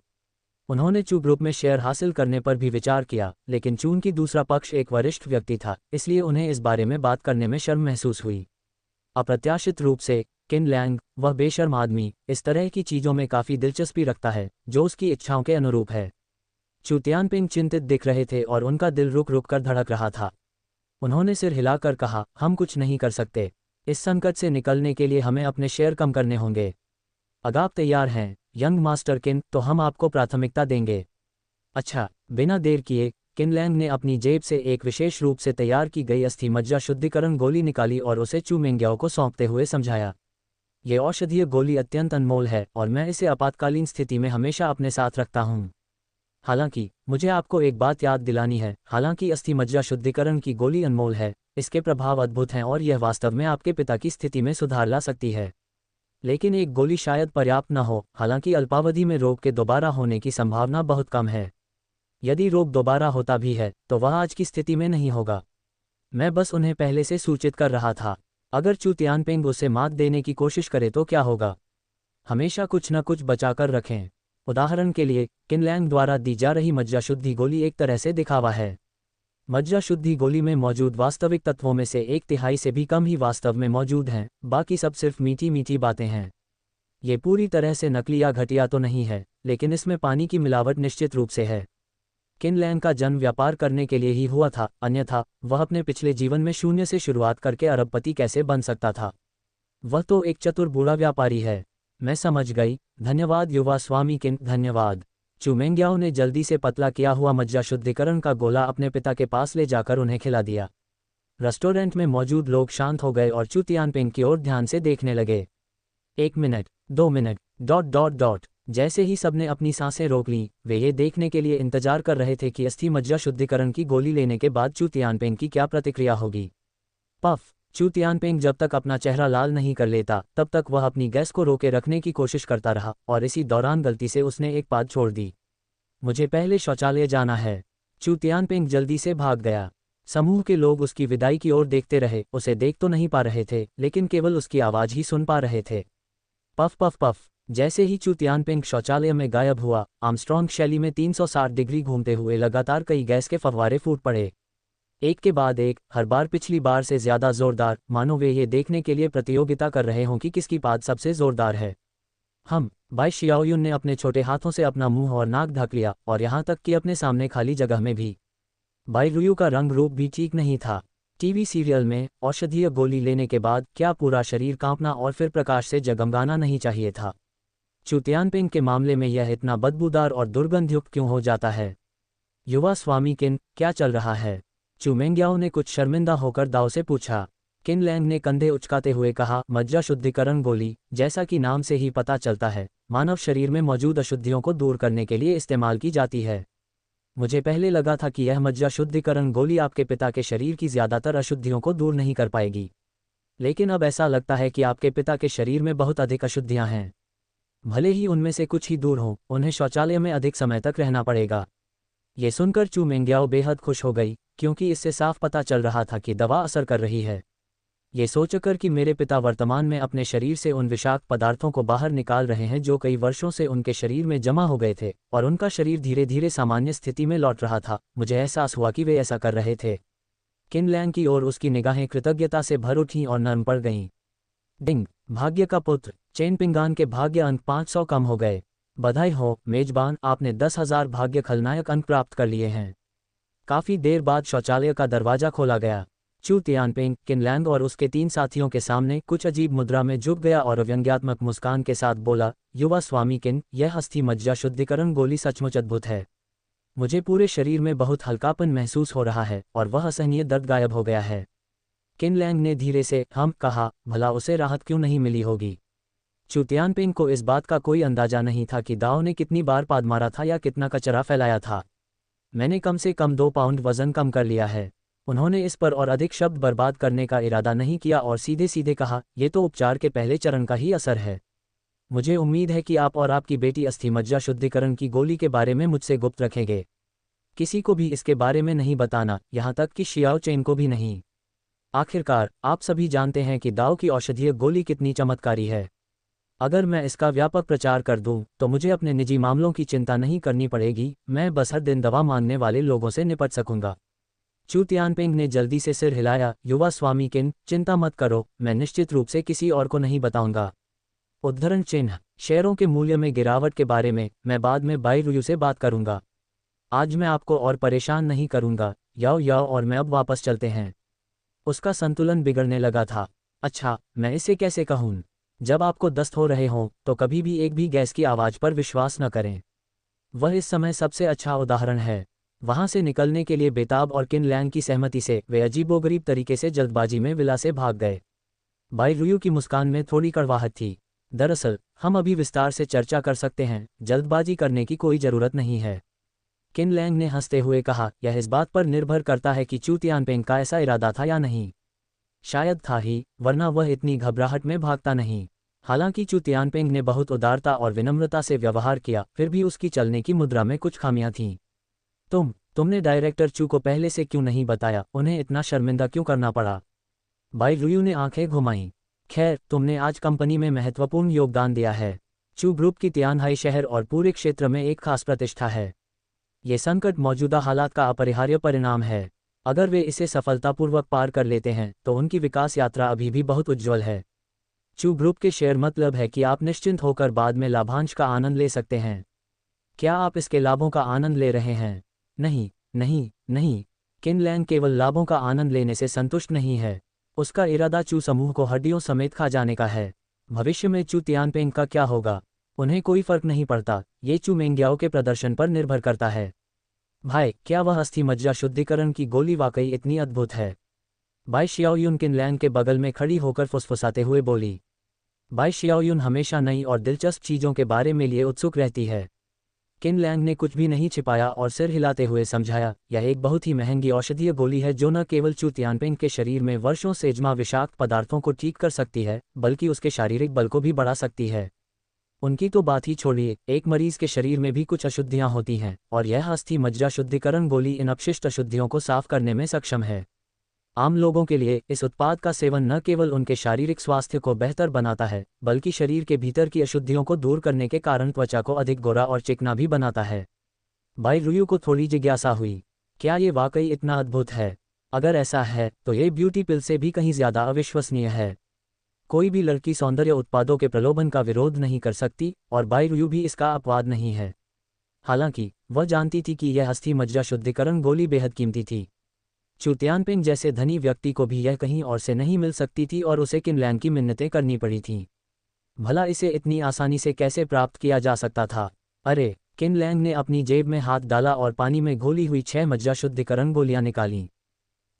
उन्होंने चू ग्रुप में शेयर हासिल करने पर भी विचार किया, लेकिन चून की दूसरा पक्ष एक वरिष्ठ व्यक्ति था, इसलिए उन्हें इस बारे में बात करने में शर्म महसूस हुई। अप्रत्याशित रूप से किन लैंग, वह बेशर्म आदमी, इस तरह की चीज़ों में काफ़ी दिलचस्पी रखता है जो उसकी इच्छाओं के अनुरूप है। चू तियानपिंग चिंतित दिख रहे थे और उनका दिल रुक रुक कर धड़क रहा था। उन्होंने सिर हिलाकर कहा, हम कुछ नहीं कर सकते। इस संकट से निकलने के लिए हमें अपने शेयर कम करने होंगे। अगर आप तैयार हैं यंग मास्टर किन, तो हम आपको प्राथमिकता देंगे। अच्छा। बिना देर किए किन लैंग ने अपनी जेब से एक विशेष रूप से तैयार की गई अस्थि मज्जा शुद्धिकरण गोली निकाली और उसे चू मेंग्याओ को सौंपते हुए समझाया, ये औषधीय गोली अत्यंत अनमोल है और मैं इसे आपातकालीन स्थिति में हमेशा अपने साथ रखता हूँ। हालांकि मुझे आपको एक बात याद दिलानी है, हालांकि अस्थि मज्जा शुद्धिकरण की गोली अनमोल है, इसके प्रभाव अद्भुत हैं और यह वास्तव में आपके पिता की स्थिति में सुधार ला सकती है। लेकिन एक गोली शायद पर्याप्त न हो, हालांकि अल्पावधि में रोग के दोबारा होने की संभावना बहुत कम है। यदि रोग दोबारा होता भी है तो वह आज की स्थिति में नहीं होगा। मैं बस उन्हें पहले से सूचित कर रहा था। अगर चू तियानपिंग उसे मात देने की कोशिश करे तो क्या होगा? हमेशा कुछ न कुछ बचाकर रखें। उदाहरण के लिए किन लैंग द्वारा दी जा रही मज्जा शुद्धि गोली एक तरह से दिखावा है। मज्जा शुद्धि गोली में मौजूद वास्तविक तत्वों में से 1/3 से भी कम ही वास्तव में मौजूद हैं, बाकी सब सिर्फ मीठी मीठी बातें हैं। ये पूरी तरह से नकली या घटिया तो नहीं है, लेकिन इसमें पानी की मिलावट निश्चित रूप से है। किन लैंग का जन्म व्यापार करने के लिए ही हुआ था, अन्यथा वह अपने पिछले जीवन में शून्य से शुरुआत करके अरबपति कैसे बन सकता था? वह तो एक चतुर बूढ़ा व्यापारी है। मैं समझ गई, धन्यवाद युवा स्वामी किन, धन्यवाद। चू मेंग्याओ ने जल्दी से पतला किया हुआ मज्जा शुद्धिकरण का गोला अपने पिता के पास ले जाकर उन्हें खिला दिया। रेस्टोरेंट में मौजूद लोग शांत हो गए और चू तियानपिंग की ओर ध्यान से देखने लगे। 1 मिनट, 2 मिनट, ... जैसे ही सबने अपनी सांसें रोक लीं, वे ये देखने के लिए इंतजार कर रहे थे कि अस्थि मज्जा शुद्धिकरण की गोली लेने के बाद चू तियानपिंग की क्या प्रतिक्रिया होगी। पफ। चू तियानपिंग जब तक अपना चेहरा लाल नहीं कर लेता तब तक वह अपनी गैस को रोके रखने की कोशिश करता रहा और इसी दौरान गलती से उसने एक बात छोड़ दी। मुझे पहले शौचालय जाना है। चू तियानपिंग जल्दी से भाग गया। समूह के लोग उसकी विदाई की ओर देखते रहे, उसे देख तो नहीं पा रहे थे लेकिन केवल उसकी आवाज़ ही सुन पा रहे थे। Puff puff puff. जैसे ही चू तियानपिंग शौचालय में गायब हुआ, आर्मस्ट्रॉन्ग शैली में 360 डिग्री घूमते हुए लगातार कई गैस के फव्वारे फूट पड़े, एक के बाद एक, हर बार पिछली बार से ज्यादा जोरदार, मानो वे ये देखने के लिए प्रतियोगिता कर रहे हों कि किसकी पाद सबसे जोरदार है। बाई शियाओयुन ने अपने छोटे हाथों से अपना मुंह और नाक ढक लिया और यहाँ तक कि अपने सामने खाली जगह में भी। बाई रुयू का रंग रूप भी ठीक नहीं था। टीवी सीरियल में औषधीय गोली लेने के बाद क्या पूरा शरीर कांपना और फिर प्रकाश से जगमगाना नहीं चाहिए था? चू तियानपिंग के मामले में यह इतना बदबूदार और दुर्गंधयुक्त क्यों हो जाता है? युवा स्वामी किन, क्या चल रहा है? चू मेंग्याओ ने कुछ शर्मिंदा होकर दाओ से पूछा। किन लैंग ने कंधे उचकाते हुए कहा, मज्जा शुद्धिकरण गोली, जैसा कि नाम से ही पता चलता है, मानव शरीर में मौजूद अशुद्धियों को दूर करने के लिए इस्तेमाल की जाती है। मुझे पहले लगा था कि यह मज्जा शुद्धिकरण गोली आपके पिता के शरीर की ज्यादातर अशुद्धियों को दूर नहीं कर पाएगी, लेकिन अब ऐसा लगता है कि आपके पिता के शरीर में बहुत अधिक अशुद्धियां हैं। भले ही उनमें से कुछ ही दूर हों, उन्हें शौचालय में अधिक समय तक रहना पड़ेगा। ये सुनकर चू मेंग्याओ बेहद खुश हो गई, क्योंकि इससे साफ पता चल रहा था कि दवा असर कर रही है। ये सोचकर कि मेरे पिता वर्तमान में अपने शरीर से उन विषाक्त पदार्थों को बाहर निकाल रहे हैं जो कई वर्षों से उनके शरीर में जमा हो गए थे और उनका शरीर धीरे धीरे सामान्य स्थिति में लौट रहा था, मुझे एहसास हुआ कि वे ऐसा कर रहे थे। किन लैंग की ओर उसकी निगाहें कृतज्ञता से भर उठीं और नर्म पड़ गईं। डिंग। भाग्य का पुत्र, चेन पिंगान के भाग्य अंक 500 कम हो गए। बधाई हो मेजबान, आपने 10,000 भाग्य खलनायक अंक प्राप्त कर लिए हैं। काफी देर बाद शौचालय का दरवाजा खोला गया। चू तियानपिंग, किन लैंग और उसके 3 साथियों के सामने कुछ अजीब मुद्रा में झुक गया और व्यंग्यात्मक मुस्कान के साथ बोला, युवा स्वामी किन, यह अस्थि मज्जा शुद्धिकरण गोली सचमुच अद्भुत है। मुझे पूरे शरीर में बहुत हल्कापन महसूस हो रहा है और वह असहनीय दर्द गायब हो गया है। किन लैंग ने धीरे से कहा, भला उसे राहत क्यों नहीं मिली होगी? चू तियानपिंग को इस बात का कोई अंदाजा नहीं था कि दाओ ने कितनी बार पाद मारा था या कितना कचरा फैलाया था। मैंने कम से कम 2 पाउंड वजन कम कर लिया है। उन्होंने इस पर और अधिक शब्द बर्बाद करने का इरादा नहीं किया और सीधे सीधे कहा, ये तो उपचार के पहले चरण का ही असर है। मुझे उम्मीद है कि आप और आपकी बेटी अस्थि मज्जा शुद्धिकरण की गोली के बारे में मुझसे गुप्त रखेंगे। किसी को भी इसके बारे में नहीं बताना, यहाँ तक कि शियाओ चेन को भी नहीं। आखिरकार आप सभी जानते हैं कि दाओ की औषधीय गोली कितनी चमत्कारी है। अगर मैं इसका व्यापक प्रचार कर दूं तो मुझे अपने निजी मामलों की चिंता नहीं करनी पड़ेगी, मैं बस हर दिन दवा मांगने वाले लोगों से निपट सकूंगा। चू तियानपेंग ने जल्दी से सिर हिलाया। युवा स्वामी किन, चिंता मत करो, मैं निश्चित रूप से किसी और को नहीं बताऊंगा। उद्धरण चिन्ह, शेयरों के मूल्य में गिरावट के बारे में मैं बाद में बाई रुयू से बात करूंगा। आज मैं आपको और परेशान नहीं करूंगा। याओ याओ और मैं अब वापस चलते हैं। उसका संतुलन बिगड़ने लगा था। अच्छा, मैं इसे कैसे कहूँ? जब आपको दस्त हो रहे हों तो कभी भी एक भी गैस की आवाज़ पर विश्वास न करें। वह इस समय सबसे अच्छा उदाहरण है। वहां से निकलने के लिए बेताब और किन लैंग की सहमति से वे अजीबोगरीब तरीके से जल्दबाजी में विला से भाग गए। बाई रुयू की मुस्कान में थोड़ी कड़वाहट थी। दरअसल हम अभी विस्तार से चर्चा कर सकते हैं, जल्दबाजी करने की कोई ज़रूरत नहीं है। किन लैंग ने हंसते हुए कहा, यह इस बात पर निर्भर करता है कि चू तियानपेंग का ऐसा इरादा था या नहीं। शायद था ही, वरना वह इतनी घबराहट में भागता नहीं। हालांकि चू तियानपेंग ने बहुत उदारता और विनम्रता से व्यवहार किया, फिर भी उसकी चलने की मुद्रा में कुछ खामियां थीं। तुमने डायरेक्टर चू को पहले से क्यों नहीं बताया? उन्हें इतना शर्मिंदा क्यों करना पड़ा? बाई रुयू ने आंखें घुमाईं। खैर, तुमने आज कंपनी में महत्वपूर्ण योगदान दिया है। चू ग्रुप की तियानहाई शहर और पूरे क्षेत्र में एक खास प्रतिष्ठा है। ये संकट मौजूदा हालात का अपरिहार्य परिणाम है। अगर वे इसे सफलतापूर्वक पार कर लेते हैं तो उनकी विकास यात्रा अभी भी बहुत उज्ज्वल है। चू ग्रुप के शेयर मतलब है कि आप निश्चिंत होकर बाद में लाभांश का आनंद ले सकते हैं। क्या आप इसके लाभों का आनंद ले रहे हैं? नहीं, नहीं, नहीं। किन लैंग केवल लाभों का आनंद लेने से संतुष्ट नहीं है। उसका इरादा चू समूह को हड्डियों समेत खा जाने का है। भविष्य में चू तियानपेंग का क्या होगा, उन्हें कोई फर्क नहीं पड़ता। ये चू मेंग्याओ के प्रदर्शन पर निर्भर करता है। भाई, क्या वह अस्थि मज्जा शुद्धिकरण की गोली वाकई इतनी अद्भुत है? बाई शियाओयुन किन लैंग के बगल में खड़ी होकर फुसफुसाते हुए बोली। बाई शियाओयुन हमेशा नई और दिलचस्प चीज़ों के बारे में लिए उत्सुक रहती है। किन लैंग ने कुछ भी नहीं छिपाया और सिर हिलाते हुए समझाया, यह एक बहुत ही महंगी औषधीय गोली है जो न केवल चू तियानपेंग के शरीर में वर्षों से जमा विषाक्त पदार्थों को ठीक कर सकती है, बल्कि उसके शारीरिक बल को भी बढ़ा सकती है। उनकी तो बात ही छोड़िए, एक मरीज के शरीर में भी कुछ अशुद्धियां होती हैं, और यह अस्थि मज्जा शुद्धिकरण गोली इन अपशिष्ट अशुद्धियों को साफ करने में सक्षम है। आम लोगों के लिए इस उत्पाद का सेवन न केवल उनके शारीरिक स्वास्थ्य को बेहतर बनाता है, बल्कि शरीर के भीतर की अशुद्धियों को दूर करने के कारण त्वचा को अधिक गोरा और चिकना भी बनाता है। बाई रुयू को थोड़ी जिज्ञासा हुई, क्या ये वाकई इतना अद्भुत है? अगर ऐसा है तो ये ब्यूटी पिल से भी कहीं ज़्यादा अविश्वसनीय है। कोई भी लड़की सौंदर्य उत्पादों के प्रलोभन का विरोध नहीं कर सकती, और बाई रुयू भी इसका अपवाद नहीं है। हालांकि वह जानती थी कि यह अस्थि मज्जा शुद्धिकरण गोली बेहद कीमती थी। चू तियानपेंग जैसे धनी व्यक्ति को भी यह कहीं और से नहीं मिल सकती थी और उसे किन लैंग की मिन्नतें करनी पड़ी थीं। भला इसे इतनी आसानी से कैसे प्राप्त किया जा सकता था? अरे, किन लैंग ने अपनी जेब में हाथ डाला और पानी में घोली हुई 6 मज्जा शुद्धिकरण गोलियां निकालीं।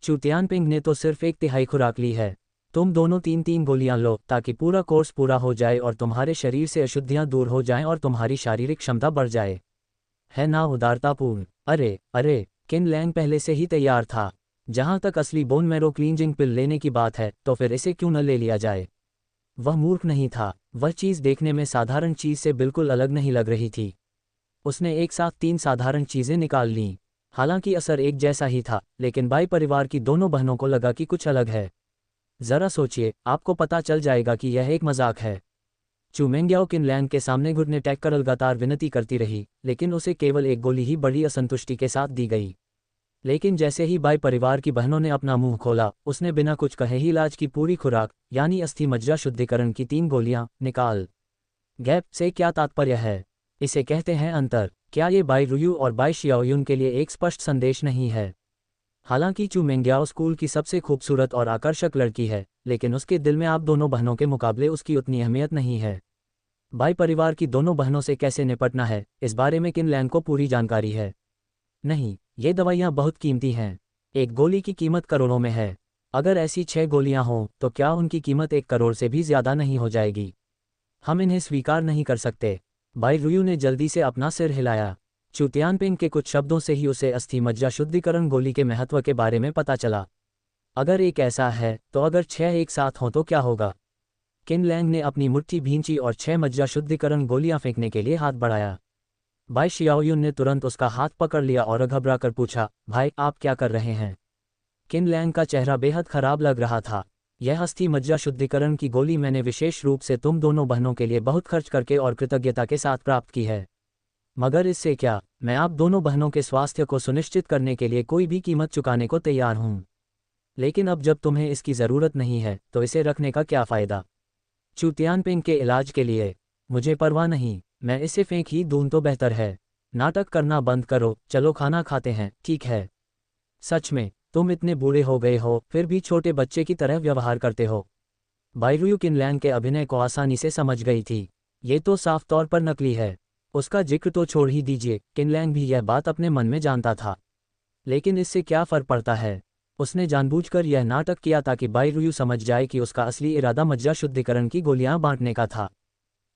चू तियानपेंग ने तो सिर्फ 1/3 खुराक ली है। तुम दोनों 3-3 गोलियां लो ताकि पूरा कोर्स पूरा हो जाए और तुम्हारे शरीर से अशुद्धियां दूर हो जाएं और तुम्हारी शारीरिक क्षमता बढ़ जाए। है ना उदारतापूर्ण? अरे अरे, किन लैंग पहले से ही तैयार था। जहां तक असली बोन मैरो क्लींजिंग पिल लेने की बात है तो फिर इसे क्यों न ले लिया जाए? वह मूर्ख नहीं था। वह चीज़ देखने में साधारण चीज़ से बिल्कुल अलग नहीं लग रही थी। उसने एक साथ 3 साधारण चीज़ें निकाल लीं। हालांकि असर एक जैसा ही था, लेकिन बाई परिवार की दोनों बहनों को लगा कि कुछ अलग है। जरा सोचिए, आपको पता चल जाएगा कि यह एक मजाक है। चू मेंग्याओ किन लैंग के सामने घुटने टेक कर लगातार विनती करती रही, लेकिन उसे केवल एक गोली ही बड़ी असंतुष्टि के साथ दी गई। लेकिन जैसे ही बाई परिवार की बहनों ने अपना मुंह खोला, उसने बिना कुछ कहे ही इलाज की पूरी खुराक, यानी अस्थि मज्जा शुद्धिकरण की 3 गोलियां निकाल। गैप से क्या तात्पर्य है? इसे कहते हैं अंतर। क्या ये बाई रुयू और बाई शियाओयुन के लिए एक स्पष्ट संदेश नहीं है? हालांकि चू मेंग्याओ स्कूल की सबसे खूबसूरत और आकर्षक लड़की है, लेकिन उसके दिल में आप दोनों बहनों के मुकाबले उसकी उतनी अहमियत नहीं है। बाई परिवार की दोनों बहनों से कैसे निपटना है, इस बारे में किन लैंग को पूरी जानकारी है। नहीं, ये दवाइयाँ बहुत कीमती हैं। एक गोली की कीमत करोड़ों में है। अगर ऐसी 6 गोलियां हों तो क्या उनकी कीमत 1 करोड़ से भी ज़्यादा नहीं हो जाएगी? हम इन्हें स्वीकार नहीं कर सकते। बाई रुयू ने जल्दी से अपना सिर हिलाया। चू तियानपेंग के कुछ शब्दों से ही उसे अस्थि मज्जा शुद्धिकरण गोली के महत्व के बारे में पता चला। अगर एक ऐसा है तो अगर 6 एक साथ हों तो क्या होगा? किन लैंग ने अपनी मुट्ठी भींची और 6 मज्जा शुद्धिकरण गोलियां फेंकने के लिए हाथ बढ़ाया। बाई शियाओयुन ने तुरंत उसका हाथ पकड़ लिया और घबरा कर पूछा, भाई आप क्या कर रहे हैं? किन लैंग का चेहरा बेहद खराब लग रहा था। यह अस्थि मज्जा शुद्धिकरण की गोली मैंने विशेष रूप से तुम दोनों बहनों के लिए बहुत खर्च करके और कृतज्ञता के साथ प्राप्त की है। मगर इससे क्या? मैं आप दोनों बहनों के स्वास्थ्य को सुनिश्चित करने के लिए कोई भी कीमत चुकाने को तैयार हूँ। लेकिन अब जब तुम्हें इसकी ज़रूरत नहीं है तो इसे रखने का क्या फ़ायदा? चू तियानपिंग के इलाज के लिए मुझे परवाह नहीं, मैं इसे फेंक ही दूँ तो बेहतर है। नाटक करना बंद करो, चलो खाना खाते हैं। ठीक है। सच में तुम इतने बूढ़े हो गए हो फिर भी छोटे बच्चे की तरह व्यवहार करते हो। बायरू किनलैंग के अभिनय को आसानी से समझ गई थी। ये तो साफ तौर पर नकली है। उसका जिक्र तो छोड़ ही दीजिए, किनलैंग भी यह बात अपने मन में जानता था। लेकिन इससे क्या फ़र्क पड़ता है? उसने जानबूझकर यह नाटक किया ताकि बायरू समझ जाए कि उसका असली इरादा मज्जा शुद्धिकरण की गोलियां बांटने का था।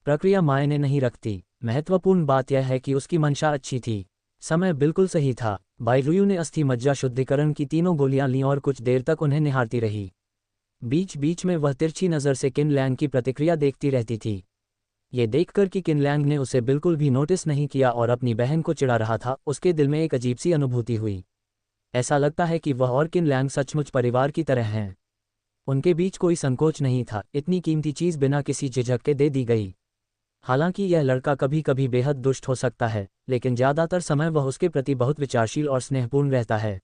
प्रक्रिया मायने नहीं रखती, महत्वपूर्ण बात यह है कि उसकी मंशा अच्छी थी। समय बिल्कुल सही था। बायरू ने अस्थि मज्जा शुद्धिकरण की तीनों गोलियां लीं और कुछ देर तक उन्हें निहारती रही। बीच बीच में वह तिरछी नज़र से किनलैंग की प्रतिक्रिया देखती रहती थी। ये देखकर कि किनलैंग ने उसे बिल्कुल भी नोटिस नहीं किया और अपनी बहन को चिढ़ा रहा था, उसके दिल में एक अजीब सी अनुभूति हुई। ऐसा लगता है कि वह और किनलैंग सचमुच परिवार की तरह हैं। उनके बीच कोई संकोच नहीं था, इतनी कीमती चीज़ बिना किसी झिझक के दे दी गई। हालांकि यह लड़का कभी कभी बेहद दुष्ट हो सकता है, लेकिन ज़्यादातर समय वह उसके प्रति बहुत विचारशील और स्नेहपूर्ण रहता है।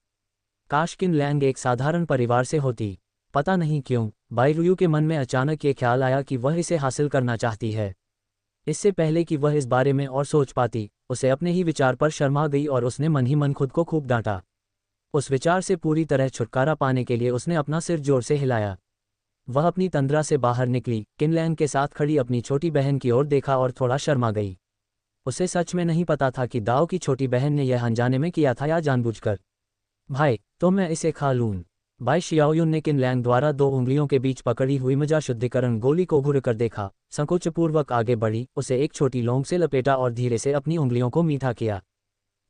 काश किनलैंग एक साधारण परिवार से होती। पता नहीं क्यों बायरू के मन में अचानक ये ख्याल आया कि वह इसे हासिल करना चाहती है। इससे पहले कि वह इस बारे में और सोच पाती, उसे अपने ही विचार पर शर्मा गई और उसने मन ही मन खुद को खूब डांटा। उस विचार से पूरी तरह छुटकारा पाने के लिए उसने अपना सिर जोर से हिलाया। वह अपनी तंद्रा से बाहर निकली, किनलैंग के साथ खड़ी अपनी छोटी बहन की ओर देखा और थोड़ा शर्मा गई। उसे सच में नहीं पता था कि दाओ की छोटी बहन ने यह अनजाने में किया था या जानबूझकर। भाई, तो मैं इसे खा लूँ? बाई शियाओयुन ने किनलैंग द्वारा 2 उंगलियों के बीच पकड़ी हुई मज्जा शुद्धिकरण गोली को घूर कर देखा, संकोचपूर्वक आगे बढ़ी, उसे एक छोटी लौंग से लपेटा और धीरे से अपनी उंगलियों को मीठा किया।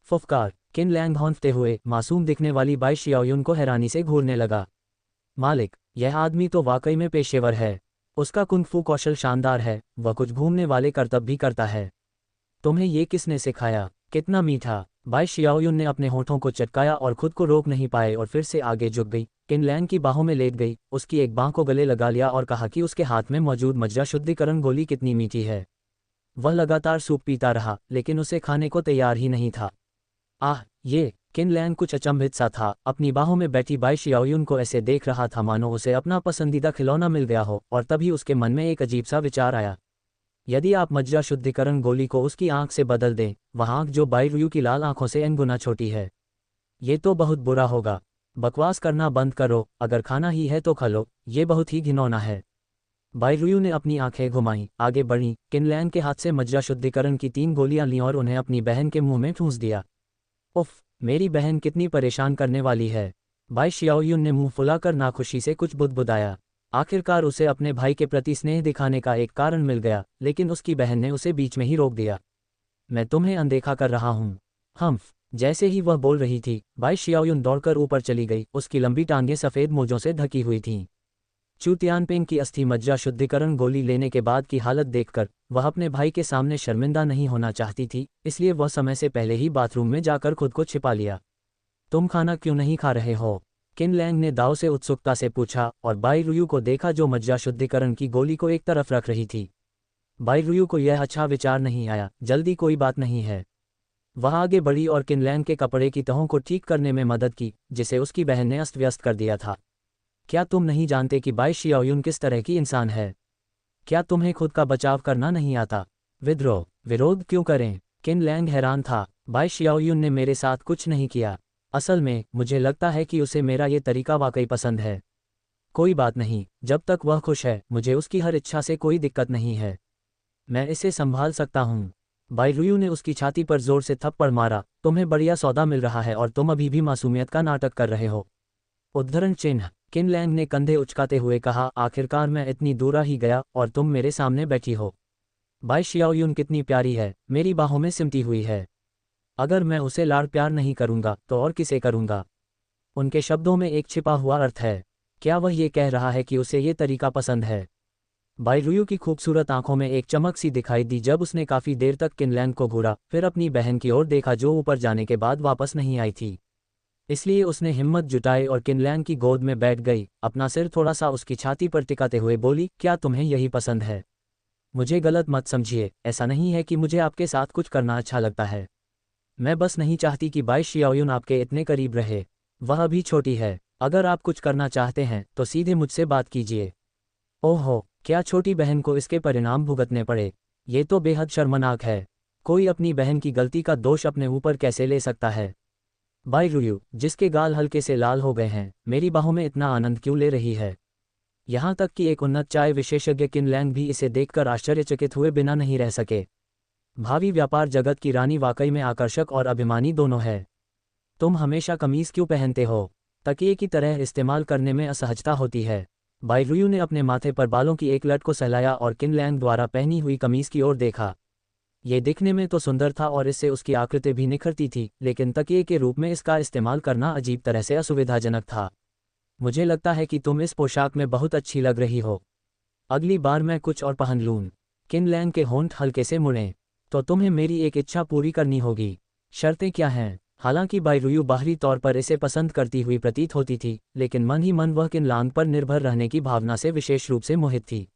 फुफकार, किनलैंग भौंकते हुए मासूम दिखने वाली बाई शियाओयुन को हैरानी से घूरने लगा। मालिक, यह आदमी तो वाकई में पेशेवर है। उसका कुंग-फू कौशल शानदार है, वह कुछ घूमने वाले करतब भी करता है। तुम्हें ये किसने सिखाया? कितना मीठा। बाई शियाओयुन ने अपने होठों को चटकाया और खुद को रोक नहीं पाए और फिर से आगे झुक गई, किनलैंग की बाहों में लेट गई, उसकी एक बांह को गले लगा लिया और कहा कि उसके हाथ में मौजूद मज्जा शुद्धिकरण गोली कितनी मीठी है। वह लगातार सूप पीता रहा, लेकिन उसे खाने को तैयार ही नहीं था। आह, ये! किनलैंग कुछ अचंभित सा था, अपनी बाहों में बैठी बाई शियाओयुन को ऐसे देख रहा था मानो उसे अपना पसंदीदा खिलौना मिल गया हो, और तभी उसके मन में एक अजीब सा विचार आया। यदि आप मज्जा शुद्धिकरण गोली को उसकी आंख से बदल दें, वह आंख जो बायरू की लाल आंखों से n गुना छोटी है। ये तो बहुत बुरा होगा। बकवास करना बंद करो, अगर खाना ही है तो खा लो, ये बहुत ही घिनौना है। बायरू ने अपनी आंखें घुमाईं, आगे बढ़ी, किनलैंग के हाथ से मज्जा शुद्धिकरण की 3 गोलियां लीं और उन्हें अपनी बहन के मुंह में ठूंस दिया। उफ, मेरी बहन कितनी परेशान करने वाली है। बाई शियाओयुन ने मुंह फुलाकर नाखुशी से कुछ बुदबुदाया। आखिरकार उसे अपने भाई के प्रति स्नेह दिखाने का एक कारण मिल गया, लेकिन उसकी बहन ने उसे बीच में ही रोक दिया। मैं तुम्हें अनदेखा कर रहा हूँ। हम्फ। जैसे ही वह बोल रही थी, बाई शियाओयुन दौड़कर ऊपर चली गई, उसकी लंबी टांगें सफ़ेद मोजों से ढकी हुई थीं। चू तियानपिंग की अस्थि मज्जा शुद्धिकरण गोली लेने के बाद की हालत देखकर वह अपने भाई के सामने शर्मिंदा नहीं होना चाहती थी, इसलिए वह समय से पहले ही बाथरूम में जाकर खुद को छिपा लिया। तुम खाना क्यों नहीं खा रहे हो? किनलैंग ने दाओ से उत्सुकता से पूछा और बायरू को देखा जो मज्जा शुद्धिकरण की गोली को एक तरफ रख रही थी। बायरू को यह अच्छा विचार नहीं आया, जल्दी कोई बात नहीं है। वह आगे बढ़ी और किनलैंग के कपड़े की तहों को ठीक करने में मदद की, जिसे उसकी बहन ने अस्त व्यस्त कर दिया था। क्या तुम नहीं जानते कि बाई शियाओयुन किस तरह की इंसान है? क्या तुम्हें खुद का बचाव करना नहीं आता? विद्रोह, विरोध क्यों करें? किनलैंग हैरान था। बाई शियाओयुन ने मेरे साथ कुछ नहीं किया। असल में मुझे लगता है कि उसे मेरा ये तरीका वाकई पसंद है। कोई बात नहीं, जब तक वह खुश है, मुझे उसकी हर इच्छा से कोई दिक्कत नहीं है। मैं इसे संभाल सकता हूँ। बायरू ने उसकी छाती पर जोर से थप्पड़ मारा। तुम्हें बढ़िया सौदा मिल रहा है और तुम अभी भी मासूमियत का नाटक कर रहे हो। उद्धरण चिन्ह। किनलैंग ने कंधे उचकाते हुए कहा, आखिरकार मैं इतनी दूर ही गया और तुम मेरे सामने बैठी हो। बाई शियाओयुन कितनी प्यारी है, मेरी बाहों में सिमटी हुई है। अगर मैं उसे लाड़ प्यार नहीं करूंगा तो और किसे करूंगा? उनके शब्दों में एक छिपा हुआ अर्थ है। क्या वह ये कह रहा है कि उसे ये तरीका पसंद है? बायरू की खूबसूरत आंखों में एक चमक सी दिखाई दी जब उसने काफ़ी देर तक किनलैंग को घूरा, फिर अपनी बहन की ओर देखा जो ऊपर जाने के बाद वापस नहीं आई थी। इसलिए उसने हिम्मत जुटाई और किनलैंग की गोद में बैठ गई, अपना सिर थोड़ा सा उसकी छाती पर टिकाते हुए बोली, क्या तुम्हें यही पसंद है? मुझे गलत मत समझिए, ऐसा नहीं है कि मुझे आपके साथ कुछ करना अच्छा लगता है। मैं बस नहीं चाहती कि बाई शियाओयुन आपके इतने करीब रहे। वह अभी छोटी है। अगर आप कुछ करना चाहते हैं तो सीधे मुझसे बात कीजिए। ओहो, क्या छोटी बहन को इसके परिणाम भुगतने पड़े? ये तो बेहद शर्मनाक है। कोई अपनी बहन की गलती का दोष अपने ऊपर कैसे ले सकता है? बाई रुयु, जिसके गाल हल्के से लाल हो गए हैं, मेरी बाहों में इतना आनंद क्यों ले रही है? यहाँ तक कि एक उन्नत चाय विशेषज्ञ किन लैंग भी इसे देखकर आश्चर्यचकित हुए बिना नहीं रह सके। भावी व्यापार जगत की रानी वाकई में आकर्षक और अभिमानी दोनों है। तुम हमेशा कमीज क्यों पहनते हो? तकिए की तरह इस्तेमाल करने में असहजता होती है। बाई रुयु ने अपने माथे पर बालों की एक लट को सहलाया और किन लैंग द्वारा पहनी हुई कमीज की ओर देखा। ये दिखने में तो सुंदर था और इससे उसकी आकृति भी निखरती थी, लेकिन तकिए के रूप में इसका इस्तेमाल करना अजीब तरह से असुविधाजनक था। मुझे लगता है कि तुम इस पोशाक में बहुत अच्छी लग रही हो। अगली बार मैं कुछ और पहन लूँ। किन लैंग के होंठ हल्के से मुड़ें। तो तुम्हें मेरी एक इच्छा पूरी करनी होगी। शर्तें क्या हैं? हालांकि बाई रुयु बाहरी तौर पर इसे पसंद करती हुई प्रतीत होती थी, लेकिन मन ही मन वह किन लैंग पर निर्भर रहने की भावना से विशेष रूप से मोहित थी।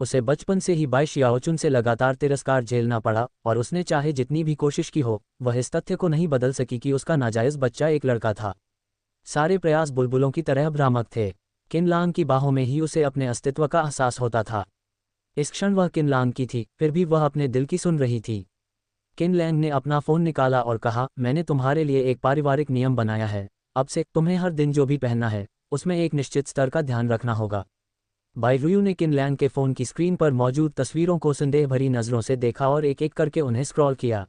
उसे बचपन से ही बाई शियाओचुन से लगातार तिरस्कार झेलना पड़ा और उसने चाहे जितनी भी कोशिश की हो, वह इस तथ्य को नहीं बदल सकी कि उसका नाजायज बच्चा एक लड़का था। सारे प्रयास बुलबुलों की तरह भ्रामक थे। किन लैंग की बाहों में ही उसे अपने अस्तित्व का एहसास होता था। इस क्षण वह किन लैंग की थी, फिर भी वह अपने दिल की सुन रही थी। किन लैंग ने अपना फ़ोन निकाला और कहा, मैंने तुम्हारे लिए एक पारिवारिक नियम बनाया है। अब से तुम्हें हर दिन जो भी पहनना है, उसमें एक निश्चित स्तर का ध्यान रखना होगा। बाई रुयु ने किन लैंग के फ़ोन की स्क्रीन पर मौजूद तस्वीरों को संदेह भरी नज़रों से देखा और एक एक करके उन्हें स्क्रॉल किया।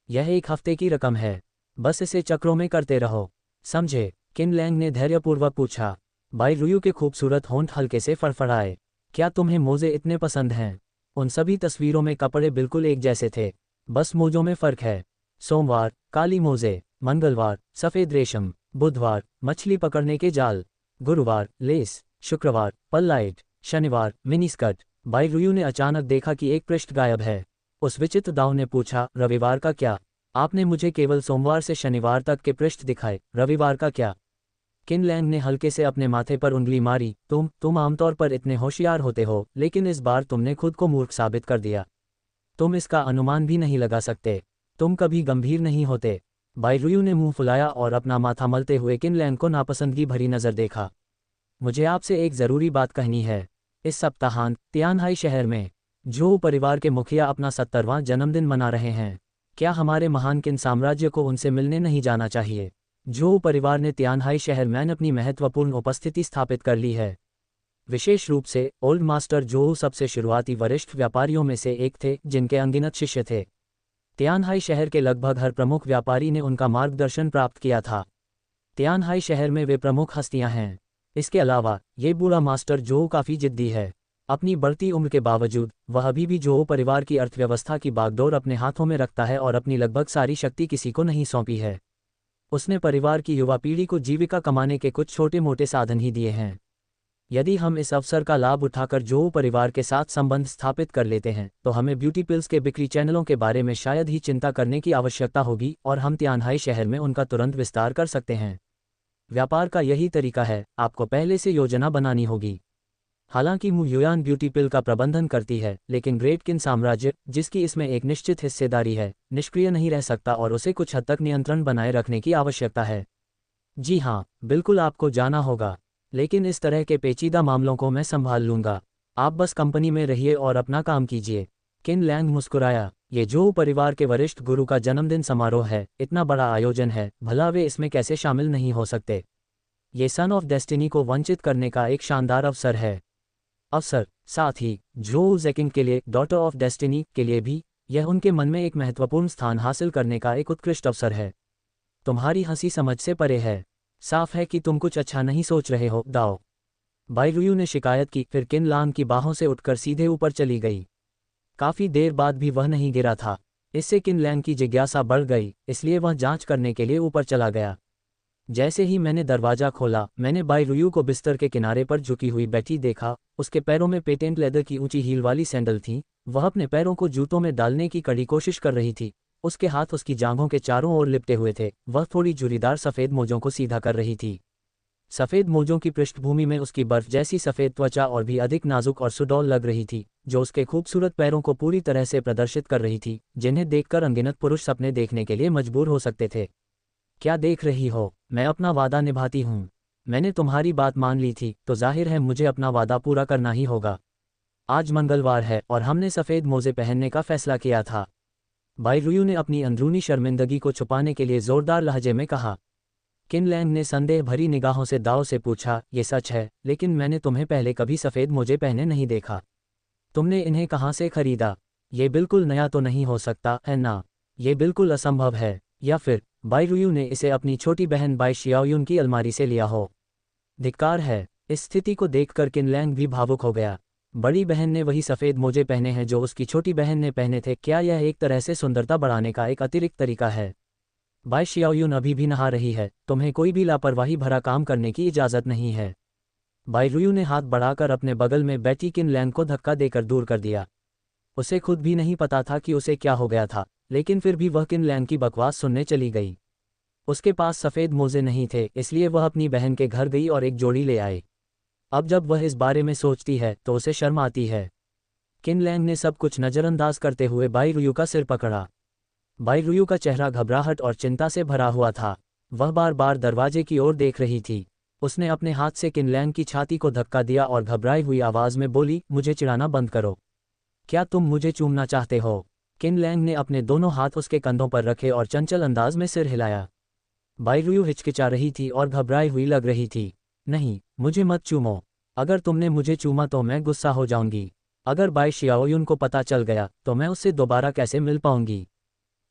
यह 1 हफ्ते की रकम है। बस इसे चक्रों में करते रहो, समझे? किन लैंग ने धैर्यपूर्वक पूछा। बाई रुयु के खूबसूरत होंठ हल्के से फड़फड़ाए। क्या तुम्हें मोज़े इतने पसंद हैं? उन सभी तस्वीरों में कपड़े बिल्कुल एक जैसे थे, बस मोजों में फ़र्क है। सोमवार काली मोज़े, मंगलवार सफ़ेद रेशम, बुधवार मछली पकड़ने के जाल, गुरुवार लेस, शुक्रवार पल्लाइट, शनिवार मिनीस्कर्ट। बाई रुयु ने अचानक देखा कि एक पृष्ठ गायब है। उस विचित्र दाव ने पूछा, रविवार का क्या? आपने मुझे केवल सोमवार से शनिवार तक के पृष्ठ दिखाए, रविवार का क्या? किन लैंग ने हल्के से अपने माथे पर उंगली मारी। तुम आमतौर पर इतने होशियार होते हो, लेकिन इस बार तुमने खुद को मूर्ख साबित कर दिया। तुम इसका अनुमान भी नहीं लगा सकते। तुम कभी गंभीर नहीं होते। बाई रुयु ने मुंह फुलाया और अपना माथा मलते हुए किन लैंग को नापसंदगी भरी नज़र देखा। मुझे आपसे एक ज़रूरी बात कहनी है। इस सप्ताहांत तियानहाई शहर में जो परिवार के मुखिया अपना 70वां जन्मदिन मना रहे हैं। क्या हमारे महान किन साम्राज्य को उनसे मिलने नहीं जाना चाहिए? जो परिवार ने तियानहाई शहर में अपनी महत्वपूर्ण उपस्थिति स्थापित कर ली है। विशेष रूप से ओल्ड मास्टर जो सबसे शुरुआती वरिष्ठ व्यापारियों में से एक थे, जिनके अनगिनत शिष्य थे। तियानहाई शहर के लगभग हर प्रमुख व्यापारी ने उनका मार्गदर्शन प्राप्त किया था। तियानहाई शहर में वे प्रमुख हस्तियां हैं। इसके अलावा ये बूढ़ा मास्टर जो काफ़ी जिद्दी है। अपनी बढ़ती उम्र के बावजूद वह अभी भी जो परिवार की अर्थव्यवस्था की बागडोर अपने हाथों में रखता है और अपनी लगभग सारी शक्ति किसी को नहीं सौंपी है। उसने परिवार की युवा पीढ़ी को जीविका कमाने के कुछ छोटे मोटे साधन ही दिए हैं। यदि हम इस अवसर का लाभ उठाकर जो परिवार के साथ संबंध स्थापित कर लेते हैं, तो हमें ब्यूटी पिल्स के बिक्री चैनलों के बारे में शायद ही चिंता करने की आवश्यकता होगी और हम तियानहाई शहर में उनका तुरंत विस्तार कर सकते हैं। व्यापार का यही तरीका है, आपको पहले से योजना बनानी होगी। हालांकि मु युयान ब्यूटी पिल का प्रबंधन करती है, लेकिन ग्रेट किन साम्राज्य, जिसकी इसमें एक निश्चित हिस्सेदारी है, निष्क्रिय नहीं रह सकता और उसे कुछ हद तक नियंत्रण बनाए रखने की आवश्यकता है। जी हाँ, बिल्कुल आपको जाना होगा, लेकिन इस तरह के पेचीदा मामलों को मैं संभाल लूँगा। आप बस कंपनी में रहिए और अपना काम कीजिए। किन लैंग मुस्कुराया। ये जो परिवार के वरिष्ठ गुरु का जन्मदिन समारोह है, इतना बड़ा आयोजन है, भला वे इसमें कैसे शामिल नहीं हो सकते? ये सन ऑफ डेस्टिनी को वंचित करने का एक शानदार अवसर है। साथ ही जो ज़ेकिंग के लिए, डॉटर ऑफ डेस्टिनी के लिए भी, यह उनके मन में एक महत्वपूर्ण स्थान हासिल करने का एक उत्कृष्ट अवसर है। तुम्हारी हंसी समझ से परे है। साफ है कि तुम कुछ अच्छा नहीं सोच रहे हो, दाओ। बाई रुयु ने शिकायत की, फिर किन लैंग की बाहों से उठकर सीधे ऊपर चली गई। काफ़ी देर बाद भी वह नहीं गिरा था। इससे किन लैंग की जिज्ञासा बढ़ गई, इसलिए वह जांच करने के लिए ऊपर चला गया। जैसे ही मैंने दरवाज़ा खोला, मैंने बाई रुयु को बिस्तर के किनारे पर झुकी हुई बैठी देखा। उसके पैरों में पेटेंट लेदर की ऊंची हील वाली सैंडल थीं। वह अपने पैरों को जूतों में डालने की कड़ी कोशिश कर रही थी। उसके हाथ उसकी जांघों के चारों ओर लिपटे हुए थे। वह थोड़ी झुर्रीदार सफ़ेद मोजों को सीधा कर रही थी। सफ़ेद मोजों की पृष्ठभूमि में उसकी बर्फ जैसी सफ़ेद त्वचा और भी अधिक नाजुक और सुडौल लग रही थी, जो उसके खूबसूरत पैरों को पूरी तरह से प्रदर्शित कर रही थी, जिन्हें देखकर अनगिनत पुरुष सपने देखने के लिए मजबूर हो सकते थे। क्या देख रही हो? मैं अपना वादा निभाती हूँ। मैंने तुम्हारी बात मान ली थी, तो जाहिर है मुझे अपना वादा पूरा करना ही होगा। आज मंगलवार है और हमने सफ़ेद मोजे पहनने का फैसला किया था। बाईरुयू ने अपनी अंदरूनी शर्मिंदगी को छुपाने के लिए ज़ोरदार लहजे में कहा। किनलैंग ने संदेह भरी निगाहों से दाव से पूछा, ये सच है, लेकिन मैंने तुम्हें पहले कभी सफ़ेद मोजे पहने नहीं देखा। तुमने इन्हें कहाँ से खरीदा? ये बिल्कुल नया तो नहीं हो सकता है ना? ये बिल्कुल असंभव है। या फिर बाईरुयू ने इसे अपनी छोटी बहन बाई शियाओयुन की अलमारी से लिया हो? धिक्कार है। इस स्थिति को देखकर किनलैंग भी भावुक हो गया। बड़ी बहन ने वही सफ़ेद मोजे पहने हैं जो उसकी छोटी बहन ने पहने थे। क्या यह एक तरह से सुंदरता बढ़ाने का एक अतिरिक्त तरीका है? बाई शियाओयुन अभी भी नहा रही है, तुम्हें कोई भी लापरवाही भरा काम करने की इजाज़त नहीं है। बाईरुयू ने हाथ बढ़ाकर अपने बगल में बैठी किनलैंग को धक्का देकर दूर कर दिया। उसे खुद भी नहीं पता था कि उसे क्या हो गया था, लेकिन फिर भी वह किनलैंग की बकवास सुनने चली गई। उसके पास सफ़ेद मोजे नहीं थे, इसलिए वह अपनी बहन के घर गई और एक जोड़ी ले आई। अब जब वह इस बारे में सोचती है तो उसे शर्म आती है। किनलैंग ने सब कुछ नज़रअंदाज करते हुए बाईरुयू का सिर पकड़ा। बाईरुयू का चेहरा घबराहट और चिंता से भरा हुआ था। वह बार बार दरवाजे की ओर देख रही थी। उसने अपने हाथ से किनलैंग की छाती को धक्का दिया और घबराई हुई आवाज़ में बोली, मुझे चिढ़ाना बंद करो। क्या तुम मुझे चूमना चाहते हो? किनलैंग ने अपने दोनों हाथ उसके कंधों पर रखे और चंचल अंदाज में सिर हिलाया। बाईरुयू हिचकिचा रही थी और घबराई हुई लग रही थी। नहीं, मुझे मत चूमो। अगर तुमने मुझे चूमा तो मैं गुस्सा हो जाऊंगी। अगर बाई शियाओयुन को पता चल गया तो मैं उससे दोबारा कैसे मिल पाऊंगी?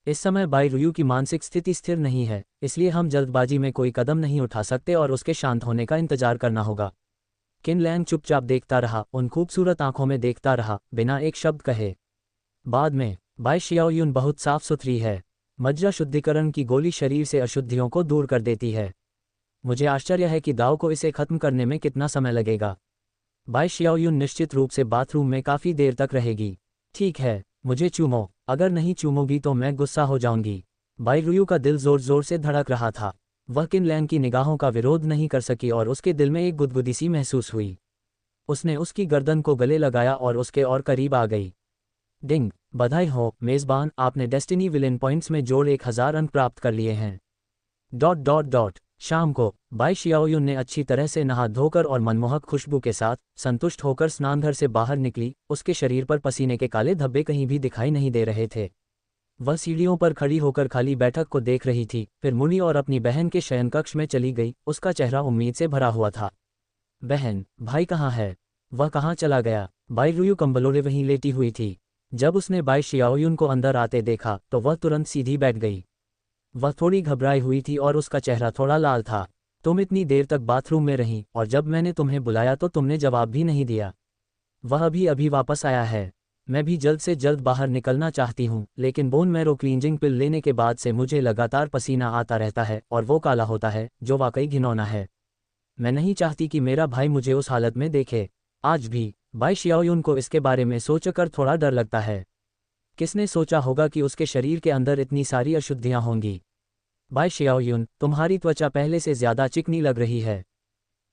इस समय बाईरुयू की मानसिक स्थिति स्थिर नहीं है, इसलिए हम जल्दबाजी में कोई कदम नहीं उठा सकते और उसके शांत होने का इंतजार करना होगा। किनलैंग चुपचाप देखता रहा, उन खूबसूरत आंखों में देखता रहा, बिना एक शब्द कहे। बाद में, बाई शियाओयुन बहुत साफ सुथरी है। मज्जा शुद्धिकरण की गोली शरीर से अशुद्धियों को दूर कर देती है। मुझे आश्चर्य है कि दाव को इसे खत्म करने में कितना समय लगेगा। बाई शियाओयुन निश्चित रूप से बाथरूम में काफ़ी देर तक रहेगी। ठीक है, मुझे चूमो। अगर नहीं चूमोगी तो मैं गुस्सा हो जाऊंगी। बाईरुयू का दिल जोर जोर से धड़क रहा था। वह किनलैंग की निगाहों का विरोध नहीं कर सकी और उसके दिल में एक गुदगुदी सी महसूस हुई। उसने उसकी गर्दन को गले लगाया और उसके और करीब आ गई। डिंग, बधाई हो मेज़बान, आपने डेस्टिनी विलेन पॉइंट्स में जोड़ 1000 अंक प्राप्त कर लिए हैं। शाम को बाई शियाओयुन ने अच्छी तरह से नहा धोकर और मनमोहक खुशबू के साथ संतुष्ट होकर स्नानघर से बाहर निकली। उसके शरीर पर पसीने के काले धब्बे कहीं भी दिखाई नहीं दे रहे थे। वह सीढ़ियों पर खड़ी होकर खाली बैठक को देख रही थी, फिर मुड़ी और अपनी बहन के शयनकक्ष में चली गई। उसका चेहरा उम्मीद से भरा हुआ था। बहन, भाई कहाँ है? वह कहाँ चला गया? बाईरुयू कंबलोरे वहीं लेटी हुई थी। जब उसने बाई शियाओयुन को अंदर आते देखा तो वह तुरंत सीधी बैठ गई। वह थोड़ी घबराई हुई थी और उसका चेहरा थोड़ा लाल था। तुम इतनी देर तक बाथरूम में रहीं और जब मैंने तुम्हें बुलाया तो तुमने जवाब भी नहीं दिया। वह अभी वापस आया है। मैं भी जल्द से जल्द बाहर निकलना चाहती हूँ, लेकिन बोन मैरो क्लींजिंग पिल लेने के बाद से मुझे लगातार पसीना आता रहता है और वो काला होता है, जो वाकई घिनौना है। मैं नहीं चाहती कि मेरा भाई मुझे उस हालत में देखे। आज भी बाई शियाओयुन को इसके बारे में सोचकर थोड़ा डर लगता है। किसने सोचा होगा कि उसके शरीर के अंदर इतनी सारी अशुद्धियां होंगी? बाई शियाओयुन, तुम्हारी त्वचा पहले से ज्यादा चिकनी लग रही है।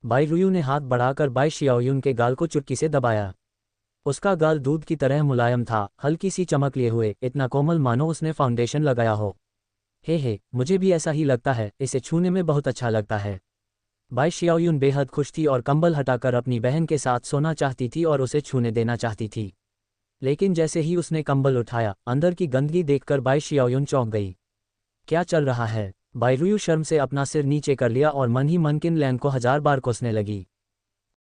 बाईरुयू ने हाथ बढ़ाकर बाई शियाओयुन के गाल को चुटकी से दबाया। उसका गाल दूध की तरह मुलायम था, हल्की सी चमक लिए हुए, इतना कोमल मानो उसने फाउंडेशन लगाया हो। हे, मुझे भी ऐसा ही लगता है, इसे छूने में बहुत अच्छा लगता है। बाई शियाओयुन बेहद खुश थी और कंबल हटाकर अपनी बहन के साथ सोना चाहती थी और उसे छूने देना चाहती थी। लेकिन जैसे ही उसने कंबल उठाया, अंदर की गंदगी देखकर बाई शियाओयुन चौंक गई। क्या चल रहा है? बाईरुयू शर्म से अपना सिर नीचे कर लिया और मन ही मन किनलैंग को 1000 बार कोसने लगी।